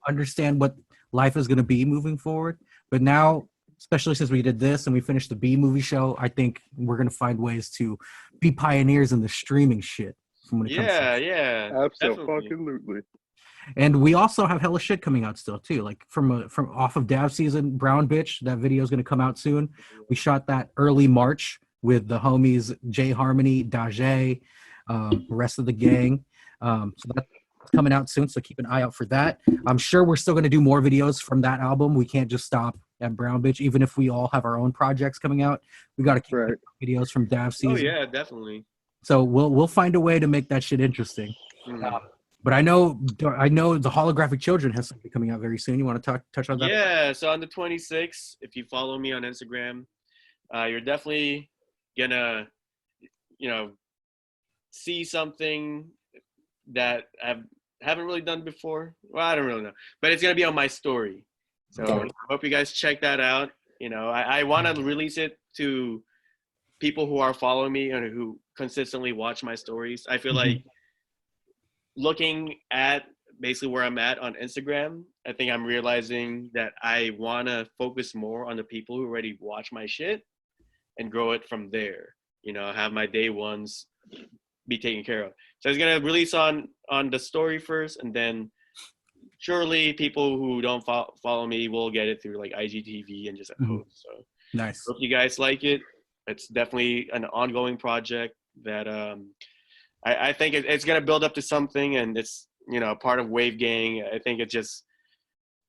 understand what life is going to be moving forward. But now, especially since we did this and we finished the B movie show, I think we're going to find ways to be pioneers in the streaming shit. Yeah. Absolutely. And we also have hella shit coming out still too, like from off of DAVSZN, Brown Bitch. That video is going to come out soon. We shot that early March with the homies JAE HARMONY, DAVSZN, the rest of the gang. So that's coming out soon, so keep an eye out for that. I'm sure we're still going to do more videos from that album. We can't just stop at Brown Bitch, even if we all have our own projects coming out. We got to keep videos from DAVSZN. Oh yeah, definitely. So we'll find a way to make that shit interesting. But I know the Holographic Children has something coming out very soon. You want to touch on that? Yeah, so on the 26th, if you follow me on Instagram, you're definitely gonna, see something that I haven't really done before. Well, I don't really know, but it's gonna be on my story. So I hope you guys check that out. I want to release it to people who are following me and who consistently watch my stories. I feel like looking at basically where I'm at on Instagram, I think I'm realizing that I want to focus more on the people who already watch my shit and grow it from there. Have my day ones be taken care of. So it's going to release on the story first, and then surely people who don't follow me will get it through like IGTV and just a post. So nice. Hope you guys like it. It's definitely an ongoing project that I think it's going to build up to something, and it's, part of Wave Gang. I think it's just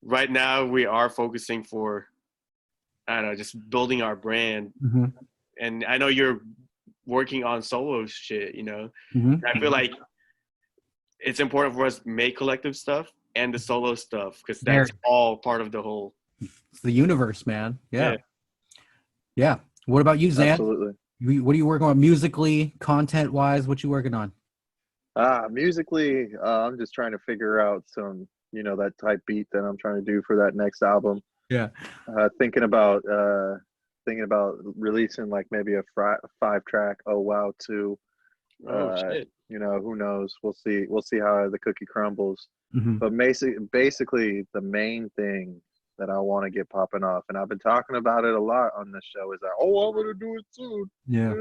right now we are focusing for, I don't know, just building our brand. And I know you're working on solo shit, I feel like it's important for us to make collective stuff and the solo stuff, because that's all part of the whole. It's the universe, man. Yeah. What about you, Xan? Absolutely. What are you working on musically, content-wise? What you working on? Musically, I'm just trying to figure out some, that type beat that I'm trying to do for that next album. Yeah. Thinking about releasing like maybe a 5-track. Oh wow, 2. Shit. Who knows? We'll see how the cookie crumbles. But basically, the main thing that I want to get popping off, and I've been talking about it a lot on this show, is that I'm gonna do it soon. Yeah.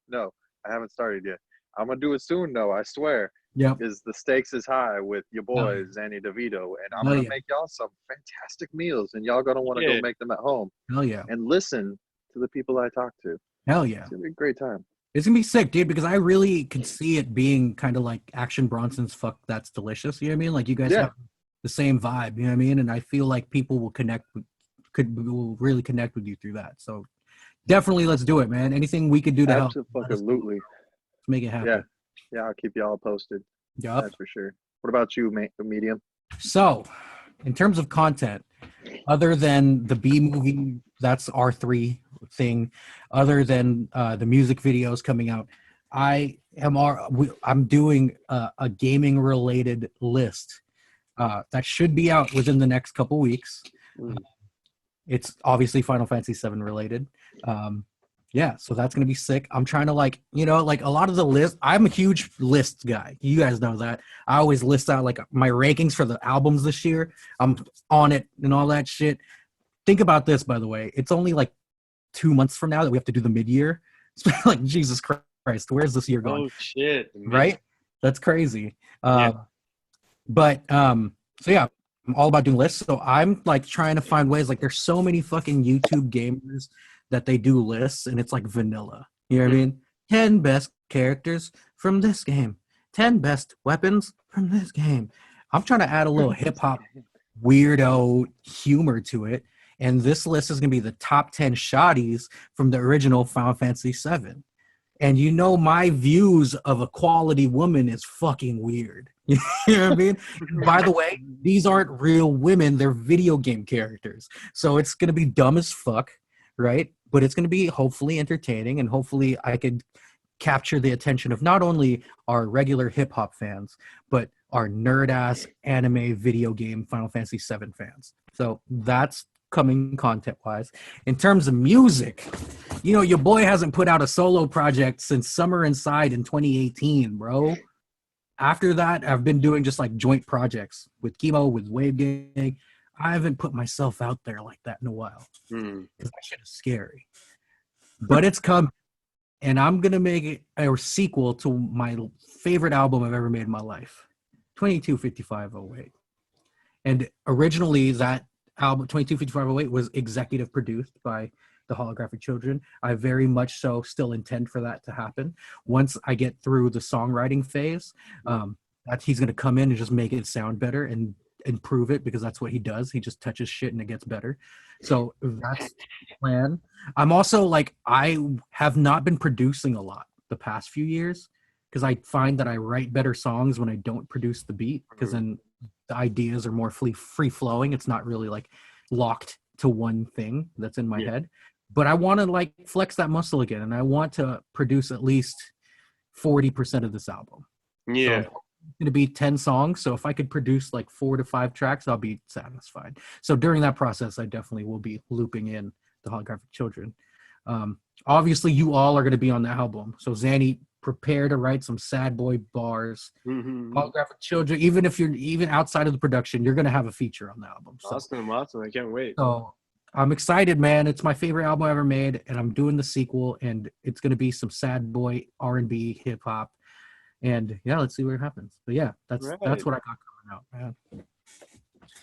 No, I haven't started yet. I'm gonna do it soon, though. I swear. Yeah. Because the stakes is high with your boy Xani Devito, and I'm gonna make y'all some fantastic meals, and y'all gonna want to go make them at home. Hell yeah. And listen to the people I talk to. Hell yeah. It's gonna be a great time. It's gonna be sick, dude, because I really could see it being kind of like Action Bronson's "Fuck That's Delicious." You know what I mean? Like you guys have the same vibe. You know what I mean? And I feel like people will will really connect with you through that. So definitely, let's do it, man. Anything we could do to help. Absolutely. Let's make it happen. Yeah, I'll keep y'all posted. Yep. That's for sure. What about you, Medium? So, in terms of content, other than the B movie, that's R3 thing, other than the music videos coming out, I'm doing a gaming related list that should be out within the next couple weeks. It's obviously Final Fantasy VII related. So that's gonna be sick. I'm trying to like a lot of the list. I'm a huge list guy. You guys know that. I always list out like my rankings for the albums this year. I'm on it and all that shit. Think about this, by the way. It's only like 2 months from now that we have to do the mid-year. It's like, Jesus Christ, where's this year going? Oh shit! Right? That's crazy. So yeah, I'm all about doing lists. So I'm like trying to find ways. Like there's so many fucking YouTube gamers that they do lists, and it's like vanilla. You know what I mean? 10 best characters from this game. 10 best weapons from this game. I'm trying to add a little hip-hop weirdo humor to it, and this list is going to be the top 10 shotties from the original Final Fantasy VII. And you know, my views of a quality woman is fucking weird. You know what I mean? By the way, these aren't real women. They're video game characters. So it's going to be dumb as fuck, right? But it's going to be hopefully entertaining, and hopefully I could capture the attention of not only our regular hip-hop fans, but our nerd-ass anime video game Final Fantasy VII fans. So that's coming content-wise. In terms of music, you know, your boy hasn't put out a solo project since Summer Inside in 2018, bro. After that, I've been doing just like joint projects with Chemo, with Wave Gang. I haven't put myself out there like that in a while because that shit is scary. But it's come, and I'm gonna make it a sequel to my favorite album I've ever made in my life, 225508. And originally, that album 225508 was executive produced by the Holographic Children. I very much so still intend for that to happen. Once I get through the songwriting phase, that he's going to come in and just make it sound better and improve it, because that's what he does. He just touches shit and it gets better. So that's the plan. I'm also like, I have not been producing a lot the past few years because I find that I write better songs when I don't produce the beat, because then the ideas are more free flowing. It's not really like locked to one thing that's in my head. But I want to like flex that muscle again, and I want to produce at least 40% of this album. Yeah. So it's going to be 10 songs. So if I could produce like 4 to 5 tracks, I'll be satisfied. So during that process, I definitely will be looping in the Holographic Children. Obviously, you all are going to be on the album. So Xani, prepare to write some sad boy bars. Holographic Children, even if you're even outside of the production, you're going to have a feature on the album. So, awesome. I can't wait. So I'm excited, man. It's my favorite album I ever made, and I'm doing the sequel, and it's going to be some sad boy R&B, hip hop. And yeah, let's see what happens. But yeah, that's what I got coming out, man.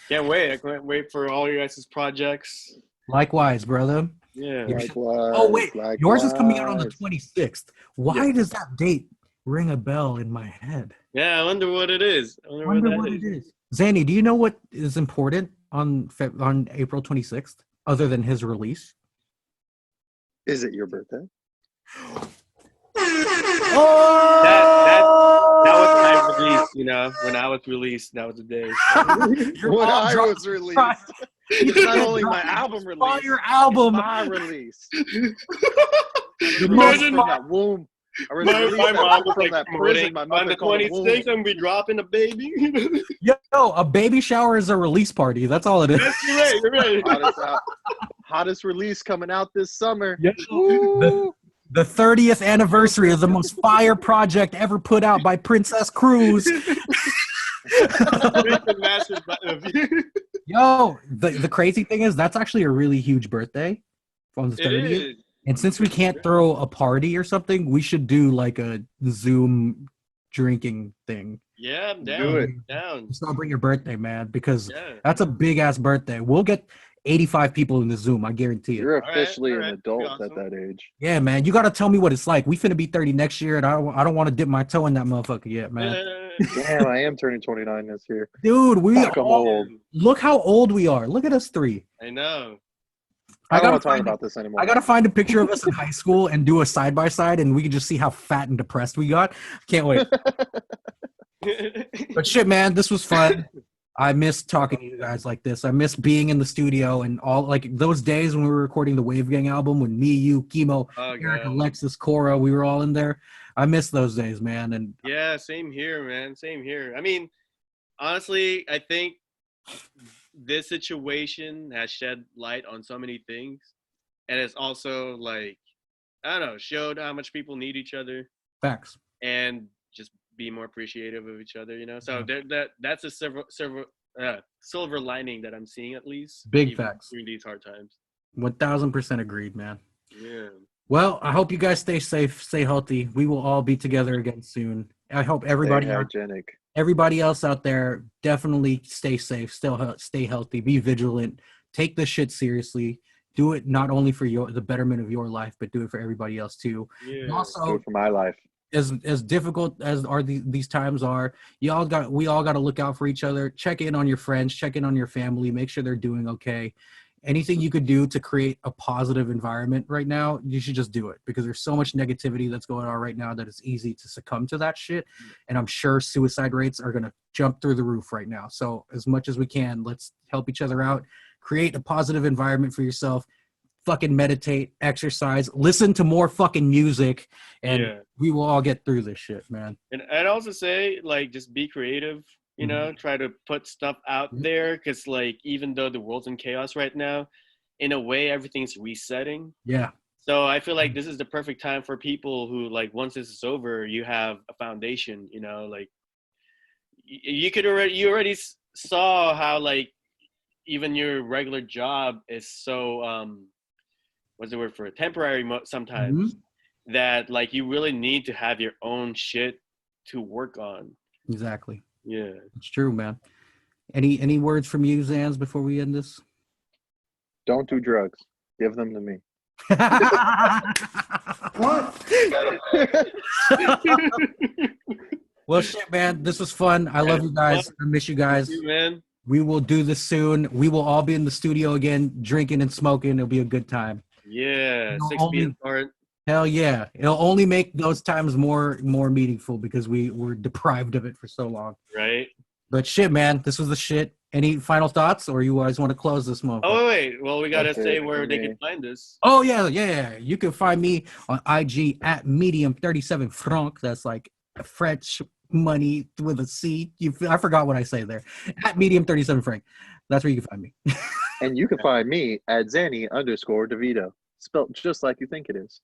Can't wait. I can't wait for all your guys' projects. Likewise, brother. Yeah. Likewise, oh, wait. likewise. Yours is coming out on the 26th. Why does that date ring a bell in my head? Yeah, I wonder what it is. I wonder what it is. Zanny, do you know what is important on April 26th other than his release? Is it your birthday? That was my release, you know. When I was released, that was the day. When I was released. It's not only my album release. Your album. It's my release. Imagine from that womb. My mom was from that prison. My on the 26th, and we dropping a baby. Yo, a baby shower is a release party. That's all it is. You're right. Hottest release coming out this summer. Yeah. The 30th anniversary of the most fire project ever put out by Princess Cruz. Yo, the crazy thing is that's actually a really huge birthday on the 30th. And since we can't throw a party or something, we should do like a Zoom drinking thing. Yeah, I'm down. Do it. Down. Celebrate your birthday, man, because that's a big ass birthday. We'll get 85 people in the Zoom, I guarantee it. You're officially an adult at that age. Yeah, man. You got to tell me what it's like. We finna be 30 next year, and I don't want to dip my toe in that motherfucker yet, man. Damn, I am turning 29 this year. Dude, I'm old. Look how old we are. Look at us three. I know. I don't want to talk about this anymore. I got to find a picture of us in high school and do a side-by-side, and we can just see how fat and depressed we got. Can't wait. But shit, man, this was fun. I miss talking to you guys like this. I miss being in the studio and all like those days when we were recording the Wave Gang album when me, you, Chemo, Eric, Alexis, Cora, we were all in there. I miss those days, man. And yeah, same here, man. Same here. I mean, honestly, I think this situation has shed light on so many things. And it's also like, I don't know, showed how much people need each other. Facts. And just be more appreciative of each other, you know. So that's a silver lining that I'm seeing, at least. Big facts during these hard times. 1000% agreed, man. Yeah. Well, I hope you guys stay safe, stay healthy. We will all be together again soon. I hope everybody else out there definitely stay safe, still stay healthy, be vigilant, take this shit seriously. Do it not only for the betterment of your life, but do it for everybody else too. Yeah. And also, do it for my life. As difficult as these times are, we all got to look out for each other. Check in on your friends, check in on your family, make sure they're doing okay, anything you could do to create a positive environment right now, you should just do it, because there's so much negativity that's going on right now that it's easy to succumb to that shit. And I'm sure suicide rates are going to jump through the roof right now. So as much as we can, let's help each other out, create a positive environment for yourself, fucking meditate, exercise, listen to more fucking music, and we will all get through this shit, man. And I'd also say, like, just be creative. You know, try to put stuff out there, because, like, even though the world's in chaos right now, in a way, everything's resetting. Yeah. So I feel like this is the perfect time for people who, like, once this is over, you have a foundation, you know, like, you already saw how, like, even your regular job is so, what's the word for it? Temporary sometimes, that, like, you really need to have your own shit to work on. Exactly. Yeah, it's true, man. Any words from you, Zans, before we end this? Don't do drugs. Give them to me. What? Well, shit, man. This was fun. I love you guys. I miss you guys. Thank you, man. We will do this soon. We will all be in the studio again, drinking and smoking. It'll be a good time. Yeah, 6 feet apart. Hell yeah. It'll only make those times more meaningful, because we were deprived of it for so long. Right. But shit, man, this was the shit. Any final thoughts, or you guys want to close this motherfucker? Oh, wait. Well, we got to say where they can find us. Oh, yeah. You can find me on IG at medium37 franc. That's like French money with a C. I forgot what I say there. At medium37 franc. That's where you can find me. And you can find me at Xani _Devito. Spelled just like you think it is.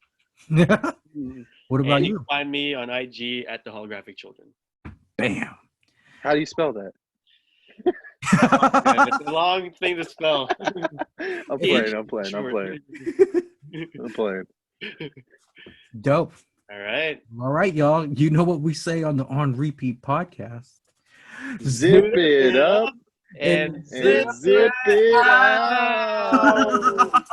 What about you? You can find me on IG at the Holographic Children. Bam. How do you spell that? It's a long thing to spell. I'm playing. Dope. All right, y'all. You know what we say on the On Repeat podcast. Zip it up and zip it out.